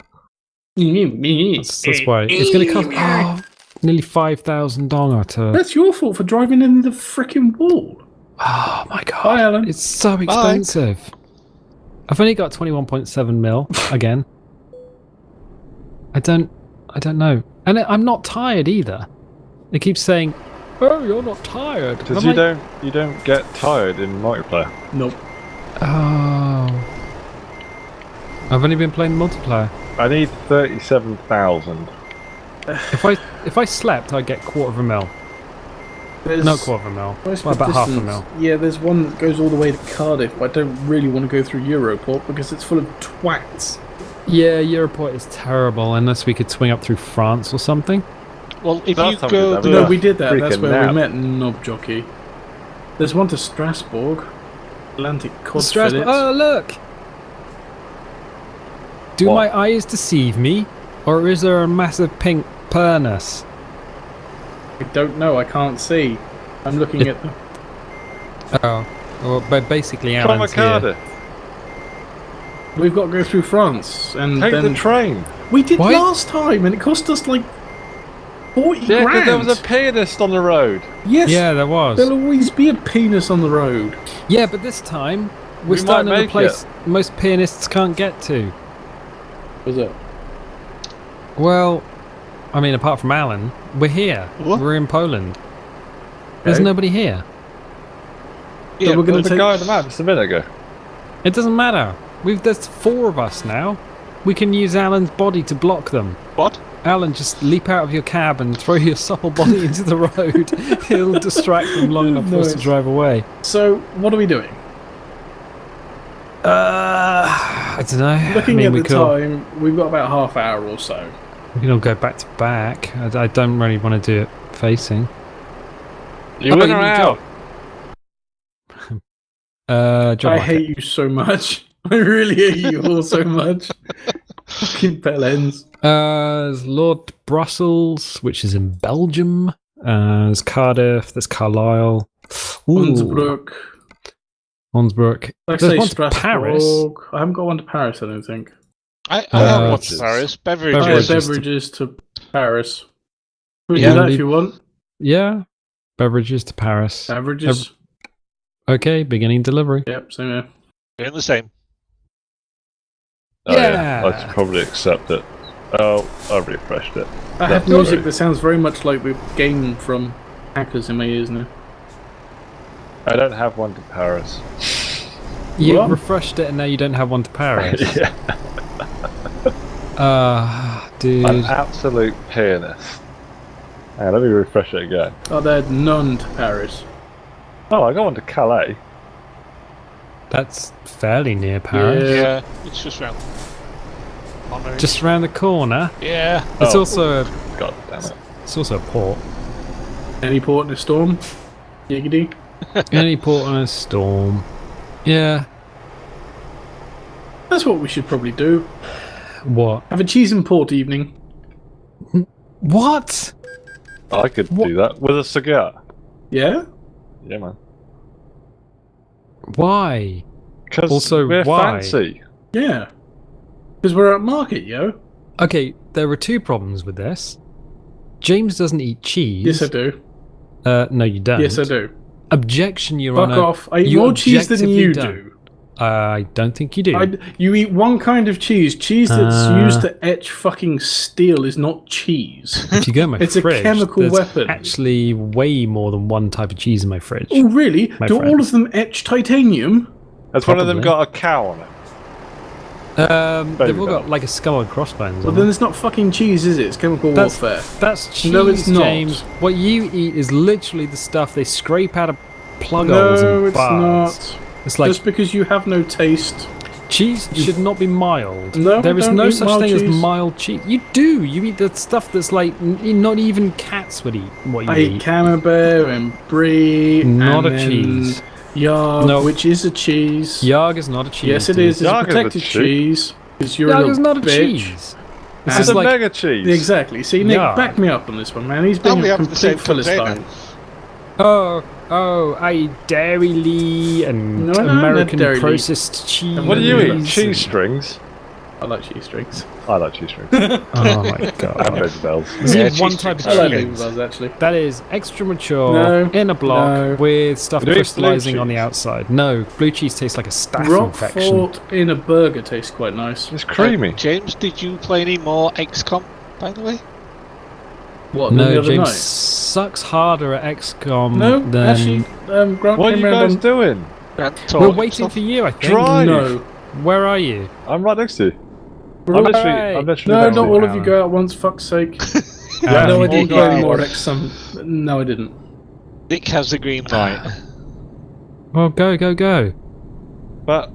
A: That's why. It's going to cost nearly $5,000 to...
B: That's your fault for driving in the frickin' wall.
A: Oh my god.
B: Hi, Alan.
A: It's so expensive. I've only got 21.7 mil again. I don't know. And I'm not tired either. It keeps saying, "Oh, you're not tired." And
D: Because
A: I'm
D: you don't get tired in multiplayer.
B: Nope.
A: Oh. I've only been playing multiplayer.
D: I need 37,000.
A: If I slept, I'd get 1/4 mil.
B: There's
A: Not 1/4 mil.
B: most
A: Well,
B: of the
A: about 1/2
B: distance.
A: mil.
B: Yeah, there's one that goes all the way to Cardiff, but I don't really want to go through Europort because it's full of twats.
A: Yeah, Europort is terrible unless we could swing up through France or something.
C: Well, if
D: Last
C: you
D: time we
C: go...
D: did that,
B: No,
D: Yeah.
B: we did that. That's
D: Freaking
B: where we
D: nap.
B: met Knob Jockey. There's one to Strasbourg. Atlantic cod
A: Strasbourg.
B: fillets.
A: Oh, look! Do
D: What?
A: my eyes deceive me? Or is there a massive pink pernus?
B: I don't know. I can't see. I'm looking at the...
A: Oh. Well, but basically
D: From
A: Alan's here.
D: Cardiff.
B: We've got to go through France, and
D: Take
B: then
D: the train.
B: we did
A: Why?
B: last time, and it cost us like 40
D: Yeah, because
B: grand.
D: there was a pianist on the road.
B: Yes,
A: Yeah, there was.
B: there'll always be a penis on the road.
A: Yeah, but this time we're
D: We
A: starting
D: might
A: in a
D: make
A: place most pianists can't get to.
B: Was it?
A: Well, I mean, apart from Alan, we're here.
C: What?
A: We're in Poland. There's
B: Okay.
A: nobody here.
C: Yeah,
B: we're gonna
D: There's a
B: take-
D: guy on the map just a minute ago.
A: It doesn't matter. There's 4 of us now. We can use Alan's body to block them.
C: what?
A: Alan, just leap out of your cab and throw your supple body into the road. He'll distract them long enough for us to
B: Nice.
A: drive away.
B: So, what are we doing?
A: I don't know.
B: Looking
A: I mean,
B: at
A: we
B: the
A: could,
B: time, we've got about half hour or so.
A: we can all go back to back. I don't really want to do it facing.
D: You
A: Oh,
D: win
A: you
D: or
A: need a
D: out?
A: Job
B: I
A: market.
B: hate you so much. I really hate you all so much. Fucking Pelens.
A: There's Lord Brussels, which is in Belgium. There's Cardiff. There's Carlisle. Ooh,
B: Hunsbrook.
A: Hunsbrook.
B: Like
A: There's
B: say
A: one to
B: Strasbourg.
A: Paris.
B: I haven't got one to Paris, I don't think.
C: I
A: Uh,
C: have one
D: watches.
C: to Paris.
B: Oh, yeah,
C: Beverages.
B: beverages to Paris. We
A: Yeah,
B: do that
A: leave-
B: if you want.
A: Yeah. Beverages to Paris.
B: Beverages.
A: Okay, beginning delivery.
B: Yep, same here.
C: Doing the same.
D: Oh,
A: Yeah.
D: I'd probably accept it. Oh, I refreshed it.
B: I have
D: No,
B: music
D: sorry.
B: that sounds very much like the game from Hackers in my ears now.
D: I don't have one to Paris.
A: You
B: What?
A: refreshed it and now you don't have one to Paris.
D: Yeah,
A: Dude.
D: an absolute pianist. Hang on, let me refresh it again.
B: Oh, there none to Paris.
D: Oh, I got one to Calais.
A: That's fairly near Paris.
B: Yeah.
C: Yeah, it's just round. Honouring.
A: Just around the corner.
C: Yeah.
A: It's
D: Oh.
A: also a,
D: God damn it.
A: it's also a port.
B: Any port in a storm? Giggity.
A: Any port on a storm. Yeah.
B: That's what we should probably do.
A: What?
B: Have a cheese and port evening.
A: What?
D: I could
A: What?
D: do that with a cigar.
B: Yeah?
D: Yeah, man.
A: Why?
D: Because
A: Also,
D: we're
A: why?
D: fancy.
B: Yeah. Because we're at market, yo.
A: Okay, there are 2 problems with this. James doesn't eat cheese.
B: Yes, I do.
A: No, you don't.
B: Yes, I do.
A: Objection, Your
B: Fuck
A: Honour.
B: off. I eat
A: You
B: more cheese than
A: objectively
B: you
A: don't.
B: do.
A: I don't think you do.
B: You eat one kind of cheese. Cheese that's
A: Uh.
B: used to etch fucking steel is not cheese.
A: If you go in my
B: It's a
A: fridge,
B: chemical
A: there's
B: weapon.
A: actually way more than one type of cheese in my fridge.
B: Oh, really?
A: My
B: Do
A: friend.
B: all of them etch titanium?
D: Has one of them
A: Probably.
D: got a cow on it?
A: They've
D: Baby
A: all got
D: bell.
A: like a skull and crossbones
B: Well,
A: on
B: then
A: them.
B: it's not fucking cheese, is it? It's chemical
A: That's-
B: warfare.
A: That's cheese,
B: No, it's not.
A: James. What you eat is literally the stuff they scrape out of plug holes
B: No,
A: in
B: it's
A: bars.
B: not.
A: It's like
B: Just because you have no taste.
A: cheese should not be mild.
B: No,
A: there
B: we
A: is
B: don't
A: no
B: eat
A: such
B: mild
A: thing as
B: cheese.
A: mild cheese. You do. You eat the stuff that's like not even cats would eat what you
B: I eat
A: eat.
B: camembert and brie.
A: Not
B: and
A: a
B: then
A: cheese.
B: Yarg,
A: No.
B: which is a cheese.
A: Yarg is not a cheese.
B: Yes, it
A: dude.
B: is. It's a
D: Yarg is a
B: protected
D: cheese.
B: cheese. Because you're a
A: Yarg
B: little
A: is not a
B: bitch.
A: cheese. It's
B: And-
D: It's
A: just
D: a
A: like
D: mega cheese.
B: Exactly. See, Nick,
A: Yarg.
B: back me up on this one, man. He's
C: I'll
B: being
C: be
B: a
C: having the same
B: complete
C: container.
B: philistine.
A: I eat Dairy Lee and
B: No, I don't have
A: American
B: Dairy Lee.
A: processed cheese.
D: What do you eat?
A: and-
D: Cheese strings?
B: I like cheese strings.
D: I like cheese strings.
A: Oh my
D: And
A: god.
D: veg bells.
A: There's
C: Yeah,
A: only one
C: cheese
A: type of
C: sticks.
B: I like
A: cheese.
B: Baby Buzz, actually.
A: That is extra mature
B: No,
A: in a block
B: no.
A: with stuff
D: Do you eat blue
A: crystallizing on the
D: cheese?
A: outside. No, blue cheese tastes like a staph infection.
B: Roquefort in a burger tastes quite nice.
D: It's creamy.
C: James, did you play any more XCOM, by the way?
B: What, the
A: No,
B: other
A: James
B: night?
A: sucks harder at XCOM
B: No,
A: than...
B: actually, Grant
D: What are
B: came
D: you
B: round
D: guys
B: on...
D: doing?
C: Grand
A: We're
C: Tour
A: waiting
C: stuff?
A: for you, I think.
D: Drive.
B: No.
A: Where are you?
D: I'm right next to you.
B: We're
D: I'm
B: all-
D: literally
A: Alright.
D: next to
B: No,
D: you.
B: not all of you go out once, fuck's sake.
A: Yeah,
B: No, I
A: you
B: didn't
A: all
B: play
A: go
B: any more
A: out.
B: XCOM. No, I didn't.
C: Nick has the green light.
A: Well, go.
D: But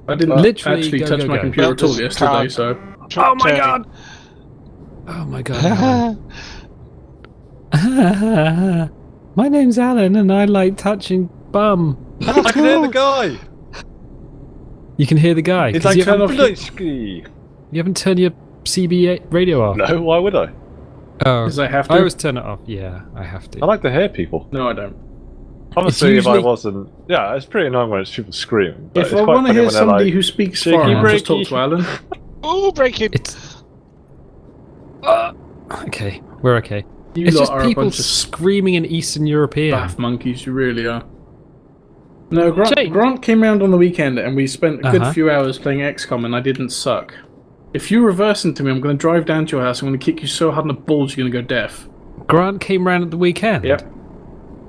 B: I didn't
A: Literally,
B: actually
A: go,
B: touch
A: go,
B: my
A: go.
B: computer at all
C: Well,
B: yesterday,
C: can't.
B: so...
A: Oh my god! Oh my god. Alan. My name's Alan and I like touching bum.
D: I can hear the guy.
A: You can hear the guy.
D: It's
A: 'cause
D: like
A: you,
D: turn
A: haven't,
D: off Blitzkrieg.
A: you haven't turned your CB radio off.
D: No, why would I?
A: Oh,
B: Because I have to.
A: I always turn it off. Yeah, I have to.
D: I like to hear people.
B: No, I don't.
D: Obviously, if I
A: usually-
D: wasn't, yeah, it's pretty annoying when it's people screaming. But
B: If
D: it's
B: I
D: quite
B: want to
D: funny
B: hear
D: when they're
B: somebody
D: like,
B: who speaks
D: "Shaky
B: foreign, I'll just talk
D: breaky."
B: to Alan.
C: Oh, breaking!
A: It's okay. We're okay.
B: You
A: It's
B: lot
A: just
B: are a
A: people
B: bunch of
A: screaming in Eastern European.
B: bath monkeys, you really are. No,
A: Jake.
B: Grant came round on the weekend and we spent a good
A: Uh-huh.
B: few hours playing XCOM and I didn't suck. If you reverse into me, I'm going to drive down to your house, I'm going to kick you so hard in the balls you're going to go deaf.
A: Grant came round at the weekend.
B: Yep.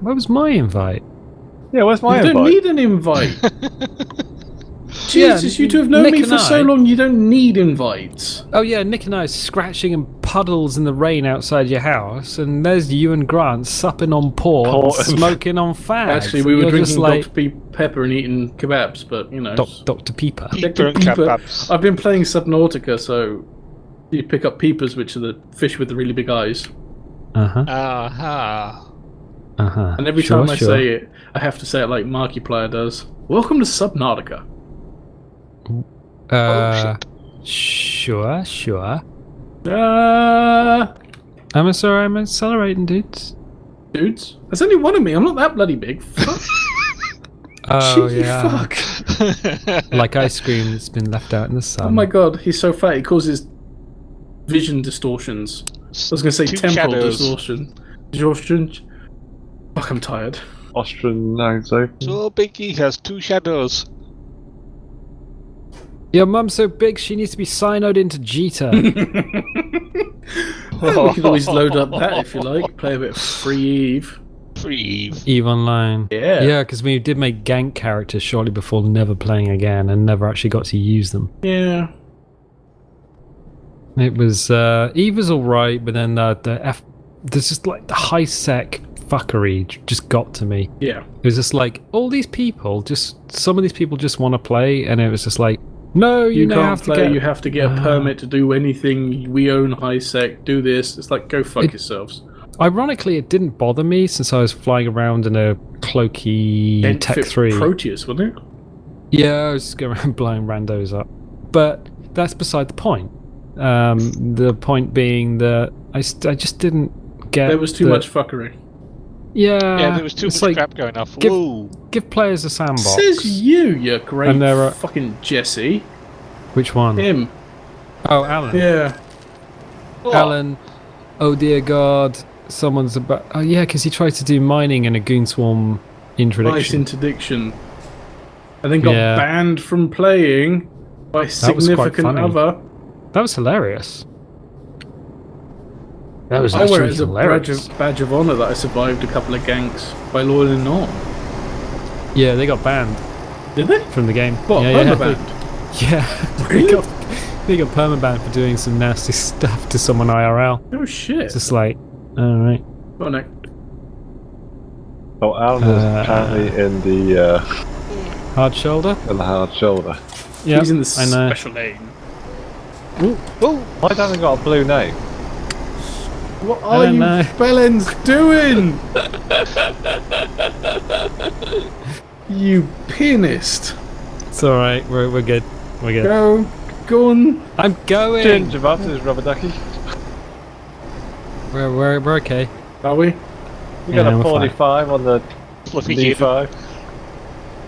A: Where was my invite?
D: "Yeah, where's my
B: You don't
D: invite?"
B: need an invite. Jesus, you two have known
A: Nick
B: me
A: and
B: for so
A: I-
B: long, you don't need invites.
A: Oh yeah, Nick and I are scratching in puddles in the rain outside your house, and there's you and Grant supping on port and
D: Port and-
A: smoking on fags.
B: Actually, we were
A: You're just
B: drinking
A: like
B: Dr. Pepper and eating kebabs, but, you know...
A: Dr. Peeper.
C: Peeper and
B: Peeper.
C: kebabs.
B: I've been playing Subnautica, so you pick up peepers, which are the fish with the really big eyes.
A: Uh-huh.
C: Aha.
A: Uh-huh.
B: And every
A: Sure,
B: time I
A: sure.
B: say it, I have to say it like Markiplier does. Welcome to Subnautica.
A: Sure, sure.
B: Uh,
A: I'm accelerating, dudes.
B: dudes, there's only one of me. I'm not that bloody big. Fuck.
A: Oh
B: Cheeky
A: yeah.
B: fuck.
A: Like ice cream that's been left out in the sun.
B: Oh my god, he's so fat. He causes vision distortions. I was going to say
C: Two
B: temporal
C: shadows.
B: distortion. Fuck, I'm tired.
D: Austrian anxiety.
C: So big he has two shadows.
A: Your mum's so big she needs to be signed into Jita.
B: We could always load up that if you like. Play a bit of Free Eve.
C: Free.
A: EVE Online.
B: Yeah.
A: Yeah, because we did make gank characters shortly before never playing again and never actually got to use them.
B: Yeah.
A: It was EVE was alright, but then there's just like the high sec fuckery just got to me.
B: Yeah.
A: It was just like all these people, some of these people just want to play, and it was just like, no, you,
B: You
A: now
B: can't
A: have
B: play,
A: to get.
B: you have to get a permit to do anything. We own high sec, do this. It's like, go fuck yourselves.
A: Ironically, it didn't bother me since I was flying around in a cloaky
B: Didn't
A: Tech
B: fit
A: 3.
B: Proteus, wasn't it?
A: Yeah, I was just going around blowing randos up. But that's beside the point. The point being that I just didn't get.
B: There was too much fuckery.
A: Yeah,
C: Yeah, there was too
A: it's
C: much
A: like,
C: crap going off.
A: give-
C: Whoa.
A: Give players a sandbox.
B: Says you great
A: And there are-
B: fucking Jesse.
A: Which one?
B: Him.
A: Oh, Alan.
B: Yeah.
C: What?
A: Alan. Oh dear God. Someone's about. Oh yeah, because he tried to do mining in a Goon Swarm
B: Nice
A: introduction.
B: interdiction. And then got
A: Yeah.
B: banned from playing by
A: was quite
B: significant
A: funny.
B: other.
A: That was hilarious. That was
B: I wear
A: actually
B: it as a
A: hilarious.
B: badge of honour that I survived a couple of ganks by loyal on.
A: Yeah, they got banned
B: Did they?
A: from the game.
B: What?
A: yeah, yeah,
B: Permabanned?
A: yeah.
B: Really?
A: They got permabanned for doing some nasty stuff to someone IRL.
B: Oh shit.
A: It's just like, alright.
B: Oh, no.
D: Oh, Alan was apparently in the
A: Hard shoulder?
D: hard shoulder.
A: Yeah,
B: He's in the
A: I know.
B: special lane.
D: Why don't they got a blue name?
B: What
A: I
B: are
A: don't
B: you
A: know.
B: bellends doing? You pianist.
A: It's alright, we're good. We're good.
B: Go on.
A: I'm going!
D: Ginger Butters, Rubber Ducky.
A: We're okay.
B: Are we?
D: You got
A: Yeah,
D: a
A: we're
D: 45 on the
C: Fluffy kid.
D: D5.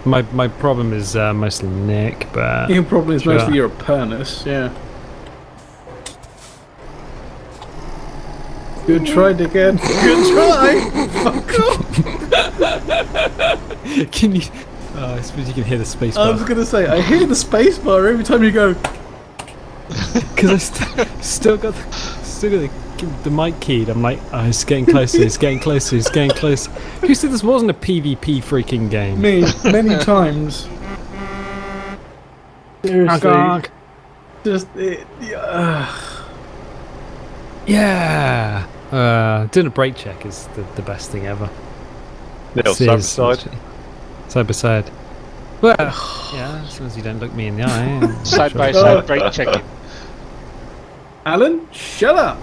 A: My problem is mostly Nick, but
B: Your problem is
A: Sure.
B: mostly you're a pernus, yeah. Good try, dickhead. Good try! Fuck off!
A: can you? Oh, I suppose you can hear the space
B: I
A: bar.
B: was gonna say, I hear the space bar every time you go.
A: Because I still got the mic keyed. I'm like, oh, it's getting closer. It's getting closer. It's getting closer. Who said this wasn't a PvP freaking game?
B: Me, many times. Seriously.
A: Agog.
B: Just,
A: Yeah. Doing a brake check is the best thing ever.
D: Neil,
A: It is,
D: side.
A: actually. Side by side. Well, yeah, as long as you don't look me in the eye.
C: Side by side brake checking.
B: Alan, shut up!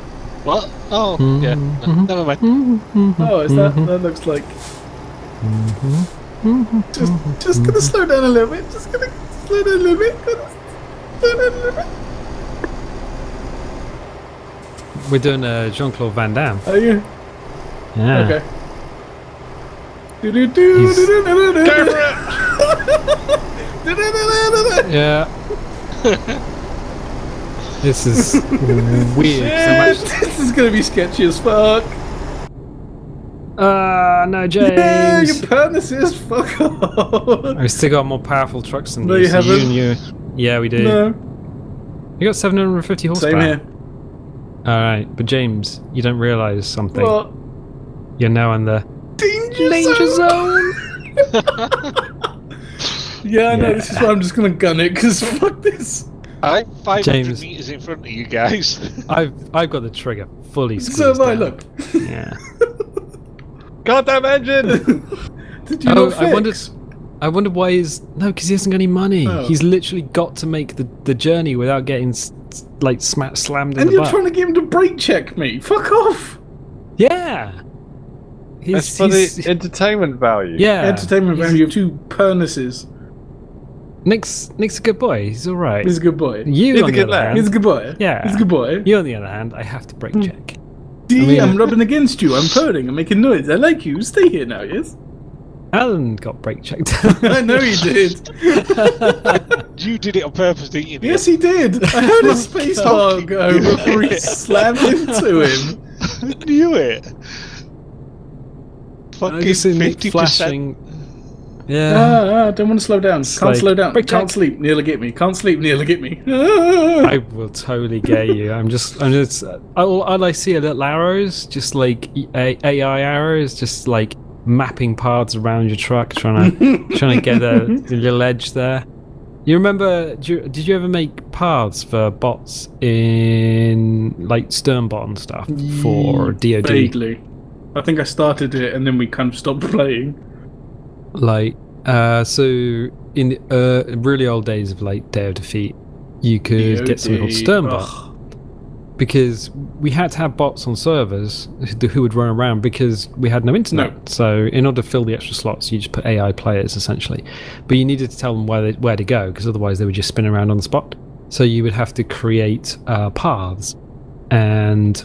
C: What? Oh, yeah. No, never mind.
B: Oh, is that looks like... Just gonna slow down a little bit. Just gonna slow down a little bit. Slow down a little bit.
A: We're doing Jean-Claude Van Damme.
B: Are you?
A: Yeah.
B: Okay.
A: Yeah. This is weird.
B: This is gonna be sketchy as fuck.
A: No,
B: Yeah,
A: James.
B: your purposes, fuck off.
A: I still got more powerful trucks than
B: No,
A: you.
B: you
A: so
B: haven't.
A: and you. Yeah, we do.
B: No,
A: You got 750 horsepower.
B: same here.
A: All right, but James, you don't realise something.
B: What?
A: You're now in the
B: Danger zone. Yeah, I know.
A: Yeah.
B: This is why I'm just gonna gun it because fuck this.
C: I'm 500
A: James.
C: meters in front of you guys.
A: I've got the trigger fully squeezed
B: So am I.
A: down.
B: Look.
A: Yeah.
D: Goddamn engine!
B: Did you not fix?
A: I wondered why he's because he hasn't got any money.
B: Oh.
A: He's literally got to make the journey without getting slammed in
B: And
A: the
B: you're
A: butt.
B: trying to get him to brake check me. Fuck off.
A: Yeah.
D: That's for the entertainment value.
A: yeah.
B: Entertainment value of 2 purnaces.
A: Nick's a good boy. He's all right.
B: He's a good boy.
A: You
D: He's
A: on
D: a
A: the
D: good
A: other
D: lad.
A: hand,
B: He's a good boy.
A: Yeah.
B: He's a good boy.
A: you on the other hand, I have to brake check.
B: D,
A: I mean-
B: I'm rubbing against you. I'm purring. I'm making noise. I like you. Stay here now, yes?
A: Alan got brake checked.
B: I know he did.
C: You did it on purpose, didn't you?
B: Yes, he did. I heard a space bar go before he slammed into him.
C: I knew it.
A: I
C: Fucking
A: just see Nick
C: 50%.
A: flashing. Yeah.
B: Don't want to slow down. Can't
A: like,
B: slow down.
A: brake
B: Can't
A: check.
B: sleep. Nearly get me. Can't sleep. Nearly get me.
A: I will totally get you. I'm just. All I see are little arrows, just like AI arrows, just like mapping paths around your truck, trying to get a little edge there. You remember? Did you ever make paths for bots in like Sternbot and stuff for DoD?
B: Vaguely. I think I started it and then we kind of stopped playing.
A: Like, so in the really old days of like Day of Defeat, you could get something called Sternbot.
B: Ugh.
A: Because we had to have bots on servers who would run around because we had no internet.
B: No.
A: So in order to fill the extra slots, you just put AI players essentially. But you needed to tell them where to go because otherwise they would just spin around on the spot. So you would have to create paths, and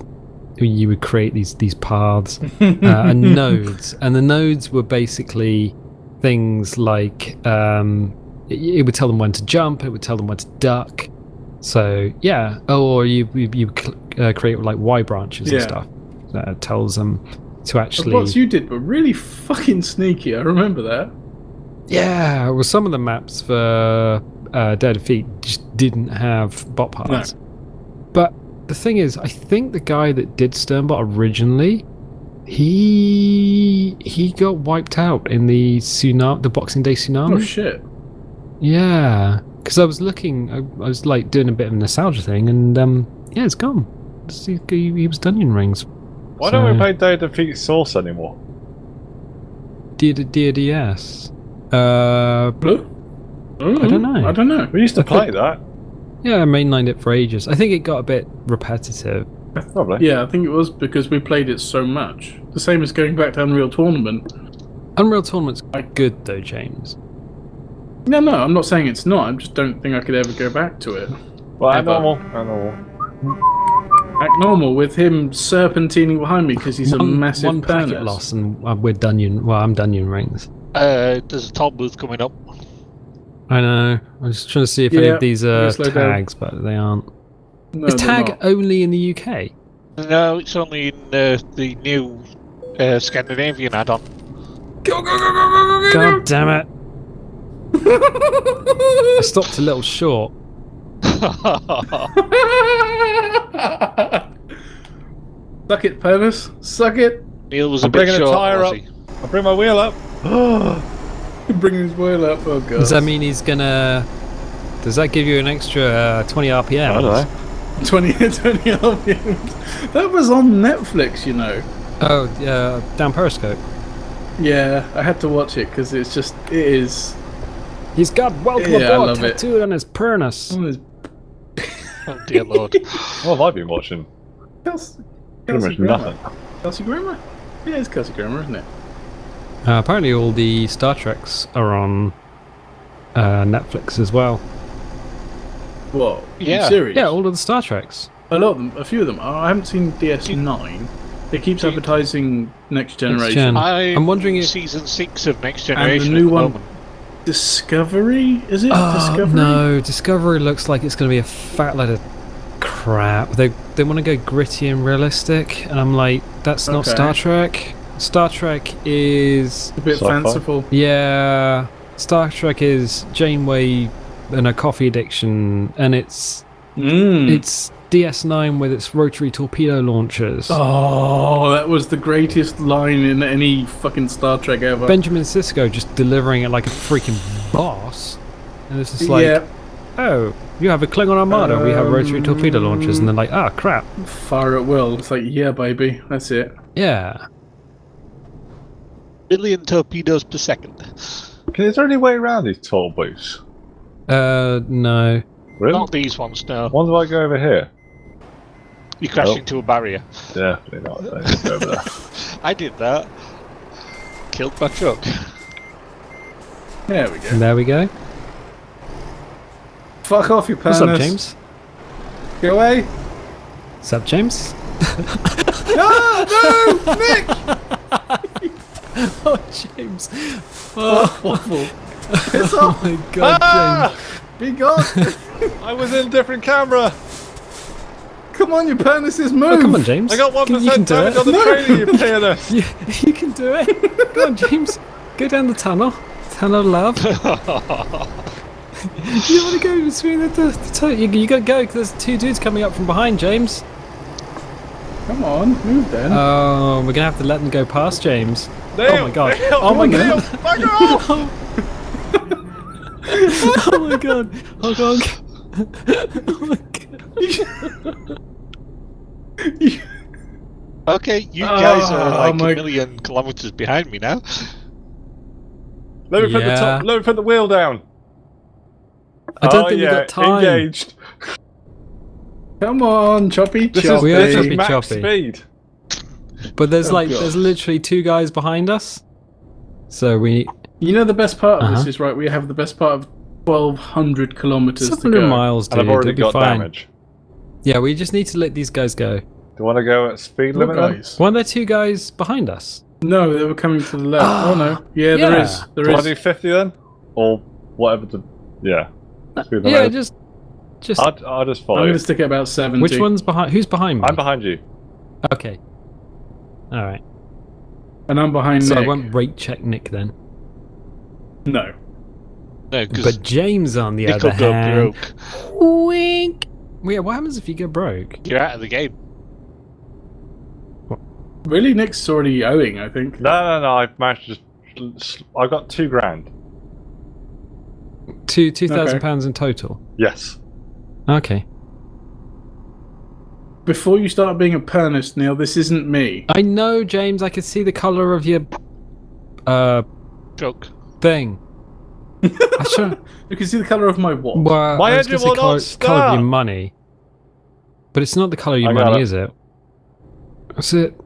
A: you would create these paths and nodes. And the nodes were basically things like it would tell them when to jump, it would tell them when to duck. So yeah, or you create like Y branches and
B: Yeah.
A: stuff that tells them to
B: The
A: actually.
B: bots you did were really fucking sneaky. I remember that.
A: Yeah, well, some of the maps for Day of Defeat just didn't have bot paths. But the thing is, I think the guy that did Sternbot originally, he got wiped out in the Boxing Day tsunami.
B: Oh shit.
A: Yeah, because I was looking, I was like doing a bit of a nostalgia thing, and yeah, it's gone. He was Dungeon Rings.
D: Why don't we play Day of Defeat Source anymore?
A: DDS.
B: Blue?
A: I don't know.
B: I don't know.
D: We used to play that.
A: Yeah, I mainlined it for ages. I think it got a bit repetitive.
D: Probably.
B: Yeah, I think it was because we played it so much. The same as going back to Unreal Tournament.
A: Unreal Tournament's quite good though, James.
B: No, I'm not saying it's not. I just don't think I could ever go back to it.
D: Well,
B: Ever.
D: normal.
B: Act normal with him serpentining behind me because he's a massive
A: one packet
B: penis.
A: loss, and we're Dungeon. Well, I'm Dungeon Rings.
C: There's a toll booth coming up.
A: I know. I was trying to see if any
B: Yeah,
A: of these
B: yeah,
A: are
B: slow down.
A: tags, but they aren't.
B: No,
A: Is
B: they're
A: tag
B: not.
A: only in the UK?
C: No, it's only in the new Scandinavian add-on.
A: God damn it! I stopped a little short.
B: Suck it, penis. Suck it.
C: Neil was a
D: I'm
C: bit
D: bringing a
C: short,
D: tyre
C: was
D: up.
C: he?
D: I'll bring my wheel up.
B: Bring his wheel up. Oh god.
A: Does that mean he's gonna? Does that give you an extra 20 RPM?
D: I don't know.
B: 20 RPM. That was on Netflix, you know.
A: Oh, down Periscope.
B: Yeah, I had to watch it because it is
A: He's got welcome
B: Yeah, I
A: aboard
B: love it.
A: tattooed on his pernus.
B: Oh, there's
C: Oh dear lord.
D: What have I been watching? Pretty much nothing.
B: Kelsey Grammer? Yeah, it's Kelsey Grammer, isn't it?
A: Apparently all the Star Treks are on Netflix as well.
B: What?
C: Yeah.
B: Serious?
A: Yeah, all of the Star Treks.
B: A lot of them, a few of them. I haven't seen DS9. It keeps advertising Next Generation.
A: Gen.
C: I'm
A: wondering if-
C: season 6 of Next
B: And
C: Generation.
B: the new
C: at the
B: one,
C: moment.
B: Discovery? Is it Discovery?
A: No, Discovery looks like it's going to be a fat load of crap. They want to go gritty and realistic, and I'm like, that's not
B: Okay.
A: Star Trek. Star Trek is...
B: A bit
D: Sci-fi.
B: fanciful.
A: Yeah, Star Trek is Janeway and her coffee addiction, and it's DS9 with its rotary torpedo launchers.
B: Oh, that was the greatest line in any fucking Star Trek ever.
A: Benjamin Sisko just delivering it like a freaking boss, and it's just like,
B: yeah,
A: oh, you have a Klingon armada, we have rotary torpedo launchers, and they're like, ah, crap.
B: fire at will. It's like, yeah, baby, that's it.
A: Yeah.
C: Billion torpedoes per second.
D: Is there any way around these tall booths?
A: No.
D: Really?
C: Not these ones, no.
D: Why do I go over here?
C: You crash
D: Nope.
C: into a barrier.
D: Definitely not. Let's go over there.
C: I did that. Killed my truck.
B: There we go.
A: And there we go.
B: Fuck off, you
A: What's
B: pandas.
A: up, James?
B: Go away.
A: What's up, James?
B: No, Nick!
A: Oh, James.
B: Oh, awful. Piss off.
A: Oh my god,
D: Ah!
B: Be gone.
D: I was in a different camera.
B: Come on, you penises,
A: James.
B: move.
A: Oh, come on, James.
D: I got 1%
A: You can do
D: damage
A: it.
D: on the trailer, you pianist.
A: You can do it. Go on, James. Go down the tunnel. Tunnel of love. You want to go between you got to go because there's two dudes coming up from behind, James.
B: Come on, move then.
A: Oh, we're going to have to let them go past James.
D: Neil,
A: Oh my god.
D: Neil,
A: Oh my
D: Neil,
A: god.
D: fuck off!
A: Oh my god. Oh god. Oh my god.
C: Okay, you guys
B: Oh,
C: are like
B: my-
C: a million kilometers behind me now.
D: Let me put the
A: Yeah.
D: top. Let me put the wheel down.
A: I don't
D: Oh,
A: think
D: yeah,
A: we've got time.
D: Engaged.
B: Come on, choppy,
D: This
B: choppy.
A: We are
D: is
A: choppy
D: max
A: choppy.
D: speed.
A: But there's
B: Oh,
A: like
B: God.
A: there's literally two guys behind us. So we
B: You know the best part of
A: Uh-huh.
B: this is, right, we have the best part of 1,200 kilometers to
A: 700
B: go.
A: miles, dude.
D: And I've already
A: It'll be
D: got
A: fine.
D: damage.
A: Yeah, we just need to let these guys go.
D: Do you want to go at speed
B: What
D: limit? then?
B: guys?
A: Weren't there two guys behind us?
B: No, they were coming to the left. Oh no. Yeah, there
A: Yeah.
B: is.
D: Do
B: There
D: you want to
B: is.
D: do 50 then? Or whatever the... Yeah. Speed
A: Yeah,
D: limit.
A: just
D: I'll just
B: I'm
D: follow
B: going
D: you.
B: to stick at about 70.
A: which one's behind? Who's behind me?
D: I'm behind you.
A: Okay. All right.
B: And I'm behind
A: So
B: Nick.
A: I won't rate check Nick then.
B: No.
C: No, because
A: But James, on the
C: Nick
A: other
C: will go
A: hand,
C: broke.
A: wink. Well, yeah, what happens if you go broke?
C: You're out of the game.
B: Really, Nick's already owing, I think.
D: No, I've managed to just... I got £2,000.
A: £2,000 in total.
D: Yes.
A: Okay.
B: Before you start being a pernist, Neil, this isn't me.
A: I know, James. I could see the color of your
C: Truck.
A: thing. I should.
B: You can see the colour of my watch.
A: Well,
D: My
A: I was
D: engine
A: gonna say
D: will not
A: color of
D: start.
A: your money, but it's not the color of your
D: I got
A: money,
D: it.
A: is it? Is it?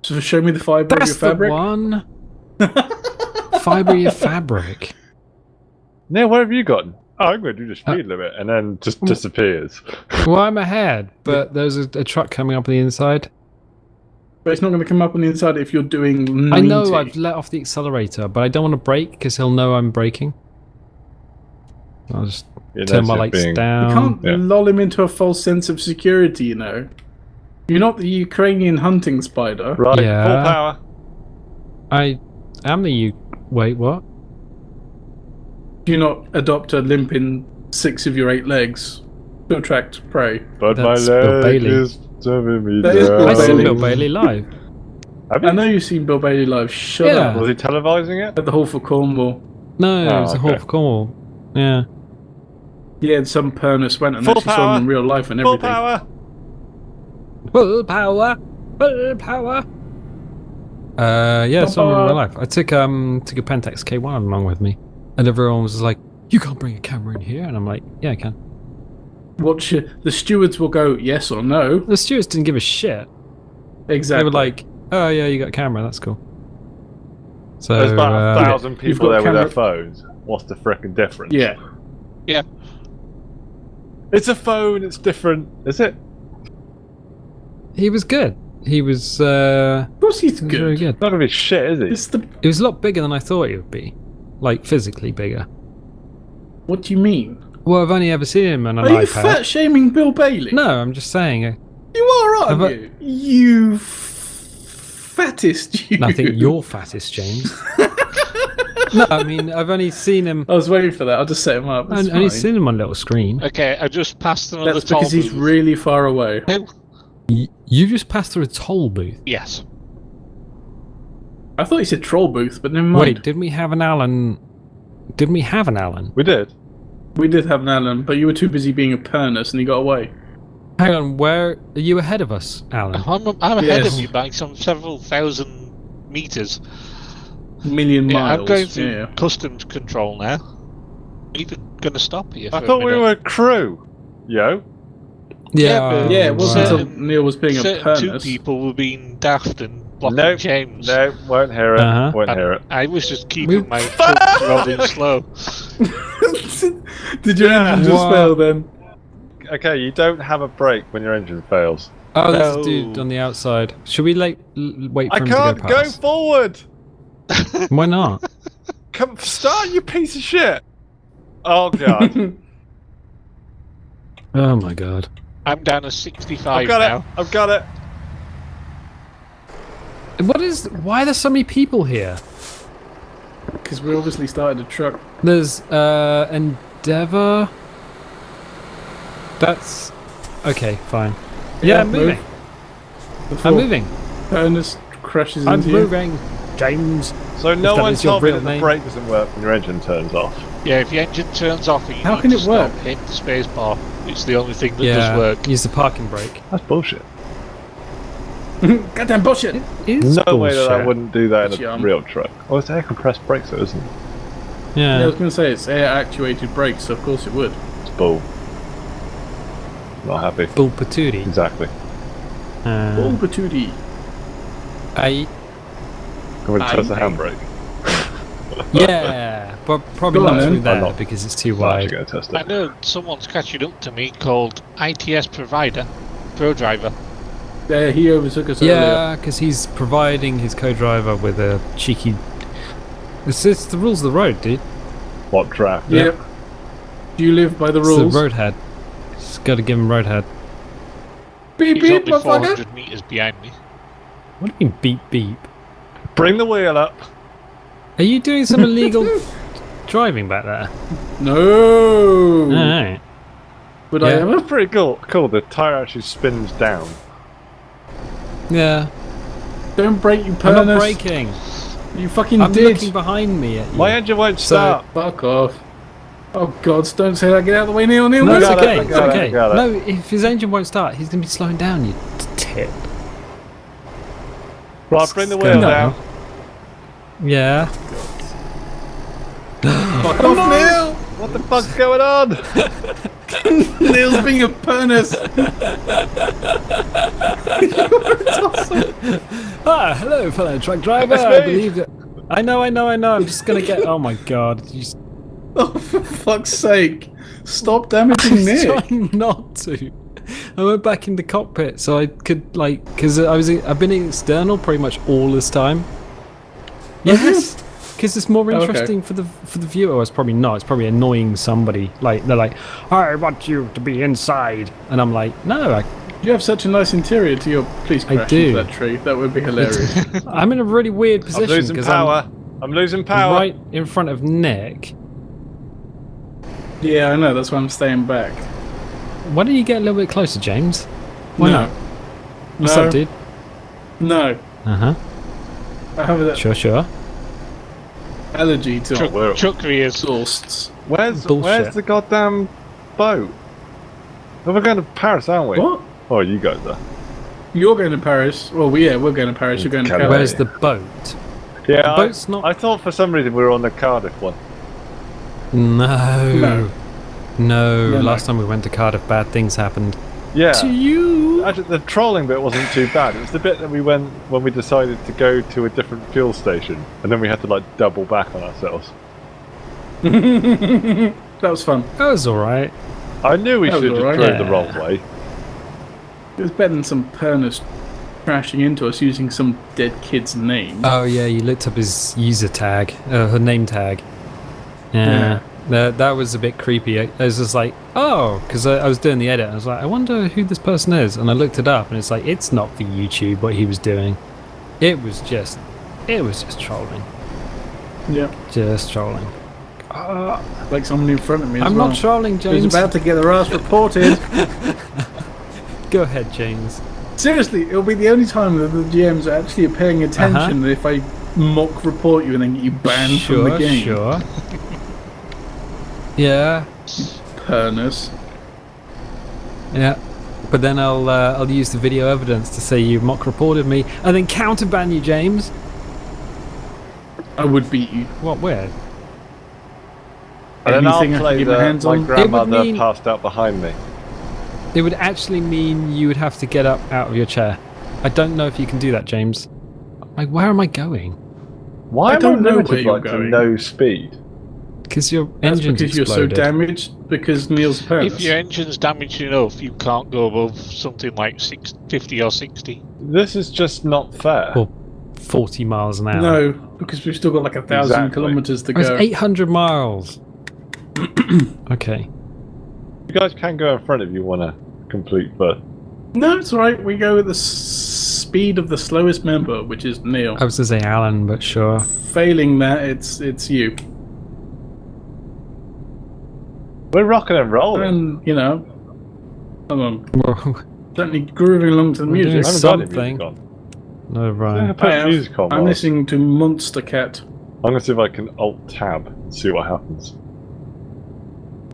B: So show me the fibre of
A: That's
B: your fabric.
A: the one. Fiber your fabric.
D: Neil, where have you gotten? Oh, I'm going to do the speed limit, and then just disappears.
A: Well, I'm ahead, but there's a truck coming up on the inside.
B: But it's not going to come up on the inside if you're doing 90.
A: I know I've let off the accelerator, but I don't want to brake because he'll know I'm braking. I'll just
D: Yeah,
A: turn
D: that's
A: my
D: it
A: lights
D: being-
A: down.
B: You can't
D: Yeah.
B: lull him into a false sense of security, you know. You're not the Ukrainian hunting spider.
D: Right,
A: Yeah.
D: full power.
A: I am the Wait, what?
B: Do you not adopt a limp in 6 of your 8 legs to attract prey?
D: But
A: That's
D: my
A: Bill
D: leg
A: Bailey.
D: is serving me
B: That is Bill
D: down.
A: I've seen
B: Bailey.
A: Bill Bailey live.
D: Have
B: I
D: you?
B: know you've seen Bill Bailey live. Shut
A: Yeah.
B: up.
D: Was he televising it?
B: At the Hall for Cornwall.
A: No,
D: Oh,
A: it was a
D: okay.
A: Hall for Cornwall. Yeah.
B: Yeah, some pernest went and
D: Full
B: actually saw
D: power.
B: him in real life and
D: Full
B: everything.
D: power.
A: Full power. Full power. Yeah,
B: Full
A: saw him in
B: power.
A: real life. I took a Pentax K1 along with me. And everyone was like, "You can't bring a camera in here," and I'm like, "Yeah, I can."
B: The stewards will go yes or no.
A: The stewards didn't give a shit.
B: Exactly.
A: They were like, "Oh yeah, you got a camera. That's cool." So
D: There's about 1,000
B: you've
D: people
B: got
D: there with their
B: camera-
D: phones. What's the frickin' difference?
B: yeah.
C: Yeah.
D: It's a phone, it's different. Is it?
A: he was good. He was.
B: Of course he's
A: He was very
B: good.
A: good.
D: It's not gonna be shit, is it?
B: It's the.
A: It was a lot bigger than I thought it would be, like physically bigger.
B: What do you mean?
A: Well, I've only ever seen him on an
B: Are you
A: iPad.
B: fat shaming Bill Bailey?
A: No, I'm just saying.
B: You are,
A: Have
B: aren't
A: I-
B: you? You fattest you.
A: I think you're fattest, James. No, I mean I've only seen him.
B: I was waiting for that. I'll just set him up. It's
A: I've only
B: fine.
A: seen him on a little screen.
C: Okay, I just passed another
B: That's
C: toll
B: because he's
C: booth.
B: really far away.
C: Who?
A: You just passed through a toll booth.
C: Yes.
B: I thought he said troll booth, but never mind.
A: Wait, didn't we have an Alan? Didn't we have an Alan?
D: We did.
B: We did have an Alan, but you were too busy being a pernus and he got away.
A: Hang on, where are you ahead of us, Alan?
C: I'm ahead
B: Yes.
C: of you by some several thousand meters.
B: Million
C: Yeah,
B: miles.
C: I'm going through
B: Yeah.
C: customs control now. Even going to stop here.
D: I
C: for a
D: thought we
C: minute.
D: were a crew. Yo.
C: Yeah,
B: Yeah, it wasn't
C: Certain-
B: until Neil was being a
C: Certain two
B: pernus.
C: people were being daft and blocking
D: Nope.
C: James.
D: No, won't hear it.
A: Uh-huh.
D: Won't
C: And
D: hear it.
C: I was just keeping
A: We-
C: my foot rolling slow.
B: Did your engine just
A: What?
B: fail then?
D: Okay, you don't have a brake when your engine fails.
A: Oh, there's
C: No.
A: a dude on the outside. Should we wait
D: I
A: for him
D: can't
A: to go
D: go
A: past?
D: forward.
A: Why not?
D: Come, start, you piece of shit. Oh god.
A: Oh my god.
C: I'm down to 65
D: I've got
C: now.
D: it. I've got it.
A: Why are there so many people here?
B: Because we obviously started a truck.
A: There's Endeavour. That's okay, fine. Yeah, I'm moving. I'm moving.
B: Pernus crashes
A: I'm
B: into you.
A: moving. James.
D: So no
A: that
D: one
A: is your
D: told me
A: real
D: that the
A: name.
D: brake doesn't work when your engine turns off.
C: Yeah, if your engine turns off and you
B: How
C: need
B: can
C: to
B: it
C: stop,
B: work?
C: hit the space bar. It's the only thing that
A: Yeah,
C: does work.
A: use the parking brake.
D: That's bullshit.
B: Goddamn bullshit!
A: Is
D: No way that I
A: bullshit.
D: wouldn't do that in a
B: Jump.
D: real truck. Oh, it's air compressed brakes though, isn't it?
B: Yeah, I
A: Yeah.
B: was going to say it's air actuated brakes, so of course it would.
D: It's bull. Not happy.
A: Bull patootie.
D: Exactly.
B: Bull patootie.
A: I
D: I'm gonna test the
B: Aye.
D: handbrake.
A: yeah, but probably
B: Go on,
A: not
B: then.
A: through
D: I'm
A: there
D: not-
A: because it's too
D: I'm actually
A: wide.
D: gonna test
C: I
D: it.
C: know someone's catching up to me called ITS Provider, Pro Driver.
B: Yeah, he overtook us earlier.
A: Yeah, because he's providing his co-driver with a cheeky. It's the rules of the road, dude.
D: What draft?
B: Yep. Do you live by the
A: It's
B: rules?
A: the roadhead. Just got to give him roadhead.
B: Beep
C: He's
B: beep,
C: only
B: motherfucker!
C: 400 meters behind me.
A: What do you mean beep beep?
D: Bring the wheel up.
A: Are you doing some illegal driving back there?
B: No!
A: Alright.
B: Would I
A: Yeah.
B: ever?
D: That's pretty cool. Cool. The tire actually spins down.
A: Yeah.
B: Don't break, you
A: I'm not
B: pernus.
A: braking.
B: You fucking
A: I'm
B: did.
A: looking behind me at you.
D: My engine won't
A: So-
D: start.
B: Fuck off. Oh god, don't say that. Get out of the way, Neil. Neil,
A: No,
B: Neil.
A: it's
D: got it,
A: okay.
D: I
A: It's
D: got it,
A: okay.
D: I got it.
A: No, if his engine won't start, he's gonna be slowing down. You tit.
D: Right, bring the
A: It's
D: wheel
A: going
D: down.
A: Yeah.
B: Fuck off, Neil.
D: What the fuck's going on?
B: Neil's being a pernus.
A: Ah, hello, fellow truck driver.
D: It's
A: I
D: me.
A: believe that. I know. I'm just gonna get. Oh my god. You
B: Oh, for fuck's sake. Stop damaging
A: I'm
B: Nick.
A: trying not to. I went back in the cockpit so I could because I've been external pretty much all this time. Yes, because it's more
B: Okay.
A: interesting for the viewer. Well, it's probably not. It's probably annoying somebody. Like they're like, I want you to be inside, and I'm like, no,
B: You have such a nice interior to your. Please
A: I
B: crash
A: do.
B: into that tree. That would be hilarious.
A: I'm in a really weird
D: I'm
A: position
D: losing
A: because
D: power. I'm losing power.
A: right in front of Nick.
B: Yeah, I know. That's why I'm staying back.
A: Why don't you get a little bit closer, James? Why
B: No.
A: not? What's
B: No.
A: up, dude?
B: No.
A: Uh huh.
B: I have an
A: Sure.
B: allergy to
C: Truck rears.
B: exhausts.
D: Where's
A: Bullshit.
D: the goddamn boat? Well, we're going to Paris, aren't we?
B: What?
D: Oh, you guys are.
B: You're going to Paris. Well, we're going to Paris. You're going to
D: Calamity.
B: Calais.
A: Where's the boat?
D: Yeah,
A: boat's not-
D: I thought for some reason we were on the Cardiff one.
A: No.
B: No.
A: Last time we went to Cardiff, bad things happened.
D: Yeah.
A: To you?
D: Actually, the trolling bit wasn't too bad. It was the bit that we went when we decided to go to a different fuel station, and then we had to like double back on ourselves.
B: That was fun.
A: That was alright.
D: I knew we
B: That
D: should
B: was
D: have
B: alright.
D: drove the
A: Yeah.
D: wrong way.
B: It was better than some pernus crashing into us using some dead kid's name.
A: Oh yeah, you looked up his user tag, her name tag. Yeah. That was a bit creepy. I was just like, oh, because I was doing the edit. I was like, I wonder who this person is, and I looked it up, and it's like, it's not for YouTube what he was doing. It was just trolling,
B: Yeah.
A: just trolling.
B: Like someone in front of me as
A: I'm
B: well.
A: not trolling,
B: Who's
A: James.
B: about to get their ass reported.
A: Go ahead, James.
B: Seriously, it'll be the only time that the GMs are actually paying attention if I mock report you and then get you banned from the game.
A: Sure. Yeah,
B: Pernus.
A: yeah. But then I'll use the video evidence to say you mock reported me, and then counterban you, James.
B: I would beat you.
A: What weird?
D: And then I'll
B: Anything I can
D: play
B: get my hands
D: my
B: on?
D: grandmother
A: mean-
D: passed out behind me.
A: It would actually mean you would have to get up out of your chair. I don't know if you can do that, James. Like, where am I going?
D: Why
B: I
D: am
B: don't know
D: limited,
B: where you're
D: like, to
B: going.
D: no speed?
A: Because your
B: That's
A: engine's
B: because you're
A: exploded.
B: so damaged because Neil's a Pernus.
C: If your engine's damaged enough, you can't go above something like 50 or 60.
D: This is just not fair.
A: Or 40 miles an hour.
B: No, because we've still got like 1,000
D: Exactly.
B: kilometers to
A: Oh, it's
B: go.
A: 800 miles. Okay.
D: You guys can go in front if you want to complete first.
B: No, it's alright. We go with the speed of the slowest member, which is Neil.
A: I was to say Alan, but sure.
B: Failing that, it's you.
D: We're rocking and rolling.
B: And, you know, I'm
A: Whoa.
B: certainly grooving along to the
A: We're doing
B: music.
D: I haven't got any
A: something.
D: music on.
A: No,
D: I'm
A: right.
D: gonna put music on.
B: I'm
D: while-
B: listening to Monster Cat.
D: I'm gonna see if I can alt tab and see what happens.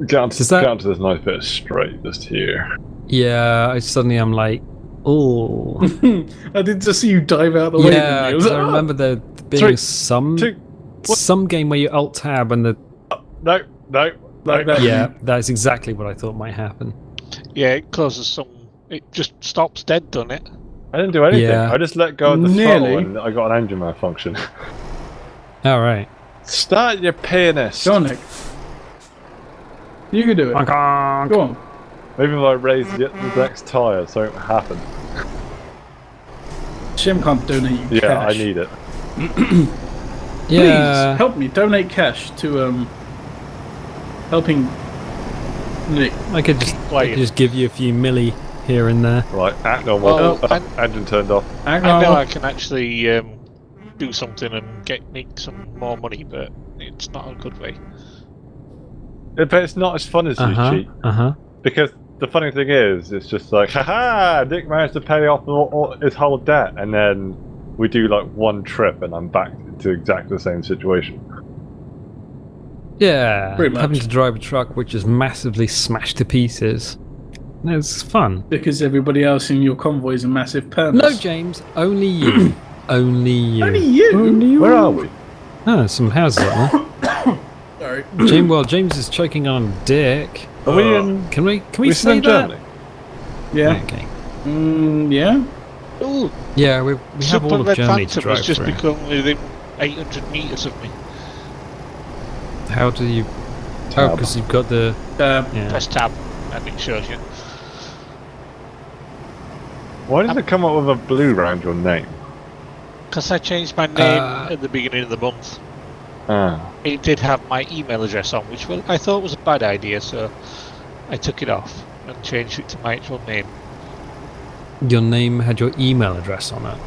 D: Get onto,
A: Does that-
D: get onto this nice bit of straight just here.
A: Yeah, I'm like, oh.
B: I did just see you dive out the way.
A: Yeah,
B: didn't you?
A: 'cause I
B: "Ah!"
A: remember there being
D: Three,
A: some
D: two,
A: some game where you alt tab and the
D: No, no.
B: Like
D: no.
B: that.
A: yeah, that's exactly what I thought might happen.
C: Yeah, it causes some. It just stops dead, doesn't it?
D: I didn't do anything.
A: Yeah.
D: I just let go of the
B: Nearly.
D: throttle and I got an engine malfunction.
A: All right.
D: Start your pianist.
B: Go on, Nick. You can do it. Go on.
D: Maybe if I raise the next tyre, something will happen.
B: Shem can't donate you
D: Yeah,
B: cash.
D: I need it.
A: Yeah.
B: Please help me donate cash to helping Nick.
A: I could just give you a few milli here and there.
D: Right, act normal.
C: Well,
D: Engine turned off.
C: I know I can actually do something and make some more money, but it's not a good way.
D: But it's not as fun as you cheat. Because the funny thing is, it's just like, haha, Nick managed to pay off all his whole debt, and then we do like one trip and I'm back to exactly the same situation.
A: Yeah.
B: Pretty much.
A: Having to drive a truck which is massively smashed to pieces. It's fun.
B: Because everybody else in your convoy is a massive Pernus.
A: No, James. Only you. Only you.
B: Only you?
A: Only you.
D: Where are we?
A: Oh, some houses up
B: Sorry.
A: there. James is choking on a dick.
D: Are we in?
A: Can we
D: we still
A: say
D: in
A: that?
D: Germany?
B: Yeah.
A: Okay.
B: Yeah.
C: Ooh,
A: Yeah, we have all
C: Super
A: of
C: Red
A: Germany to
C: Phantom
A: drive
C: has just
A: through.
C: become within 800 metres of me.
A: How do you? Oh,
D: Tab.
A: because you've got the. Yeah.
C: Press tab and it shows you.
D: Why did it come up with a blue around your name?
C: Because I changed my name at the beginning of the month.
D: Ah.
C: It did have my email address on, which I thought was a bad idea, so I took it off and changed it to my actual name.
A: Your name had your email address on it.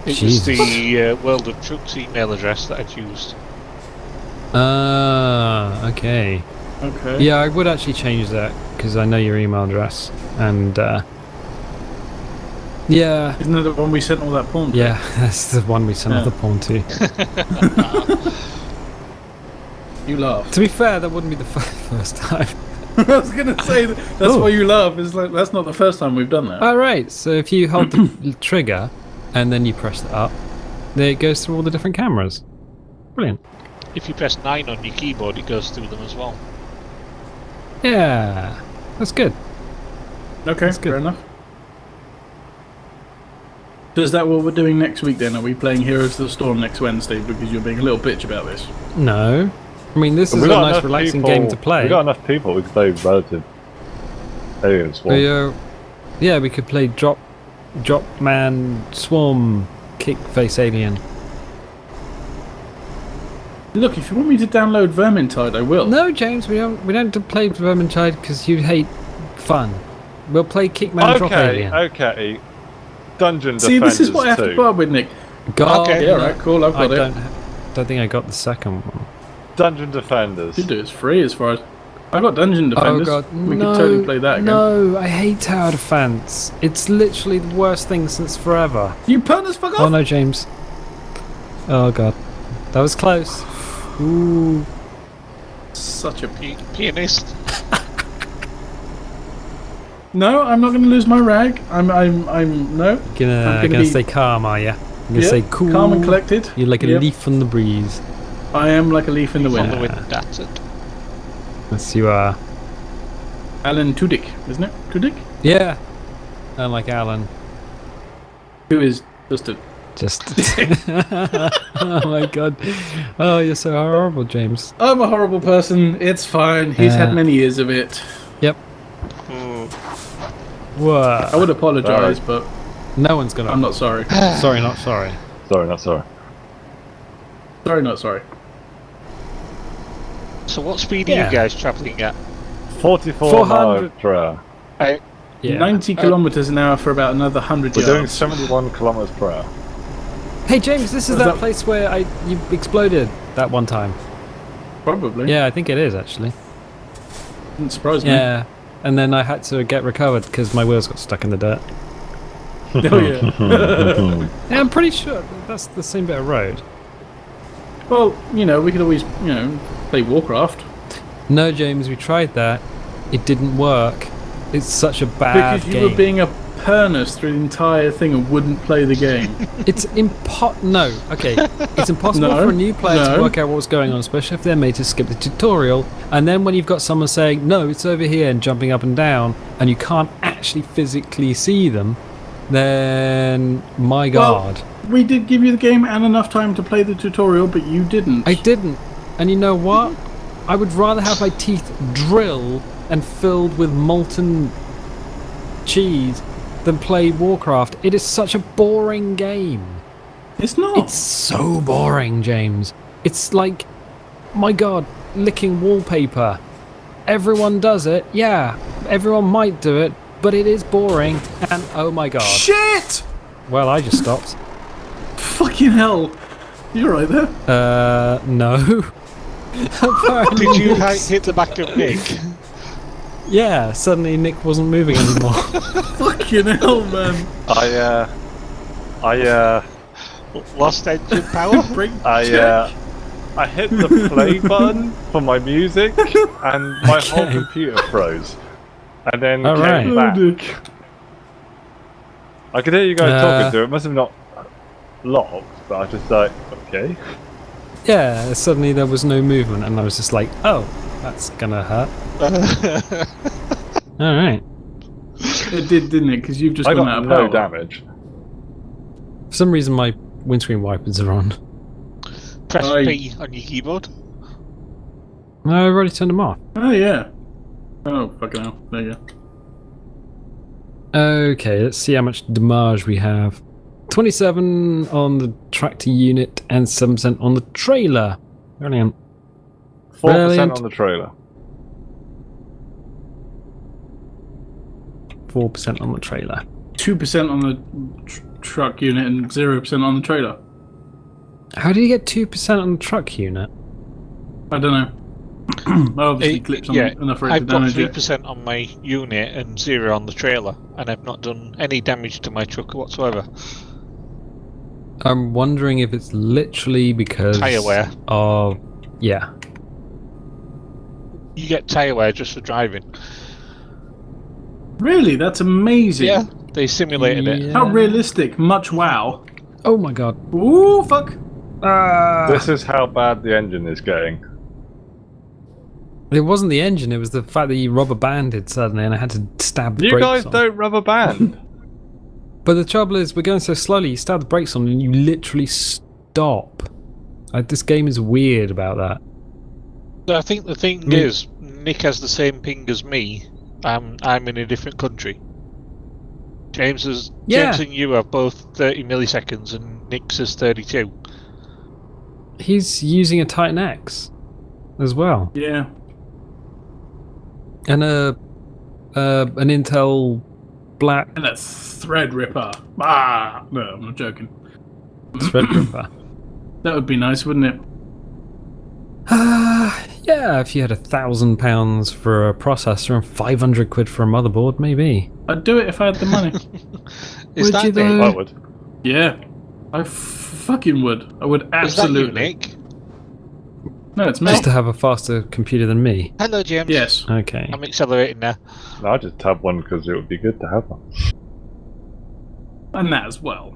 C: It
A: Jesus.
C: was the World of Trucks email address that I'd used.
A: Ah, okay.
B: Okay.
A: Yeah, I would actually change that because I know your email address, and yeah,
B: Isn't it the one we sent all that porn to?
A: yeah, that's the one we sent
B: Yeah.
A: off the porn to.
B: You laugh.
A: To be fair, that wouldn't be the first time.
B: I was going to say that's
A: Oh.
B: why you laugh. It's like that's not the first time we've done that.
A: All right, so if you hold the trigger and then you press it up, then it goes through all the different cameras. Brilliant.
C: if you press 9 on your keyboard, it goes through them as well.
A: Yeah, that's good.
B: Okay,
A: That's good.
B: fair enough. So is that what we're doing next week then? Are we playing Heroes of the Storm next Wednesday because you're being a little bitch about this?
A: No. I mean, this is a nice, relaxing game to play.
D: We got enough people. We could play relative alien swarm.
A: Yeah, we could play Drop Man Swarm Kick Face Alien.
B: Look, if you want me to download Vermintide, I will.
A: No, James, we don't play Vermintide because you hate fun. We'll play Kickman Drop Alien.
D: Okay. Dungeon
B: See,
D: Defenders
B: this is what I have to
D: 2.
B: put up with, Nick.
A: God,
C: Okay.
B: Yeah, right, cool, I've got it.
A: Don't think I got the second one.
D: Dungeon Defenders.
B: You do, it's free as far as... I got Dungeon Defenders.
A: Oh God,
B: We could totally play that again.
A: No, I hate Tower Defense. It's literally the worst thing since forever.
B: You pwners, fuck off!
A: Oh no, James. Oh God, that was close. Ooh.
B: Such a...
C: Pianist.
B: No, I'm not going to lose my rag. I'm no.
A: Gonna
B: be-
A: stay calm, are you? You're gonna
B: Yep,
A: stay cool.
B: calm and collected.
A: You're like a
B: Yep.
A: leaf on the breeze.
B: I am like a leaf in the
C: On
B: wind.
C: the wind, that's it.
A: Yes, you are.
B: Alan Tudyk, isn't it? Tudyk?
A: Yeah. Unlike Alan.
B: Who is just a...
A: Just. Oh my God. Oh, you're so horrible, James.
B: I'm a horrible person. It's fine. He's
A: Yeah.
B: had many years of it.
A: Yep.
B: I
A: Whoa.
B: would apologise, but
A: No one's gonna.
B: I'm not sorry.
A: Sorry, not sorry.
D: Sorry, not sorry.
B: Sorry, not sorry.
C: So what speed are
A: Yeah.
C: you guys travelling at?
D: 44
A: 400.
D: miles per hour.
A: Yeah.
B: 90 kilometres an hour for about another 100
D: We're doing
B: yards.
D: 71 kilometers per hour.
A: Hey James, this is
B: Is
A: that
B: that-
A: place where you exploded that one time.
B: Probably.
A: Yeah, I think it is actually.
B: Didn't surprise me.
A: Yeah. And then I had to get recovered because my wheels got stuck in the dirt.
B: Oh, yeah.
A: Yeah, I'm pretty sure that's the same bit of road.
B: Well, you know, we could always, play Warcraft.
A: No, James, we tried that. It didn't work. It's such a bad
B: Because you
A: game.
B: were being a pernus through the entire thing and wouldn't play the game.
A: It's No, okay. It's impossible
B: No,
A: for a new player
B: no.
A: to work out what's going on, especially if they're made to skip the tutorial. And then when you've got someone saying, no, it's over here, and jumping up and down, and you can't actually physically see them, then my God.
B: Well, we did give you the game and enough time to play the tutorial, but you didn't.
A: I didn't. And you know what? I would rather have my teeth drilled and filled with molten cheese than play Warcraft. It is such a boring game.
B: It's not.
A: It's so boring, James. It's like, my God, licking wallpaper. Everyone does it. Yeah, everyone might do it, but it is boring. And oh my God.
B: Shit!
A: Well, I just stopped.
B: Fucking hell. You're right there.
A: No. Apparently
C: Did you
A: Nick's-
C: hit the back of Nick?
A: Yeah, suddenly Nick wasn't moving anymore.
B: Fucking hell, man.
D: I
C: Lost engine power?
B: Break
D: I hit the play button for my music, and my whole
A: Okay.
D: computer froze, and then
A: All
D: came
A: right.
D: back. I could hear you guys talking to it. It must have not locked, but I was just like, okay.
A: Yeah, suddenly there was no movement, and I was just like, oh, that's gonna hurt. Alright.
B: It did, didn't it? Because you've just
D: I
B: gone
D: got
B: out of
D: no
B: power.
D: damage.
A: For some reason, my windscreen wipers are on.
C: Press
B: Aye.
C: P on your keyboard.
A: No, I've already turned them off.
B: Oh, yeah. Oh, fucking hell. There you go.
A: Okay, let's see how much damage we have. 27 on the tractor unit and 7% on the trailer. Brilliant.
D: 4%
A: Brilliant.
D: on the trailer.
A: 4% on the trailer.
B: 2% on the truck unit and 0% on the trailer.
A: How do you get 2% on the truck unit?
B: I don't know. I obviously clipped on enough for it to
C: I've got
B: damage it.
C: 3% on my unit and 0 on the trailer, and I've not done any damage to my truck whatsoever.
A: I'm wondering if it's literally because
C: Tyre wear.
A: of... Yeah.
C: You get tyre wear just for driving.
B: Really? That's amazing.
C: Yeah, they simulated it.
A: Yeah.
B: How realistic. Much wow.
A: Oh my God.
B: Ooh, fuck.
D: This is how bad the engine is getting.
A: It wasn't the engine, it was the fact that you rubber banded suddenly and I had to stab the
D: You
A: brakes
D: guys
A: on.
D: don't rubber band.
A: But the trouble is, we're going so slowly, you stab the brakes on and you literally stop. This game is weird about that.
C: I think the thing is, Nick has the same ping as me. I'm in a different country. James and you have both 30 milliseconds and Nick's is 32.
A: He's using a Titan X as well.
B: Yeah.
A: And an Intel Black
B: And a Threadripper. Ah! No, I'm not joking.
A: Threadripper.
B: That would be nice, wouldn't it?
A: Yeah, if you had £1,000 for a processor and 500 quid for a motherboard, maybe.
B: I'd do it if I had the money.
C: Is
A: Would
C: that
A: you
C: Nick?
A: though?
D: I would.
B: Yeah. I fucking would. I would absolutely.
C: Is that you, Nick?
B: No, it's me.
A: Just to have a faster computer than me.
C: Hello, James.
B: Yes.
A: Okay.
C: I'm accelerating now.
D: No, I just have one because it would be good to have one.
B: And that as well.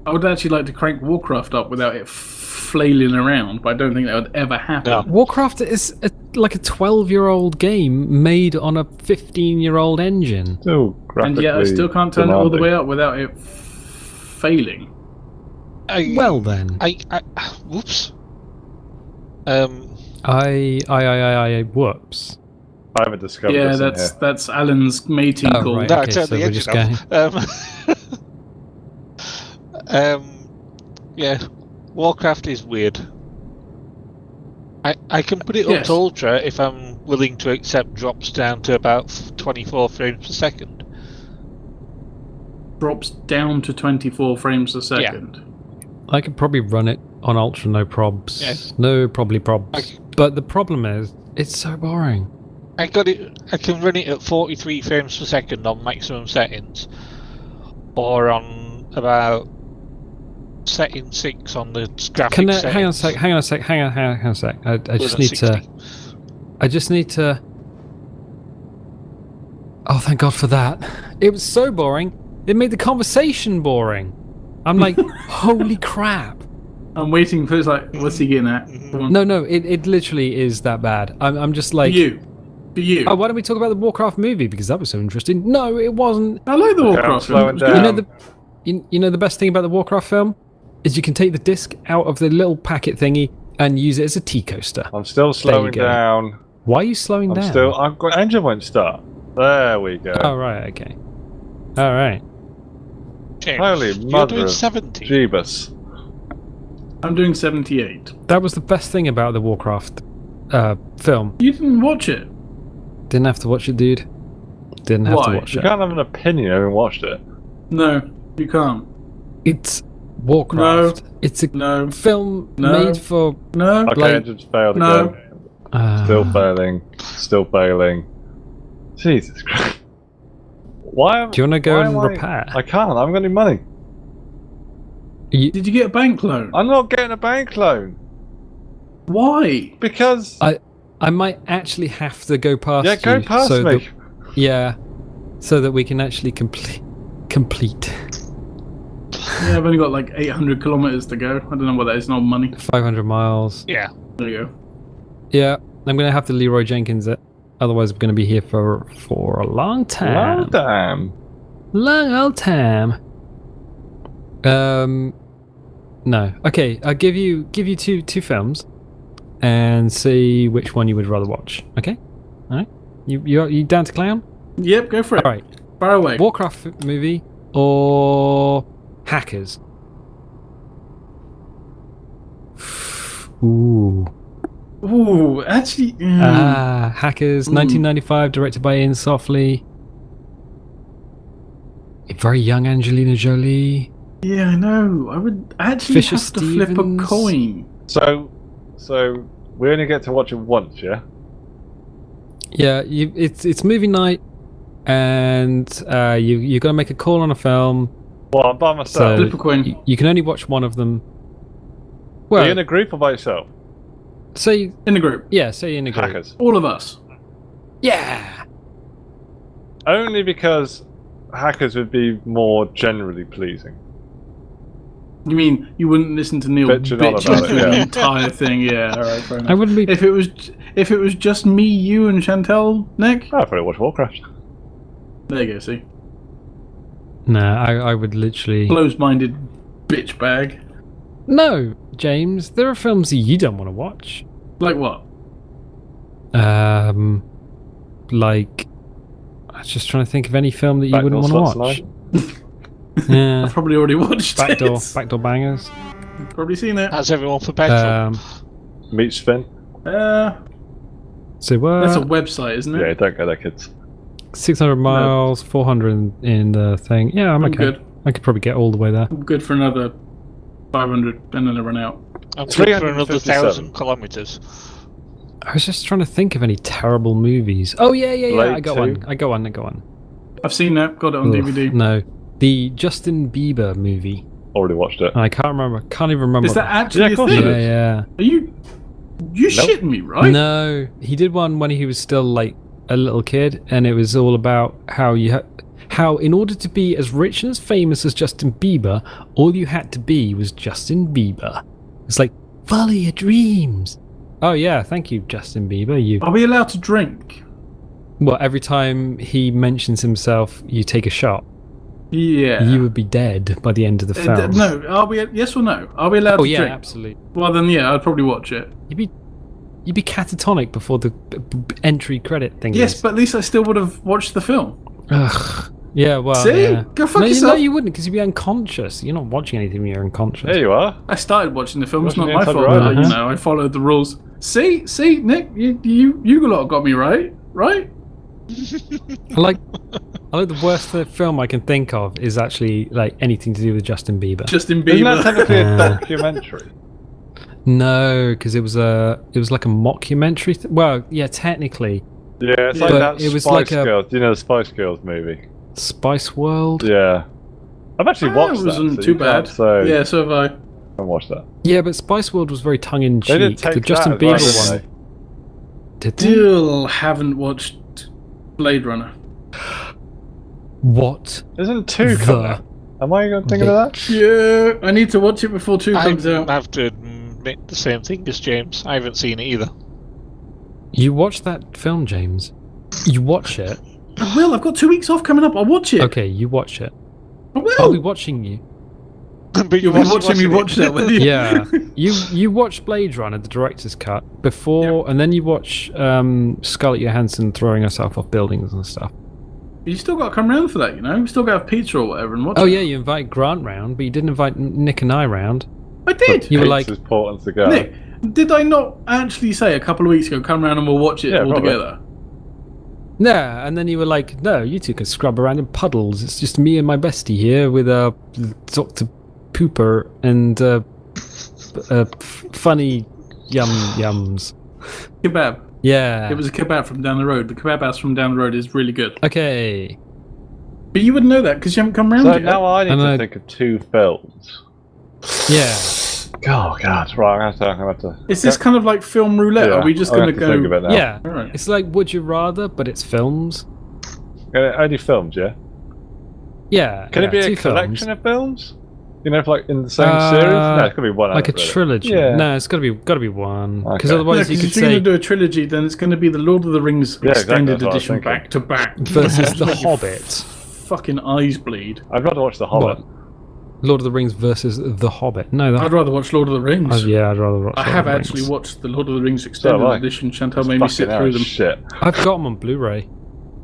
B: I would actually like to crank Warcraft up without it flailing around, but I don't think that would ever happen.
C: No.
A: Warcraft is like a 12-year-old game made on a 15-year-old engine.
D: Still graphically
B: And yet I still can't turn it all the
D: demanding.
B: way up without it failing.
A: Well then.
C: Whoops.
A: Whoops.
D: I haven't discovered
B: Yeah,
D: this in
B: that's Alan's mating
A: Oh,
B: call.
A: right.
C: No,
A: okay,
C: turn
A: so
C: the
A: we're
C: engine
A: just
C: off. Yeah, Warcraft is weird. I can put it up
B: Yes.
C: to Ultra if I'm willing to accept drops down to about 24 frames per second.
B: Drops down to 24 frames a second.
A: I could probably run it on Ultra, no probs.
C: Yes.
A: No probs. But the problem is, it's so boring.
C: I can run it at 43 frames per second on maximum settings, or on about setting 6 on the graphics
A: Hang on a
C: settings.
A: sec. Hang on a sec. I just
C: With a
A: need to.
C: 60.
A: I just need to. Oh, thank God for that. It was so boring. It made the conversation boring. I'm like, holy crap.
B: I'm waiting for it's like, what's he getting at? Come on.
A: No, it literally is that bad. I'm just like.
B: For you.
A: Oh, why don't we talk about the Warcraft movie because that was so interesting? No, it wasn't.
B: I like the
D: Okay, I'm
B: Warcraft
D: slowing
B: film.
D: down.
A: You know the best thing about the Warcraft film is you can take the disc out of the little packet thingy and use it as a tea coaster.
D: I'm still slowing
A: go.
D: down.
A: Why are you slowing down?
D: I've got engine won't start. There we go.
A: Oh right, okay. All right.
C: James,
D: Holy
C: you're
D: mother
C: doing
D: of
C: 70.
D: Jeebus.
B: I'm doing 78.
A: That was the best thing about the Warcraft film.
B: You didn't watch it.
A: Didn't have to watch it, dude. Didn't have to
B: Why?
A: watch
D: You
A: it.
D: can't have an opinion having watched it.
B: No, you can't.
A: It's Warcraft. It's a
B: No.
A: film
B: No.
A: made for.
B: No.
D: Okay,
A: Like-
D: engine's failed
B: No.
D: again. Still failing. Still failing. Jesus Christ. Why?
A: Do you want to go
D: why
A: and
D: am I-
A: repair?
D: I can't. I haven't got any money.
B: Did you get a bank loan?
D: I'm not getting a bank loan
B: Why?
D: because.
A: I might actually have to go past.
D: Yeah, go
A: you
D: past
A: so
D: me.
A: that- yeah, so that we can actually complete.
B: Yeah, I've only got like 800 kilometers to go. I don't know what that is, not money.
A: 500 miles.
C: Yeah.
B: There you go.
A: Yeah, I'm gonna have to Leroy Jenkins it. Otherwise, we're gonna be here for a long time.
D: Oh damn!
A: Long old time. No. Okay, I'll give you two films, and see which one you would rather watch. Okay. All right. You down to clown?
B: Yep, go for it.
A: All right.
B: Far away.
A: Warcraft movie or Hackers? Ooh.
B: Ooh, actually.
A: Hackers,
B: Ooh.
A: 1995, directed by Ian Softly. A very young Angelina Jolie.
B: Yeah, I know. I would actually
A: Fisher
B: have to flip a
A: Stevens.
B: coin.
D: So we only get to watch it once, yeah?
A: Yeah, it's movie night, and you got to make a call on a film.
D: Well, I'm by myself.
B: Flip a coin.
A: You can only watch one of them.
D: Are
A: Well,
D: you in a group or by yourself?
A: say
B: In the group.
A: say you're in a group.
D: Hackers.
B: All of us.
A: Yeah.
D: Only because hackers would be more generally pleasing.
B: You mean you wouldn't listen to Neil
D: Bitching on
B: bitch
D: about
B: through
D: it,
B: the
D: yeah.
B: entire thing? Yeah, all right, fair enough.
A: I wouldn't be.
B: If it was just me, you, and Chantel, Nick.
D: I probably watch Warcraft.
B: There you go. See,
A: Nah, I would literally.
B: closed-minded bitch bag.
A: No, James. There are films that you don't want to watch.
B: Like what?
A: Like, I was just trying to think of any film that you
D: Backdoor
A: wouldn't want to
D: Sluts
A: watch. Yeah,
B: I've probably already watched
A: backdoor bangers.
B: Probably seen it.
C: That's everyone for petrol.
D: Meat Spin.
A: So what?
B: That's a website, isn't it?
D: Yeah, don't go there, kids.
A: 600 miles, 400 in the thing. Yeah, I'm okay.
B: good.
A: I could probably get all the way there.
B: I'm good for another 500, and then I run out.
C: I'm good for another
D: 357.
C: 1,000 kilometres.
A: I was just trying to think of any terrible movies. Oh yeah.
D: Blade
A: I got
D: 2.
A: one. I got one.
B: I've seen that. Got it on
A: Ugh,
B: DVD.
A: No, the Justin Bieber movie.
D: Already watched it.
A: I can't remember. Can't even remember.
B: Is that actually
D: Yeah, of
B: a
D: course
B: thing?
D: it is.
A: Yeah.
B: Are you shitting me, right?
A: No, he did one when he was still like a little kid, and it was all about how how in order to be as rich and as famous as Justin Bieber, all you had to be was Justin Bieber. It's like, follow your dreams. Oh yeah, thank you, Justin Bieber. You
B: Are we allowed to drink?
A: well, every time he mentions himself, you take a shot.
B: Yeah.
A: You would be dead by the end of the film.
B: No. Are we? Yes or no? Are we allowed
A: Oh
B: to
A: yeah,
B: drink?
A: absolutely.
B: Well then, yeah, I'd probably watch it.
A: You'd be catatonic before the entry credit thing.
B: Yes,
A: is.
B: but at least I still would have watched the film.
A: Ugh. Yeah, well,
B: See?
A: yeah.
B: Go fuck
A: no,
B: yourself.
A: you wouldn't, because you'd be unconscious. You're not watching anything when you're unconscious.
D: There you are.
B: I started watching the film. It's
D: Watching
B: not
D: the
B: my
D: inside
B: fault.
D: right.
B: But, you know, I followed the rules. See, Nick, you lot got me right.
A: I like the worst film I can think of is actually like anything to do with Justin Bieber.
B: Justin
D: Isn't
B: Bieber.
D: that technically a documentary?
A: No, because it was like a mockumentary. Well, yeah, technically,
D: Yeah, it's like
A: But
D: that
A: it was
D: Spice
A: like a-
D: Girls. Do you know the Spice Girls movie?
A: Spice World.
D: Yeah. I've actually watched
B: It
D: that.
B: wasn't
D: so
B: too
D: you can't
B: bad.
D: say
B: Yeah, so have I.
D: I haven't watched that.
A: Yeah, but Spice World was very tongue in
D: They did
A: cheek.
D: take
A: The Justin
D: that as well,
A: Bieber
D: didn't
A: one. Did they?
B: Still haven't watched Blade Runner.
A: What?
D: Isn't 2
A: The-
D: coming out? Am I thinking of that?
B: Yeah, I need to watch it before 2
C: I
B: comes out.
C: have to admit the same thing as James. I haven't seen it either.
A: You watch that film, James? You watch it?
B: I will. I've got 2 weeks off coming up. I'll watch it.
A: Okay, you watch it.
B: I will.
A: I'll be watching you.
C: But
B: You'll be watching me watch that with you.
A: Yeah, you watch Blade Runner, the director's cut, before, and then you watch Scarlett Johansson throwing herself off buildings and stuff.
B: You still got to come round for that, you know? You still got to have pizza or whatever and watch
A: Oh
B: it.
A: yeah, you invite Grant round, but you didn't invite Nick and I round.
B: I did.
A: You were
D: Hates
A: like,
D: his port and cigar.
B: Nick, did I not actually say a couple of weeks ago, come round and we'll watch it
D: Yeah,
B: all
D: probably.
B: together?
A: nah, and then you were like, no, you two can scrub around in puddles. It's just me and my bestie here with Dr. Pooper and funny yums.
B: Kebab.
A: Yeah.
B: It was a kebab from down the road. The kebab house from down the road is really good.
A: Okay.
B: But you wouldn't know that because you haven't come round
D: So
B: yet.
D: now I need
A: And
D: to
A: I-
D: think of 2 films.
A: Yeah.
D: Oh god, right, I'm gonna have to.
B: Is this kind of like film roulette?
D: Yeah,
B: Are we just
D: I'm
B: going to
D: gonna have to think of
B: go...
D: it now.
A: Yeah.
B: Alright.
A: It's like Would You Rather, but it's films.
D: Only films, yeah.
A: Yeah.
D: Can
A: yeah,
D: it be a
A: 2
D: collection
A: films.
D: of films? You know, if, like in the same series? No, it's gonna be one.
A: Like a
D: out of it.
A: trilogy.
D: Yeah.
A: No, it's gotta be one. Because
D: Okay.
A: otherwise
B: Yeah,
A: you
B: 'cause
A: could
B: if you're
A: say
B: going to do a trilogy, then it's going to be the Lord of the Rings
D: Yeah, exactly,
B: extended
D: that's what I was
B: edition
D: thinking.
B: back to back.
A: versus The
B: Make your
A: Hobbit.
B: Fucking eyes bleed.
D: I'd rather watch The Hobbit.
A: What? Lord of the Rings versus The Hobbit. No,
B: I'd rather watch Lord of the Rings.
A: yeah, I'd rather watch.
B: I
A: Lord
B: have
A: of the
B: actually
A: Rings.
B: watched the Lord of the Rings extended
D: have I.
B: edition. Chantal made me sit
D: Fucking
B: through
D: hell,
B: them.
D: shit.
A: I've got them on Blu-ray.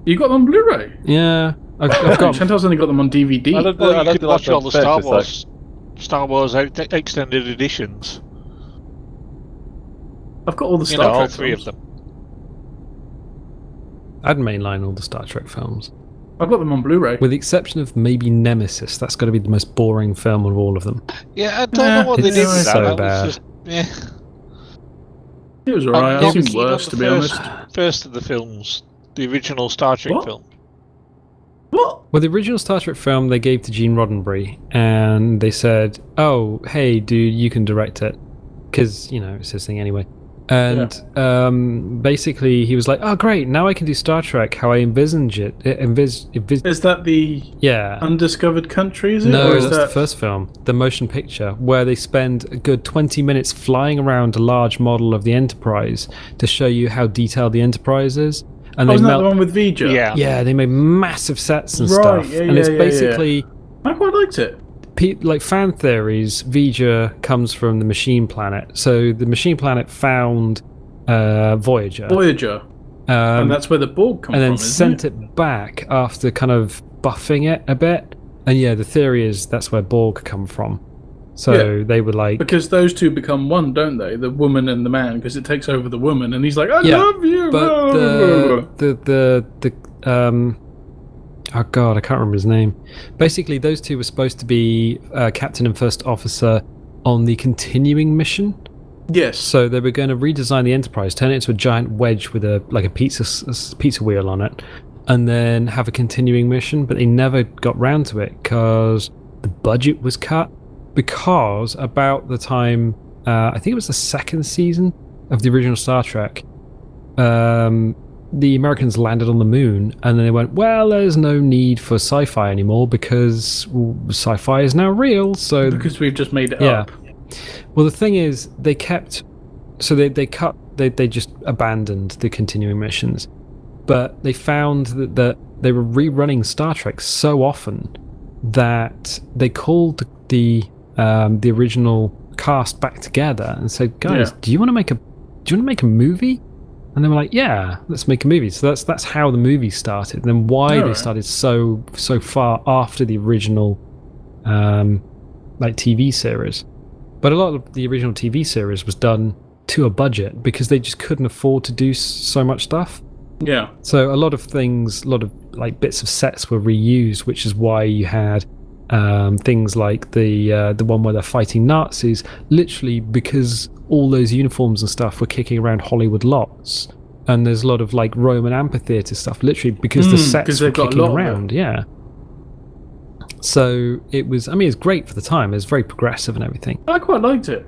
B: You got them on Blu-ray?
A: Yeah, I've got 'em.
B: Chantal's only got them on DVD.
D: I don't
C: Well,
D: I
C: you
D: don't
C: could
D: do
C: watch
D: like
C: all the Star
D: bits, it's
C: Wars extended editions.
B: I've got all the
C: You
B: Star
C: know, all
B: Trek
C: 3
B: films.
C: of them.
A: I'd mainline all the Star Trek films,
B: I've got them on Blu-ray.
A: with the exception of maybe Nemesis. That's got to be the most boring film of all of them.
C: Yeah, I don't know what they
A: it's
C: did with that.
A: so
C: That
A: bad.
C: was just, yeah.
B: It was alright.
C: I'm
B: I've
C: not
B: seen
C: keen on
B: worse,
C: the
B: to be honest.
C: First of the films, the original Star Trek
B: What?
C: film.
B: What?
A: Well, the original Star Trek film they gave to Gene Roddenberry, and they said, "Oh, hey, dude, you can direct it," because you know it's his thing anyway. And basically he was like, "Oh, great! Now I can do Star Trek how I envisage it."
B: Is that the Undiscovered Country? Is it?
A: No,
B: or is
A: that's
B: that
A: the first film, the motion picture, where they spend a good 20 minutes flying around a large model of the Enterprise to show you how detailed the Enterprise is. And
B: isn't that the one with Vija?
C: Yeah,
A: they made massive sets and
B: Right,
A: stuff,
B: yeah,
A: and it's
B: yeah,
A: basically
B: I quite liked it.
A: like fan theories. Vija comes from the Machine Planet, so the Machine Planet found Voyager,
B: and that's where the Borg come
A: and
B: from,
A: then
B: isn't
A: sent it back after kind of buffing it a bit. And yeah, the theory is that's where Borg come from. So they were like,
B: because those two become one, don't they? The woman and the man, because it takes over the woman, and he's like, "I love you."
A: But the oh god, I can't remember his name. Basically, those two were supposed to be captain and first officer on the continuing mission.
B: Yes.
A: So they were going to redesign the Enterprise, turn it into a giant wedge with a pizza wheel on it, and then have a continuing mission. But they never got round to it because the budget was cut. Because about the time, I think it was the second season of the original Star Trek, the Americans landed on the moon, and then they went, well, there's no need for sci-fi anymore because sci-fi is now real. So
B: because we've just made it up.
A: Well, the thing is, they kept, so they just abandoned the continuing missions, but they found that they were rerunning Star Trek so often that they called the original cast back together and said, guys, do you want to make a movie? And they were like, yeah, let's make a movie. So that's how the movie started. And then why they started so far after the original TV series. But a lot of the original TV series was done to a budget because they just couldn't afford to do so much stuff.
B: Yeah.
A: So a lot of things, like bits of sets were reused, which is why you had things like the one where they're fighting Nazis, literally because all those uniforms and stuff were kicking around Hollywood lots, and there's a lot of like Roman amphitheater stuff, literally because the sets were kicking around. Yeah. So it was. I mean, it's great for the time. It was very progressive and everything.
B: I quite liked it.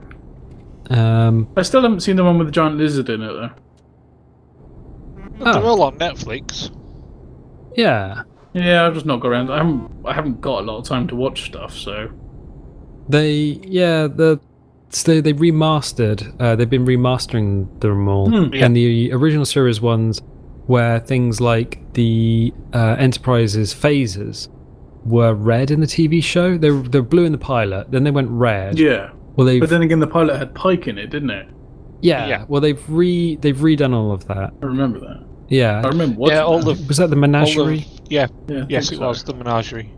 B: I still haven't seen the one with the giant lizard in it though.
C: They're all on Netflix.
A: Yeah.
B: Yeah, I've just not got around. I haven't got a lot of time to watch stuff, so.
A: They remastered. They've been remastering them all, and the original series ones, where things like the Enterprise's phasers were red in the TV show. They're blue in the pilot, then they went red.
B: Yeah.
A: Well,
B: but then again, the pilot had Pike in it, didn't it?
A: Yeah. Well, they've redone all of that.
B: I remember that.
A: Yeah.
B: I remember watching
A: was that the Menagerie?
C: Yes, it was the Menagerie.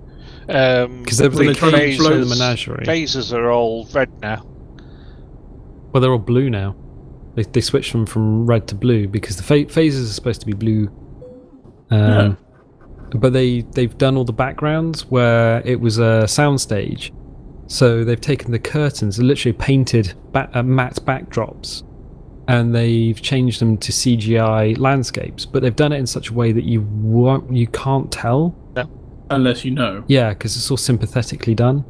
A: Because they were trying to float the Menagerie.
C: Phasers are all red now.
A: Well, they're all blue now. They switched them from red to blue because the phasers are supposed to be blue. But they've done all the backgrounds where it was a soundstage. So they've taken the curtains and literally painted matte backdrops, and they've changed them to CGI landscapes. But they've done it in such a way that you can't tell.
C: No.
B: Unless you know.
A: Yeah, because it's all sympathetically done.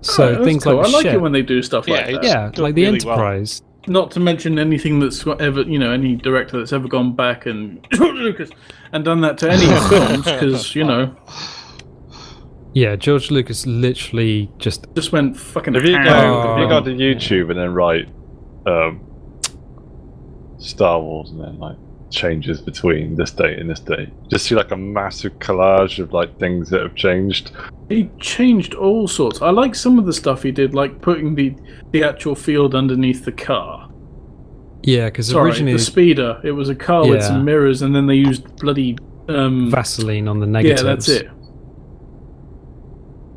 A: So things
B: cool.
A: like
B: I like it when they do stuff like that.
A: Yeah, like the
C: really
A: Enterprise.
B: Well. Not to mention anything that's ever, any director that's ever gone back and George Lucas and done that to any films, because
A: Yeah, George Lucas literally just
B: went fucking.
D: If you go to YouTube and then write Star Wars and then like changes between this date and this date, just see like a massive collage of like things that have changed.
B: He changed all sorts. I like some of the stuff he did, like putting the actual field underneath the car.
A: Yeah, because originally
B: the speeder, it was a car with some mirrors, and then they used bloody
A: Vaseline on the negatives.
B: Yeah, that's it.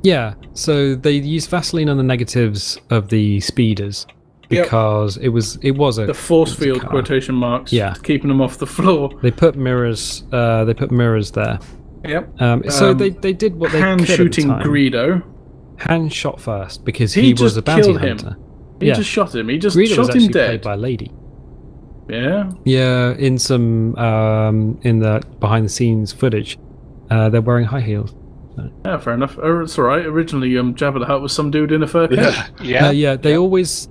A: Yeah, so they used Vaseline on the negatives of the speeders because it was a
B: the force field quotation marks.
A: Yeah,
B: keeping them off the floor.
A: They put mirrors. There.
B: Yep.
A: So they did what they could
B: hand shooting
A: at the time.
B: Greedo.
A: Hand shot first because he was a bounty hunter.
B: He just shot him. He just
A: Greedo
B: shot
A: was
B: him dead.
A: Played by a lady.
B: Yeah.
A: Yeah, in some in the behind the scenes footage, they're wearing high heels.
B: Yeah, fair enough. It's all right. Originally, Jabba the Hutt was some dude in a fur coat.
A: Yeah. They always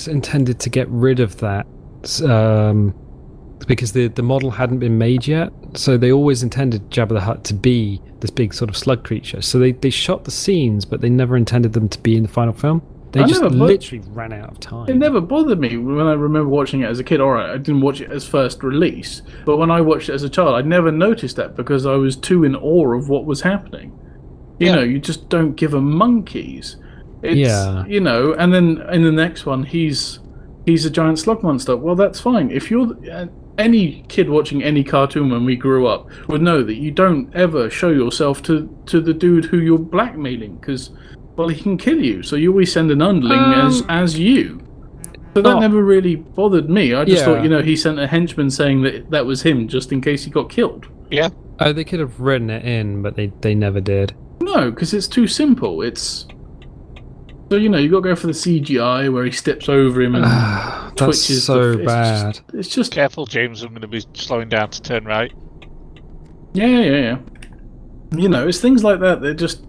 A: intended to get rid of that because the model hadn't been made yet, so they always intended Jabba the Hutt to be this big sort of slug creature. So they shot the scenes, but they never intended them to be in the final film. They just literally ran out of time.
B: It never bothered me when I remember watching it as a kid. Alright, I didn't watch it as first release, but when I watched it as a child, I never noticed that because I was too in awe of what was happening. You know, you just don't give a monkeys. It's, you know, and then in the next one, he's a giant slug monster. Well, that's fine. If you're any kid watching any cartoon when we grew up would know that you don't ever show yourself to the dude who you're blackmailing because, well, he can kill you. So you always send an underling as you. So that never really bothered me. I just thought, you know, he sent a henchman saying that was him just in case he got killed.
C: Yeah.
A: Oh, they could have written it in, but they never did.
B: No, because it's too simple. It's... So, you know, you got to go for the CGI where he steps over him and twitches.
A: That's so bad.
B: It's just...
C: Careful, James, I'm going to be slowing down to turn right.
B: Yeah. You know, it's things like that that just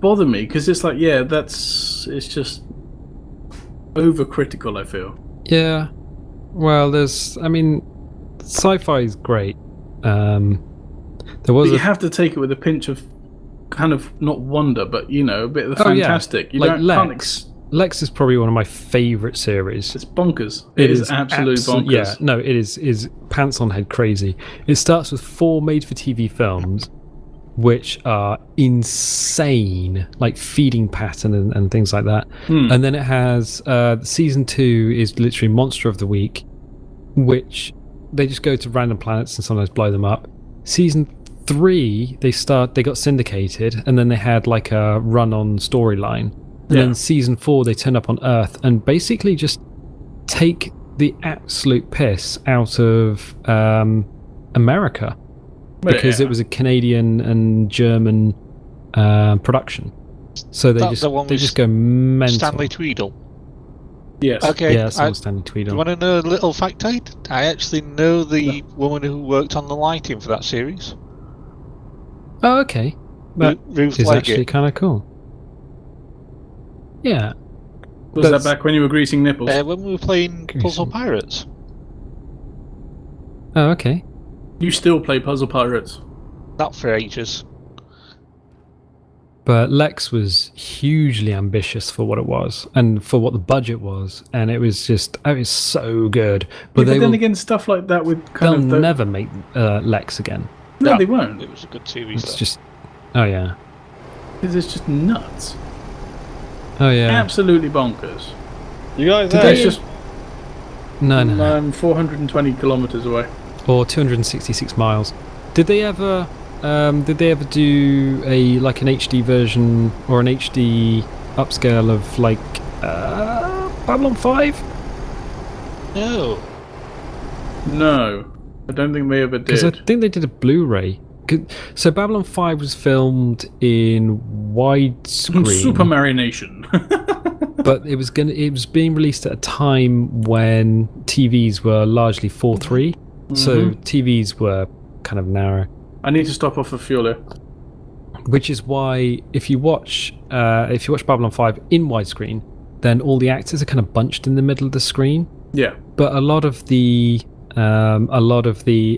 B: bother me, because it's like, it's just overcritical, I feel.
A: Yeah. Well, sci-fi is great.
B: But you have to take it with a pinch of kind of not wonder, but you know, a bit of the fantastic.
A: Yeah. Lex is probably one of my favourite series.
B: It's bonkers. It is absolute bonkers.
A: Yeah, no, it is pants on head crazy. It starts with 4 made-for-TV films, which are insane, like feeding pattern and things like that. And then it has season 2 is literally Monster of the Week, which they just go to random planets and sometimes blow them up. Season 3 they got syndicated, and then they had like a run-on storyline. And then season 4 they turn up on Earth and basically just take the absolute piss out of America, because it was a Canadian and German production. So they just go mental.
C: Stanley Tweedle.
B: Yes.
C: Okay.
A: Yeah, Stanley Tweedle.
C: You want to know a little factoid? I actually know the woman who worked on the lighting for that series.
A: Oh, okay. That
C: Ruth
A: is
C: Leggett.
A: actually kind of cool. Yeah.
B: Was that back when you were greasing nipples?
C: When we were playing Puzzle Pirates.
A: Oh, okay.
B: You still play Puzzle Pirates?
C: Not for ages.
A: But Lex was hugely ambitious for what it was and for what the budget was, and it was so good. But
B: then again, stuff like that would
A: they'll never make Lex again.
B: No, they won't.
C: It was a good series.
A: It's just, oh yeah,
B: because it's just nuts.
A: Oh yeah,
B: absolutely bonkers.
D: You guys,
B: it's just
A: no.
B: I'm 420 kilometers away,
A: or 266 miles. Did they ever do an HD version or an HD upscale of like Babylon 5?
B: No, I don't think they ever did.
A: Because I think they did a Blu-ray. So Babylon 5 was filmed in widescreen.
B: Super Marination.
A: But it was being released at a time when TVs were largely 4:3, so TVs were kind of narrow.
B: I need to stop off of fuel here.
A: Which is why if you watch Babylon 5 in widescreen, then all the actors are kind of bunched in the middle of the screen.
B: Yeah.
A: But a lot of the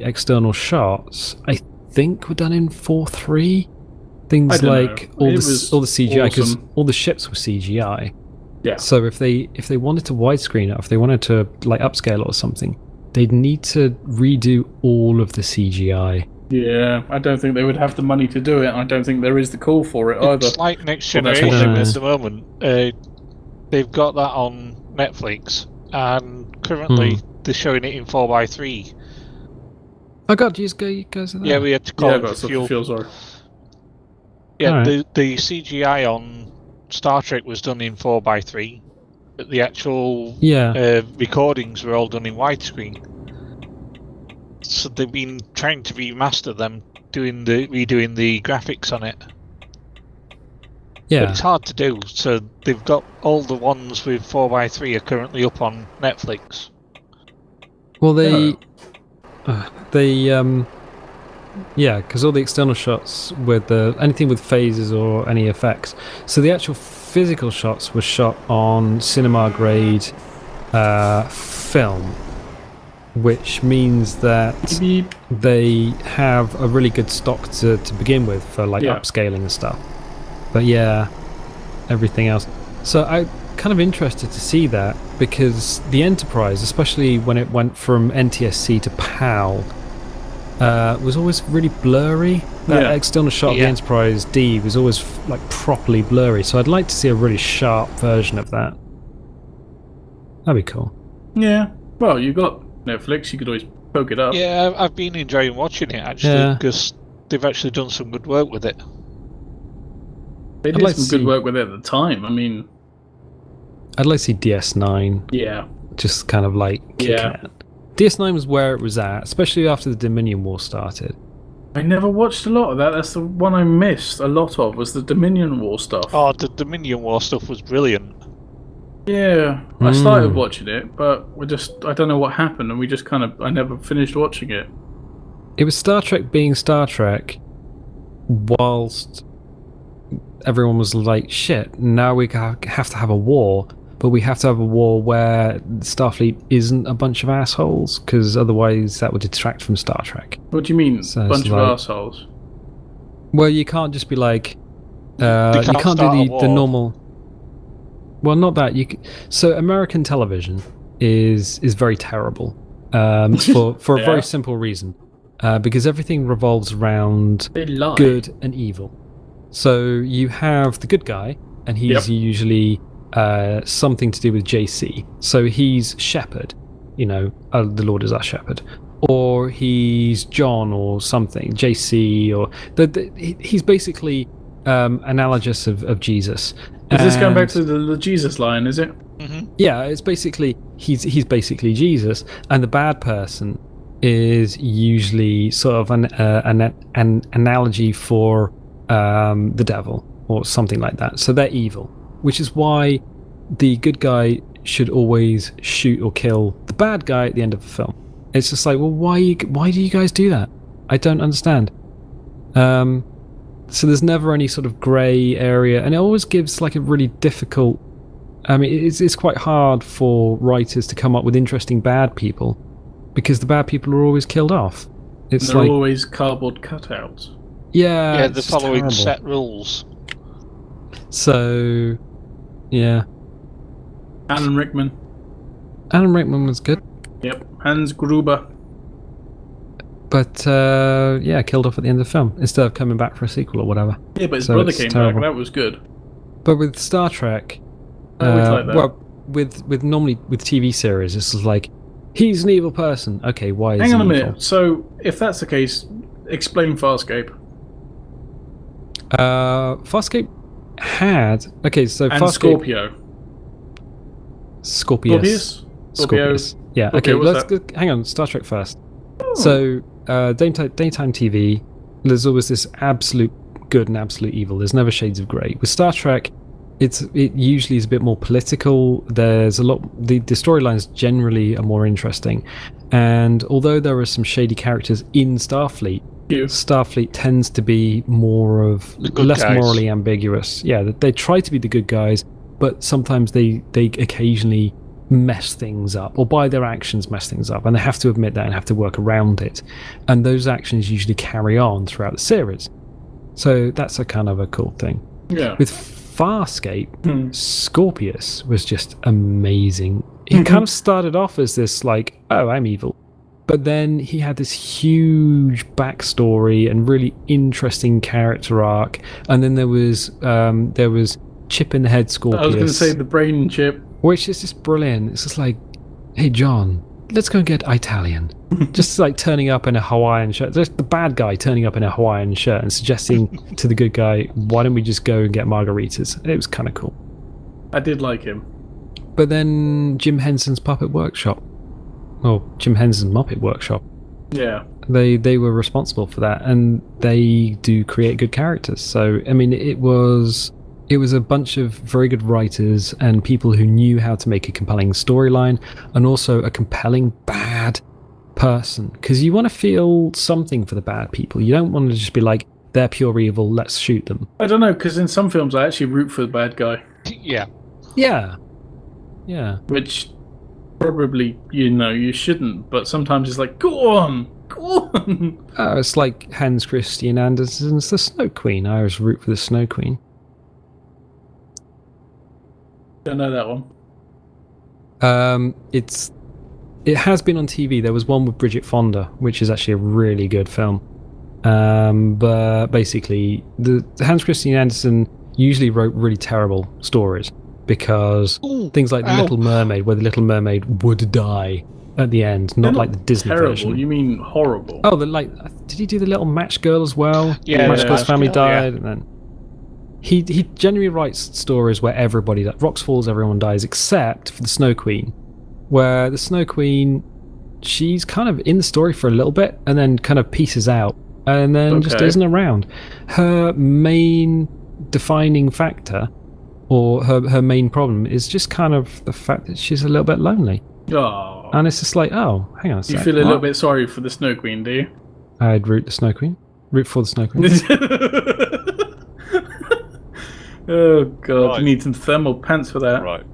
A: external shots, I think, were done in 4:3. Things like all the CGI, because all the ships were CGI.
B: Yeah.
A: So if they wanted to widescreen it, if they wanted to like upscale it or something, they'd need to redo all of the CGI.
B: Yeah, I don't think they would have the money to do it. I don't think there is the call for it either.
C: It's like Next Generation at the moment. They've got that on Netflix, and currently they're showing it in 4:3.
A: Oh God, you guys are there?
C: Yeah, we had to call it
B: fuel, sorry.
C: Yeah,
A: right.
C: the CGI on Star Trek was done in 4:3, but the actual recordings were all done in widescreen. So they've been trying to remaster them, redoing the graphics on it.
A: Yeah,
C: but it's hard to do. So they've got all the ones with 4:3 are currently up on Netflix.
A: Well, because all the external shots with anything with phases or any effects. So the actual physical shots were shot on cinema grade film, which means that
B: Beep.
A: they have a really good stock to begin with for like upscaling and stuff. But yeah, everything else. So I'm kind of interested to see that, because the Enterprise, especially when it went from NTSC to PAL, was always really blurry. That external shot of the Enterprise D was always like properly blurry. So I'd like to see a really sharp version of that. That'd be cool.
B: Yeah. Well, you got Netflix. You could always poke it up.
C: Yeah, I've been enjoying watching it actually, because they've actually done some good work with it.
B: They did some good work with it at the time. I mean,
A: I'd like to see DS9.
B: Yeah.
A: Just kind of like kicking it. DS9 was where it was at, especially after the Dominion War started.
B: I never watched a lot of that. That's the one I missed a lot of, was the Dominion War stuff.
C: Oh, the Dominion War stuff was brilliant.
B: Yeah, I started watching it, but I don't know what happened, and I never finished watching it.
A: It was Star Trek being Star Trek, whilst everyone was like, shit, now we have to have a war, but we have to have a war where Starfleet isn't a bunch of assholes, because otherwise that would detract from Star Trek.
B: What do you mean,
A: so
B: bunch of assholes?
A: Well, you can't just be like, you can't do the normal... Well, not that. So American television is very terrible for a very simple reason, because everything revolves around good and evil. So you have the good guy, and he's usually something to do with JC. So he's Shepherd, the Lord is our Shepherd, or he's John or something, JC, or he's basically analogous of Jesus.
B: Is this going back to the Jesus line, is it?
C: Mm-hmm.
A: Yeah, it's basically he's basically Jesus, and the bad person is usually sort of an analogy for the devil or something like that. So they're evil, which is why the good guy should always shoot or kill the bad guy at the end of the film. It's just like, well, why do you guys do that? I don't understand. So there's never any sort of grey area, and it always gives like a really difficult... I mean, it's quite hard for writers to come up with interesting bad people, because the bad people are always killed off.
B: They're always cardboard cutouts.
A: Yeah,
C: they're following set rules.
A: So, yeah.
B: Alan Rickman.
A: Alan Rickman was good.
B: Yep, Hans Gruber.
A: But, killed off at the end of the film, instead of coming back for a sequel or whatever.
B: Yeah, but his brother came back, and that was good.
A: But with Star Trek...
B: like that.
A: Well, normally with TV series, it's just like, he's an evil person. Okay, why is he evil?
B: Hang on a minute. So, if that's the case, explain Farscape.
A: Farscape had... Okay, so
B: and
A: Farscape...
B: Scorpius.
A: Scorpius. Yeah, okay, hang on, Star Trek first. Oh. So, daytime TV, there's always this absolute good and absolute evil. There's never shades of grey. With Star Trek, it usually is a bit more political. There's a lot... The storylines generally are more interesting. And although there are some shady characters in Starfleet, Starfleet tends to be more of... less guys. Morally ambiguous. Yeah, they try to be the good guys, but sometimes they occasionally mess things up, or by their actions mess things up, and they have to admit that and have to work around it. And those actions usually carry on throughout the series. So that's a kind of a cool thing.
B: Yeah.
A: With Farscape, Scorpius was just amazing. He kind of started off as this like, oh, I'm evil. But then he had this huge backstory and really interesting character arc. And then there was Chip in the Head Scorpius.
B: I was going to say the brain chip.
A: Which is just brilliant. It's just like, hey, John, let's go and get Italian. Just like turning up in a Hawaiian shirt. Just the bad guy turning up in a Hawaiian shirt and suggesting to the good guy, why don't we just go and get margaritas? It was kind of cool.
B: I did like him.
A: But then Jim Henson's Puppet Workshop. Well, Jim Henson's Muppet Workshop.
B: Yeah.
A: They were responsible for that, and they do create good characters. So, I mean, it was a bunch of very good writers and people who knew how to make a compelling storyline, and also a compelling bad person, because you want to feel something for the bad people. You don't want to just be like, they're pure evil, let's shoot them.
B: I don't know, because in some films I actually root for the bad guy.
C: Yeah.
A: Yeah.
B: Which probably, you shouldn't, but sometimes it's like, go on!
A: It's like Hans Christian Andersen's The Snow Queen. I always root for the Snow Queen.
B: Don't know that one.
A: It has been on TV. There was one with Bridget Fonda, which is actually a really good film. But basically, the Hans Christian Andersen usually wrote really terrible stories because things like The Little Mermaid, where the Little Mermaid would die at the end, not like the Disney
B: terrible,
A: version.
B: You mean horrible?
A: Oh, did he do The Little Match Girl as well?
C: Yeah,
A: Match Girl's family died,
C: yeah.
A: and then he generally writes stories where everybody rocks falls, everyone dies, except for the Snow Queen, where the Snow Queen, she's kind of in the story for a little bit and then kind of pieces out and then just isn't around. Her main defining factor, or her main problem, is just kind of the fact that she's a little bit lonely.
B: Oh.
A: And it's just like, oh, hang on a
B: You
A: sec.
B: feel a little bit sorry for the Snow Queen, do you?
A: I'd root the Snow Queen. Root for the Snow Queen.
B: Oh god,
D: Right.
B: you need some thermal pants for that.
D: Right.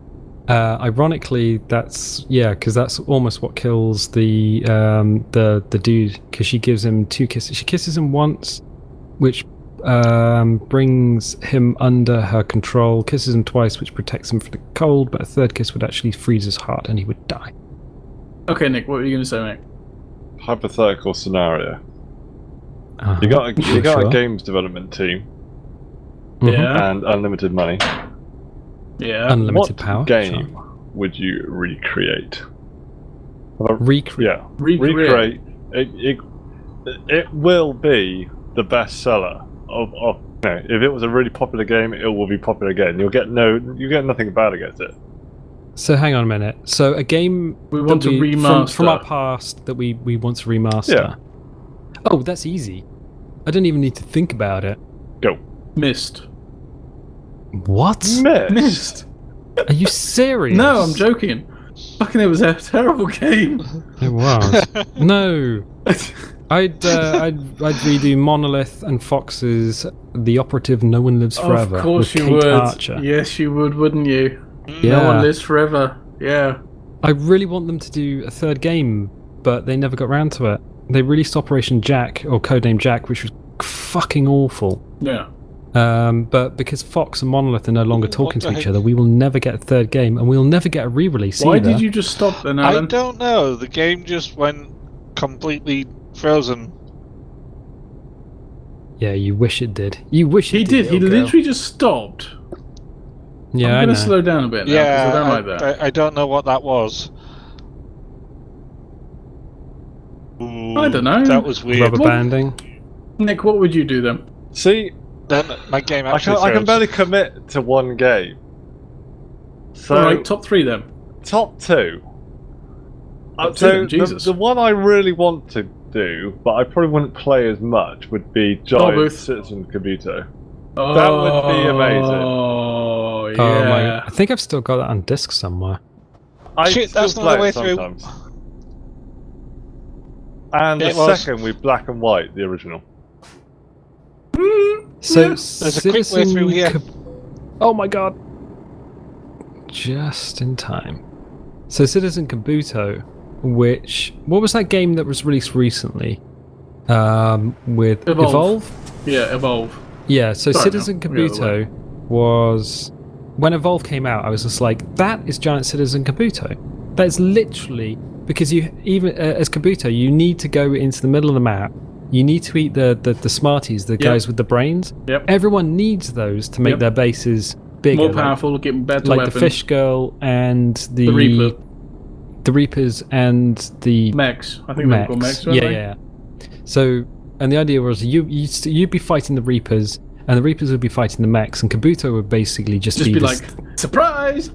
A: Ironically, because that's almost what kills the dude, because she gives him 2 kisses. She kisses him once, which brings him under her control. Kisses him twice, which protects him from the cold. But a 3rd kiss would actually freeze his heart, and he would die.
B: Okay, Nick, what were you going to say, mate?
D: Hypothetical scenario.
A: Uh-huh.
D: You got a
A: Sure.
D: games development team
A: Mhm.
B: Yeah.
D: and unlimited money.
B: Yeah.
A: Unlimited
D: What
A: power.
D: game
A: Sure.
D: would you recreate?
A: Recreate.
D: Yeah, recreate. It will be the bestseller of. If it was a really popular game, it will be popular again. You get nothing bad against it.
A: So hang on a minute. So a game
B: We want
A: that
B: to remaster.
A: from our past that we want to remaster.
D: Yeah.
A: Oh, that's easy. I don't even need to think about it.
D: Go.
B: Mist.
A: What?
B: Mist.
A: Are you serious?
B: No, I'm joking. Fucking, it was a terrible game.
A: It was. No. I'd redo Monolith and Fox's The Operative No One Lives Forever.
B: Of course
A: with
B: you
A: Kate
B: would.
A: Archer.
B: Yes, you would, wouldn't you?
A: Yeah.
B: No one lives forever. Yeah.
A: I really want them to do a 3rd game, but they never got round to it. They released Operation Jack, or Codename Jack, which was fucking awful.
B: Yeah.
A: But because Fox and Monolith are no longer
C: What
A: talking
C: the
A: to each
C: heck?
A: other, we will never get a 3rd game, and we'll never get a re-release
B: Why
A: either.
B: did you just stop then,
C: I
B: Alan?
C: don't know. The game just went completely frozen.
A: Yeah, you wish it did. You wish it
B: He did. He
A: little girl.
B: literally just stopped.
A: Yeah,
B: I'm
A: I
B: going
A: know.
B: to slow down a bit now,
C: Yeah,
B: because I don't like that.
C: I don't know what that was.
B: I don't know.
C: That was weird.
A: Rubber
B: What?
A: banding.
B: Nick, what would you do then?
D: See,
C: Then my game
D: I
C: actually
D: can
C: froze.
D: barely commit to one game. So
B: Alright, top 3 then.
D: top 2.
B: Top two
D: So
B: then, Jesus.
D: the one I really want to do, but I probably wouldn't play as much, would be Giant
B: Booth.
D: Citizen Kabuto.
B: Oh,
D: That would be amazing.
B: Oh, yeah.
A: Oh my! I think I've still got that on disc somewhere.
D: I
C: Shit,
D: still
C: that's not
D: play
C: the way
D: it
C: through.
D: sometimes. And the
C: It was.
D: second with Black and White, the original.
A: So
B: Yeah.
C: There's a quick way through here.
A: Oh my god! Just in time. So Citizen Kabuto, what was that game that was released recently? With
B: Evolve. Yeah, Evolve.
A: Yeah, so
B: Sorry,
A: Citizen
B: no, the other
A: Kabuto was when Evolve came out. I was just like, that is Giant Citizen Kabuto. That is literally because you even as Kabuto, you need to go into the middle of the map. You need to eat the Smarties, the guys with the brains.
B: Yep.
A: Everyone needs those to make
B: Yep.
A: their bases bigger.
B: More powerful, getting better
A: like
B: weapons.
A: the Fish Girl and
B: The Reaper.
A: the Reapers and the
B: Mechs. I think they were called Mechs, weren't
A: yeah,
B: they?
A: yeah. So, and the idea was you'd be fighting the Reapers, and the Reapers would be fighting the Mechs, and Kabuto would basically just
B: Just be
A: this-
B: like, surprise!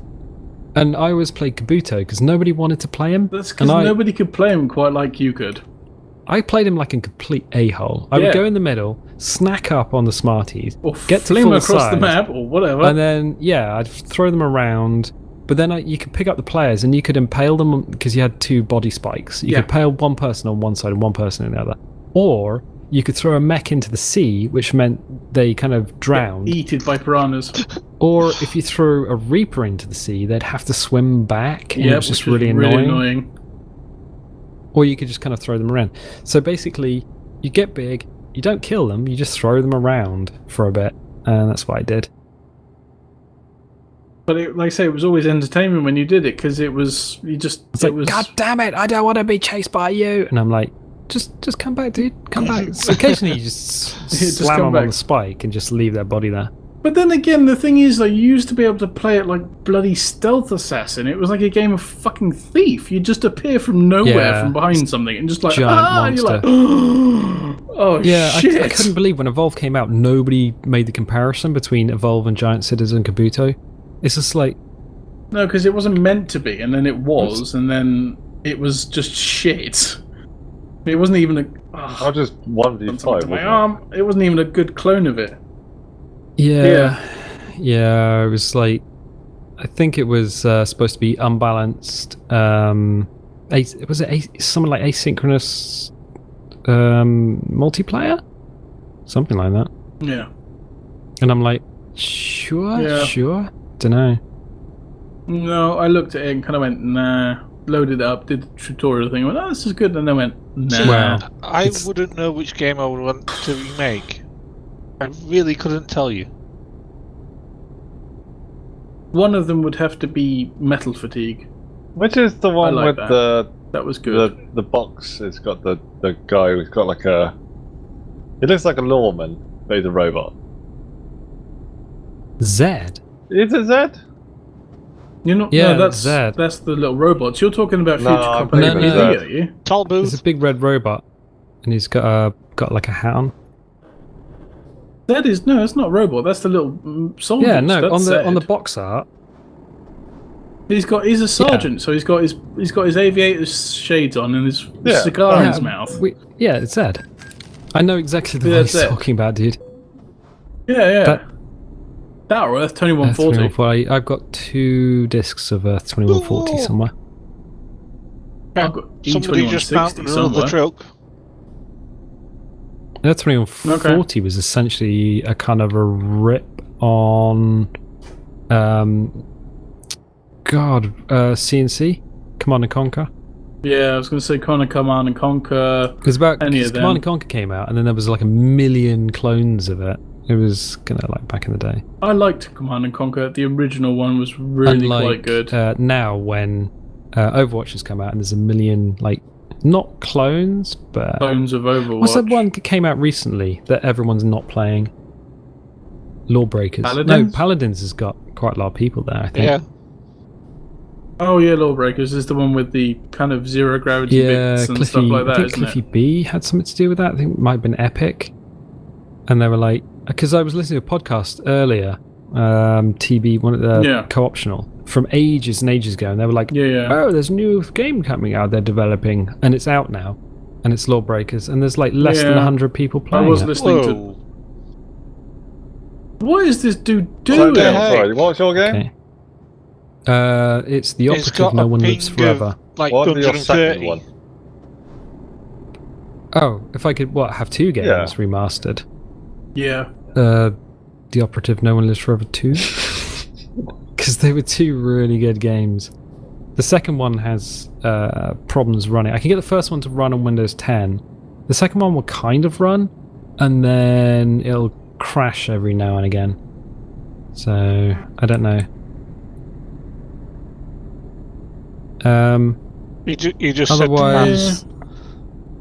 A: And I always played Kabuto because nobody wanted to play him.
B: That's because
A: And
B: nobody could play him quite like you could.
A: I played him like a complete a-hole. I
B: Yeah.
A: would go in the middle, snack up on the Smarties,
B: Or
A: get to
B: fling
A: full
B: them across the
A: size,
B: map, or whatever.
A: and then I'd throw them around. But then you could pick up the players and you could impale them because you had 2 body spikes. You
B: Yeah.
A: could impale one person on one side and one person on the other, or you could throw a mech into the sea, which meant they kind of drowned.
B: Eaten by piranhas.
A: Or if you threw a Reaper into the sea, they'd have to swim back, and it was just really
B: really
A: annoying. Or you could just kind of throw them around. So basically, you get big, you don't kill them, you just throw them around for a bit, and that's what I did.
B: But like I say, it was always entertainment when you did it, because it was
A: God damn it! I don't want to be chased by you. And I'm like, just come back, dude. Come back. So occasionally, you just slam them on the spike and just leave their body there.
B: But then again, the thing is, like, you used to be able to play it like bloody stealth assassin. It was like a game of fucking thief. You just appear from nowhere, from behind something, and just like,
A: giant monster.
B: You're like, oh shit!
A: I couldn't believe when Evolve came out, nobody made the comparison between Evolve and Giant Citizen Kabuto. It's just like...
B: No, because it wasn't meant to be, and then it was, and then it was just shit. It wasn't even a...
D: I just 1v5,
B: my arm. It wasn't even a good clone of it.
A: Yeah, it was like... I think it was supposed to be unbalanced... something like asynchronous multiplayer? Something like that.
B: Yeah.
A: And I'm like, sure? Dunno.
B: No, I looked at it and kind of went, nah. Loaded it up, did the tutorial thing, went, oh, this is good, and then went, nah.
A: Well,
C: I wouldn't know which game I would want to remake. I really couldn't tell you.
B: One of them would have to be Metal Fatigue.
D: Which is the one with
B: that was good.
D: The box? It's got the guy who's got like a... It looks like a lawman, but he's a robot.
A: Zed?
D: Is it Zed?
B: You're not.
A: Yeah,
B: no, that's
A: Zed.
B: That's the little robots. You're talking about Future
D: I'm
B: Company
D: thinking
B: BD,
D: of
B: are you?
C: Tallbooth.
A: There's a big red robot, and he's got like a hat on.
B: That is no, it's not a robot. That's the little soldier.
A: Yeah, no,
B: that's
A: on the
B: Zed.
A: box art.
B: He's a sergeant, so he's got his aviator's shades on and his cigar in his mouth.
A: It's Zed. I know exactly the one he's talking about, dude.
B: Yeah. That or Earth 2140.
A: I've got 2 discs of Earth 2140 somewhere.
B: I've got
C: Somebody just mounted another truck.
A: Earth 2140 was essentially a kind of a rip on CNC, Command and Conquer.
B: Yeah, I was going to say Command and Conquer.
A: Because Command and Conquer came out, and then there was like a million clones of it. It was kind of like back in the day.
B: I liked Command and Conquer. The original one was really quite good.
A: Now, when Overwatch has come out, and there's a million, like, not clones, but...
B: Clones of Overwatch.
A: What's that one that came out recently that everyone's not playing? Lawbreakers.
B: Paladins?
A: No, Paladins has got quite a lot of people there, I think.
C: Yeah.
B: Oh yeah, Lawbreakers is the one with the kind of zero gravity bits and stuff like that,
A: I think
B: isn't
A: Cliffy
B: it?
A: B had something to do with that. I think it might have been Epic. And they were like... Because I was listening to a podcast earlier, TB, one of the co-optional, from ages and ages ago, and they were like, oh, there's a new game coming out they're developing, and it's out now, and it's Lawbreakers, and there's like less than 100 people playing
B: I was
A: it.
B: listening to... What is this dude doing?
D: Sorry, what's your game?
A: Okay. It's The Operative No One Lives Forever.
C: Like
D: What's your
C: 130.
D: second one?
A: Oh, if I could, have 2 games remastered?
B: Yeah.
A: The Operative No One Lives Forever 2? Because they were 2 really good games. The second one has problems running. I can get the first one to run on Windows 10. The second one will kind of run, and then it'll crash every now and again. So, I don't know.
C: You just
A: otherwise,
C: said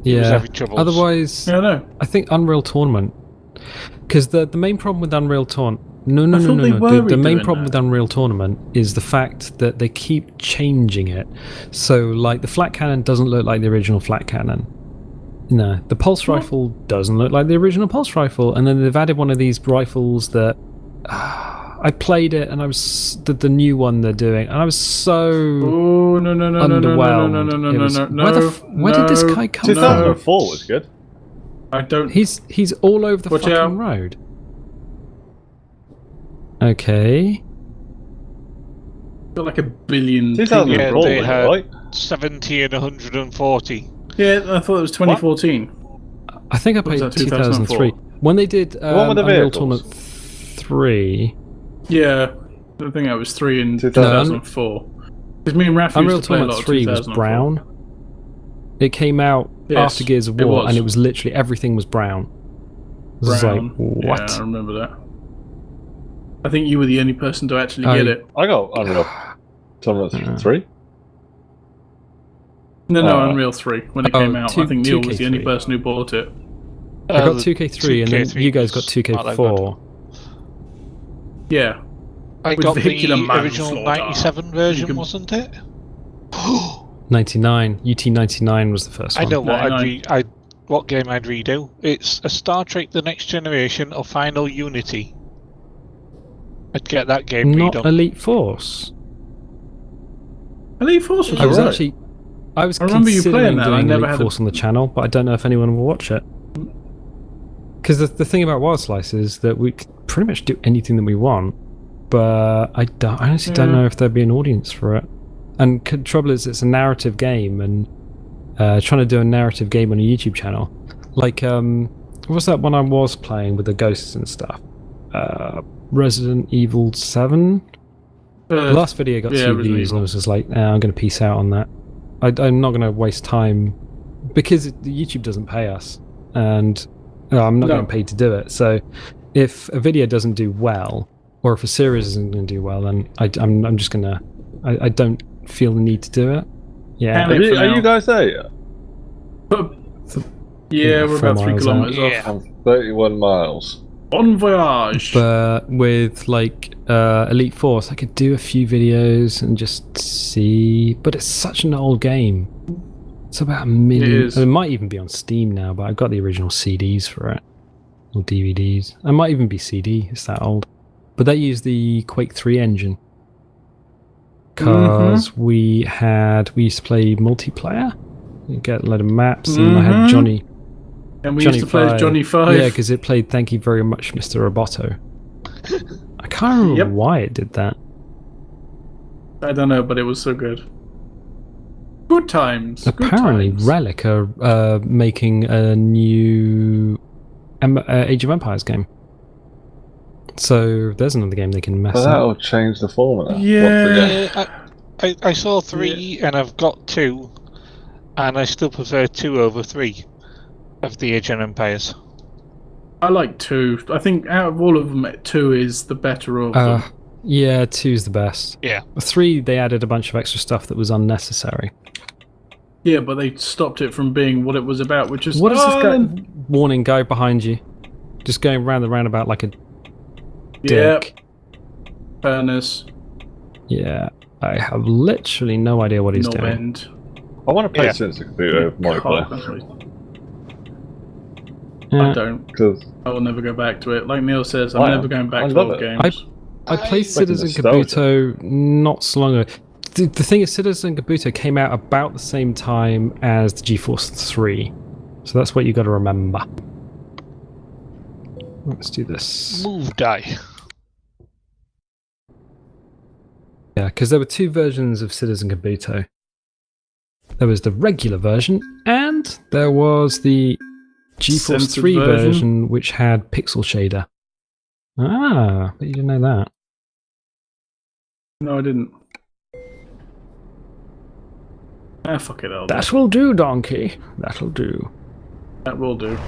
C: he was having troubles.
A: Otherwise, I think Unreal Tournament. Because the main problem with Unreal Tournament... No. The main problem with Unreal Tournament is the fact that they keep changing it. So, like, the flat cannon doesn't look like the original flat cannon. No. The pulse rifle doesn't look like the original pulse rifle. And then they've added one of these rifles that... I played it, and I was... The new one they're doing, and I was so...
B: Oh, no.
A: underwhelmed. Where did this guy come from?
D: 2004 was good.
B: I don't...
A: He's all over the fucking road. Okay.
B: Got like a billion...
D: 2004,
C: they had
D: right?
C: 70 and 140.
B: Yeah, I thought it was 2014.
A: I think I played 2003. When they did
D: one with the
A: Unreal
D: vehicles?
A: Tournament 3...
B: Yeah, I think that was 3 in
D: 2000.
B: 2004. Because me and Raph
A: Unreal
B: used to play a lot
A: Tournament
B: of
A: 3 was
B: 2004.
A: brown. It came out
B: Yes,
A: after Gears of
B: it
A: War,
B: was.
A: and it was literally everything was brown. It was like,
B: Brown.
A: what?
B: Yeah, I remember that. I think you were the only person to actually
A: Oh,
B: get it.
D: I got Unreal Tournament 3.
B: No, Unreal 3 when it came out. I think Neil was the only
A: 2K3.
B: person who bought it.
A: I got 2K3, and then
C: 2K3
A: you guys got
C: was not that
A: 2K4.
B: Yeah.
C: I
B: With
C: got the
B: vehicular
C: original
B: manslaughter.
C: 97 version,
B: can-
C: wasn't it?
A: 99. UT99 was the first
C: I
A: one.
C: know what
B: 99.
C: what game I'd redo. It's a Star Trek: The Next Generation or Final Unity. I'd get that game
A: Not
C: redone.
A: Elite Force.
B: Elite Force was
A: I was
B: alright.
A: actually... I was
B: I remember you
A: considering
B: playing that, I
A: doing
B: never
A: Elite
B: had
A: Force on the channel, but I don't know if anyone will watch it. Because the thing about Wild Slice is that we can pretty much do anything that we want, but I honestly don't know if there'd be an audience for it. And trouble is, it's a narrative game, and trying to do a narrative game on a YouTube channel, like what was that one I was playing with the ghosts and stuff? Resident Evil 7. The last video got 2
B: Resident
A: views, and
B: Evil.
A: I was just like, I'm going to peace out on that. I'm not going to waste time because YouTube doesn't pay us, and I'm not getting paid to do it. So if a video doesn't do well, or if a series isn't going to do well, then I'm just going to. I don't feel the need to do it. Yeah.
B: And
D: Are you guys there?
B: Yeah, we're
A: 4
B: about 3
A: miles
B: kilometers
C: out.
B: off.
D: I'm 31 miles.
B: Bon voyage.
A: But with like Elite Force, I could do a few videos and just see. But it's such an old game. It's about 1 million.
B: It is.
A: It might even be on Steam now, but I've got the original CDs for it, or DVDs. It might even be CD. It's that old. But they use the Quake 3 engine. Because we used to play multiplayer. You get a load of maps, and I had Johnny.
B: And we used to play as Johnny 5.
A: Yeah, because it played Thank You Very Much, Mr. Roboto. I can't remember why it did that.
B: I don't know, but it was so good. Good times.
A: Apparently,
B: good times.
A: Relic are making a new Age of Empires game. So there's another game they can mess
D: But
A: up.
D: that'll change the formula.
B: Yeah.
D: Once again.
C: I saw 3 and I've got 2, and I still prefer 2 over 3 of the Age of Empires.
B: I like 2. I think out of all of them, 2 is the better of them.
A: Yeah, 2's the best.
C: Yeah.
A: 3, they added a bunch of extra stuff that was unnecessary.
B: Yeah, but they stopped it from being what it was about, which is...
A: What is this guy? Warning, guy behind you. Just going round the roundabout like a dick.
B: Fairness.
A: Yeah, I have literally no idea what he's
B: No
A: doing.
B: end.
D: I want to play
C: Yeah.
D: since the computer multiplayer.
A: Yeah.
B: I don't.
D: Because
B: I will never go back to it. Like Neil says, I'm
D: I
B: never
D: am.
B: going back
D: I
B: to
D: love
B: old
D: it.
B: games.
A: I played Citizen
D: nostalgia.
A: Kabuto not so long ago. The thing is, Citizen Kabuto came out about the same time as the GeForce 3. So that's what you got to remember. Let's do this.
C: Move die.
A: Yeah, because there were 2 versions of Citizen Kabuto. There was the regular version, and there was the GeForce
B: Censored
A: 3
B: version.
A: version, which had pixel shader. Ah, but you didn't know that.
B: No, I didn't. Fuck it, I'll do.
A: That will do, donkey. That'll do.
B: That will do.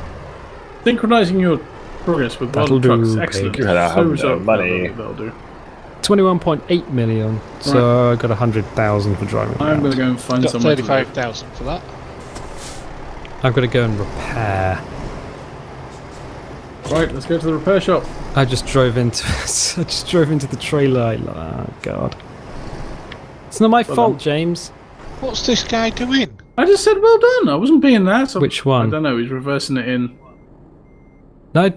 B: Synchronizing your progress with
A: That'll
B: World
A: do,
B: Trucks.
A: pig.
B: Excellent.
D: You have no money.
B: That'll do.
A: 21.8 million, so I got 100,000 for driving.
B: I'm going to go and find
C: Got
B: somewhere to live.
C: 35,000 for that.
A: I've got to go and repair.
B: Right, let's go to the repair shop.
A: I just drove into the trailer. Oh god. It's not my fault, James.
C: What's this guy doing?
B: I just said well done. I wasn't being that. So
A: Which one?
B: I don't know. He's reversing it in.
A: No,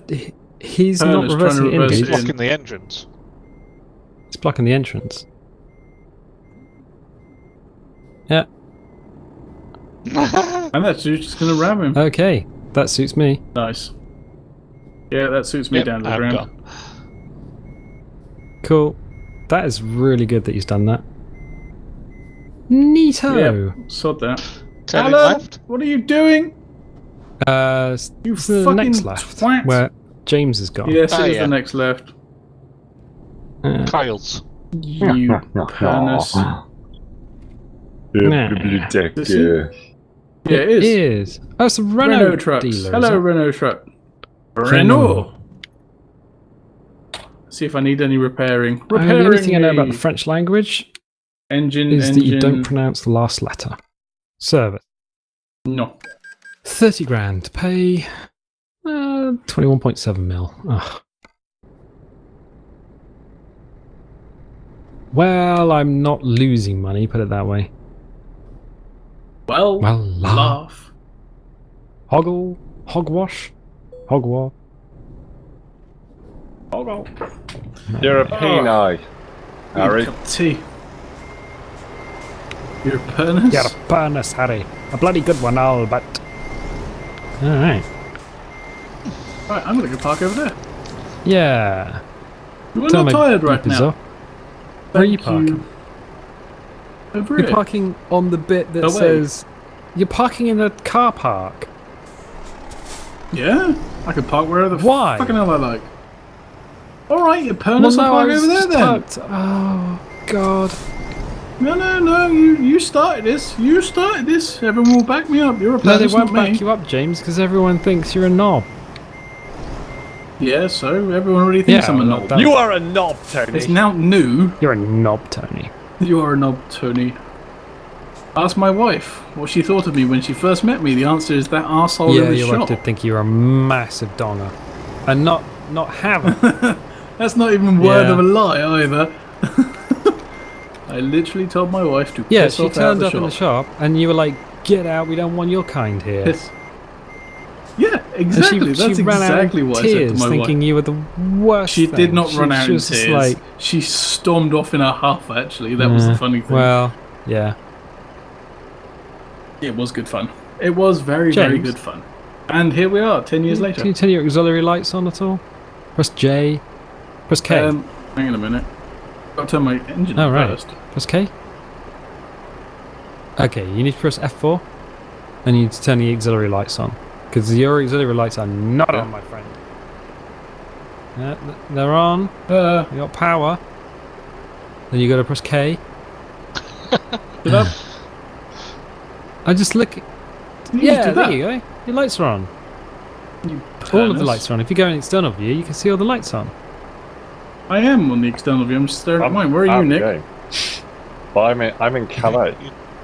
A: he's
B: Turner's
A: not
B: trying to
A: reversing it in.
B: reverse
A: He's
B: it in.
C: Blocking the entrance.
A: blocking the entrance. Yeah.
B: And that's just going to ram him.
A: Okay, that suits me.
B: Nice. Yeah, that suits me
C: Yep,
B: down to the
C: I'm
B: ground.
C: gone.
A: Cool. That is really good that he's done that. Neato.
B: Yeah, sod that.
C: Turning
B: Alan,
C: left.
B: what are you doing?
A: It's
B: You
A: the
B: fucking
A: next left,
B: twat.
A: where James has gone.
B: Yes,
C: Ah,
B: it is
C: yeah.
B: the next left.
C: Kyle's.
B: You penis.
A: Nah.
B: Is it? Yeah, it is.
A: Oh, it's a
B: Renault trucks.
A: dealer.
B: Hello,
A: is it?
B: Renault truck.
A: Renault.
B: See if I need any repairing.
A: The only thing I know about
B: me.
A: the French language
B: Engine.
A: is that you don't pronounce the last letter. Service.
B: No.
A: 30 grand to pay. 21.7 mil. Ugh. Well, I'm not losing money, put it that way.
B: Well,
A: Well,
B: laugh.
A: Hoggle, hogwash, hogwa.
D: You're a peanut, Harry.
B: Cup of tea. You're a penis?
A: You're a penis, Harry. A bloody good one, I'll bet. Alright.
B: Right, I'm gonna go park over there.
A: Yeah.
B: We're
A: Tell
B: not
A: my
B: tired right
A: beepers
B: now.
A: off. Where are you
B: Thank
A: parking?
B: Over
A: You're
B: here.
A: parking on the bit that
B: Away.
A: says... You're parking in the car park.
B: Yeah, I can park wherever the
A: Why?
B: fucking hell I like. Alright, you penis, I'll park
A: I was
B: over there
A: just
B: then.
A: parked. Oh, God.
B: No, you started this. You started this. Everyone will back me up. You're a
A: No, they
B: penis,
A: won't
B: not
A: back
B: me.
A: you up, James, because everyone thinks you're a knob.
B: Yeah, so everyone already thinks
A: Yeah,
B: I'm a
A: well,
B: knob.
A: that-
D: You are a knob, Tony.
B: It's now new.
A: You're a knob, Tony.
B: You are a knob, Tony. Ask my wife what she thought of me when she first met me. The answer is that arsehole
A: Yeah,
B: in the
A: your
B: shop.
A: wife did think you were a massive donger. And not have it.
B: That's not even word
A: Yeah.
B: of a lie either. I literally told my wife to
A: Yeah,
B: piss
A: she
B: off
A: turned
B: out
A: up
B: the
A: in the
B: shop.
A: shop and you were like, get out, we don't want your kind here.
B: Piss. Yeah,
A: And
B: exactly. That's
A: she ran out
B: exactly
A: in
B: what I said to
A: tears,
B: my
A: thinking
B: wife.
A: you were the worst
B: She
A: thing.
B: did not run out
A: she
B: in
A: was just
B: tears.
A: like,
B: She stormed off in a huff, actually. That was the funny thing.
A: well, yeah.
B: It was good fun. It was very, very
A: James?
B: good fun. And here we are, 10 years later.
A: Can you turn your auxiliary lights on at all? Press J. Press K.
B: Hang on a minute. Got to turn my engine
A: Oh,
B: on
A: right.
B: first.
A: Press K. Okay, you need to press F4 and you need to turn the auxiliary lights on. Because your auxiliary lights are not on, my friend. Yeah, they're on. You got power. Then you got to press K.
B: Did I?
A: I just look.
B: You
A: Yeah,
B: did
A: there
B: that.
A: you go. Your lights are on.
B: You
A: All of the
B: penis.
A: lights are on. If you go in external view, you can see all the lights on.
B: I am on the external view. I'm staring at mine. Where are you,
D: I'm
B: Nick?
D: going. But I'm in Calais.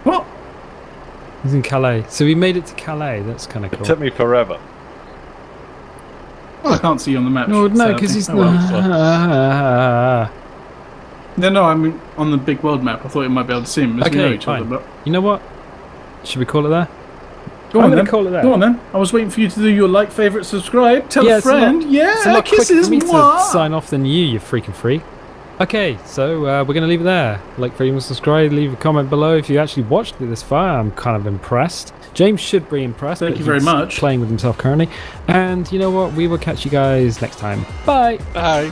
B: What?
A: He's in Calais. So we made it to Calais. That's kind of
D: It
A: cool.
D: took me forever.
B: I can't see you on the map.
A: No,
B: sadly.
A: because he's
B: Oh, well. No, I mean on the big world map. I thought you might be able to see him as we know
A: Okay,
B: each
A: fine.
B: other. But
A: You know what? Should we call it there?
B: go
A: I'm
B: on
A: gonna
B: then.
A: call it there.
B: Go on then. I was waiting for you to do your like, favorite, subscribe, tell
A: Yeah,
B: a
A: it's a lot-
B: friend.
A: It's a
B: Yeah,
A: lot quicker
B: kisses.
A: for me to
B: Mwah.
A: sign off than you freaking freak. Okay, so we're going to leave it there. Like, favorite, subscribe, leave a comment below if you actually watched it this far. I'm kind of impressed. James should be impressed.
B: Thank
A: but
B: you very
A: he's
B: much.
A: Playing with himself currently. And you know what? We will catch you guys next time. Bye.
C: Bye.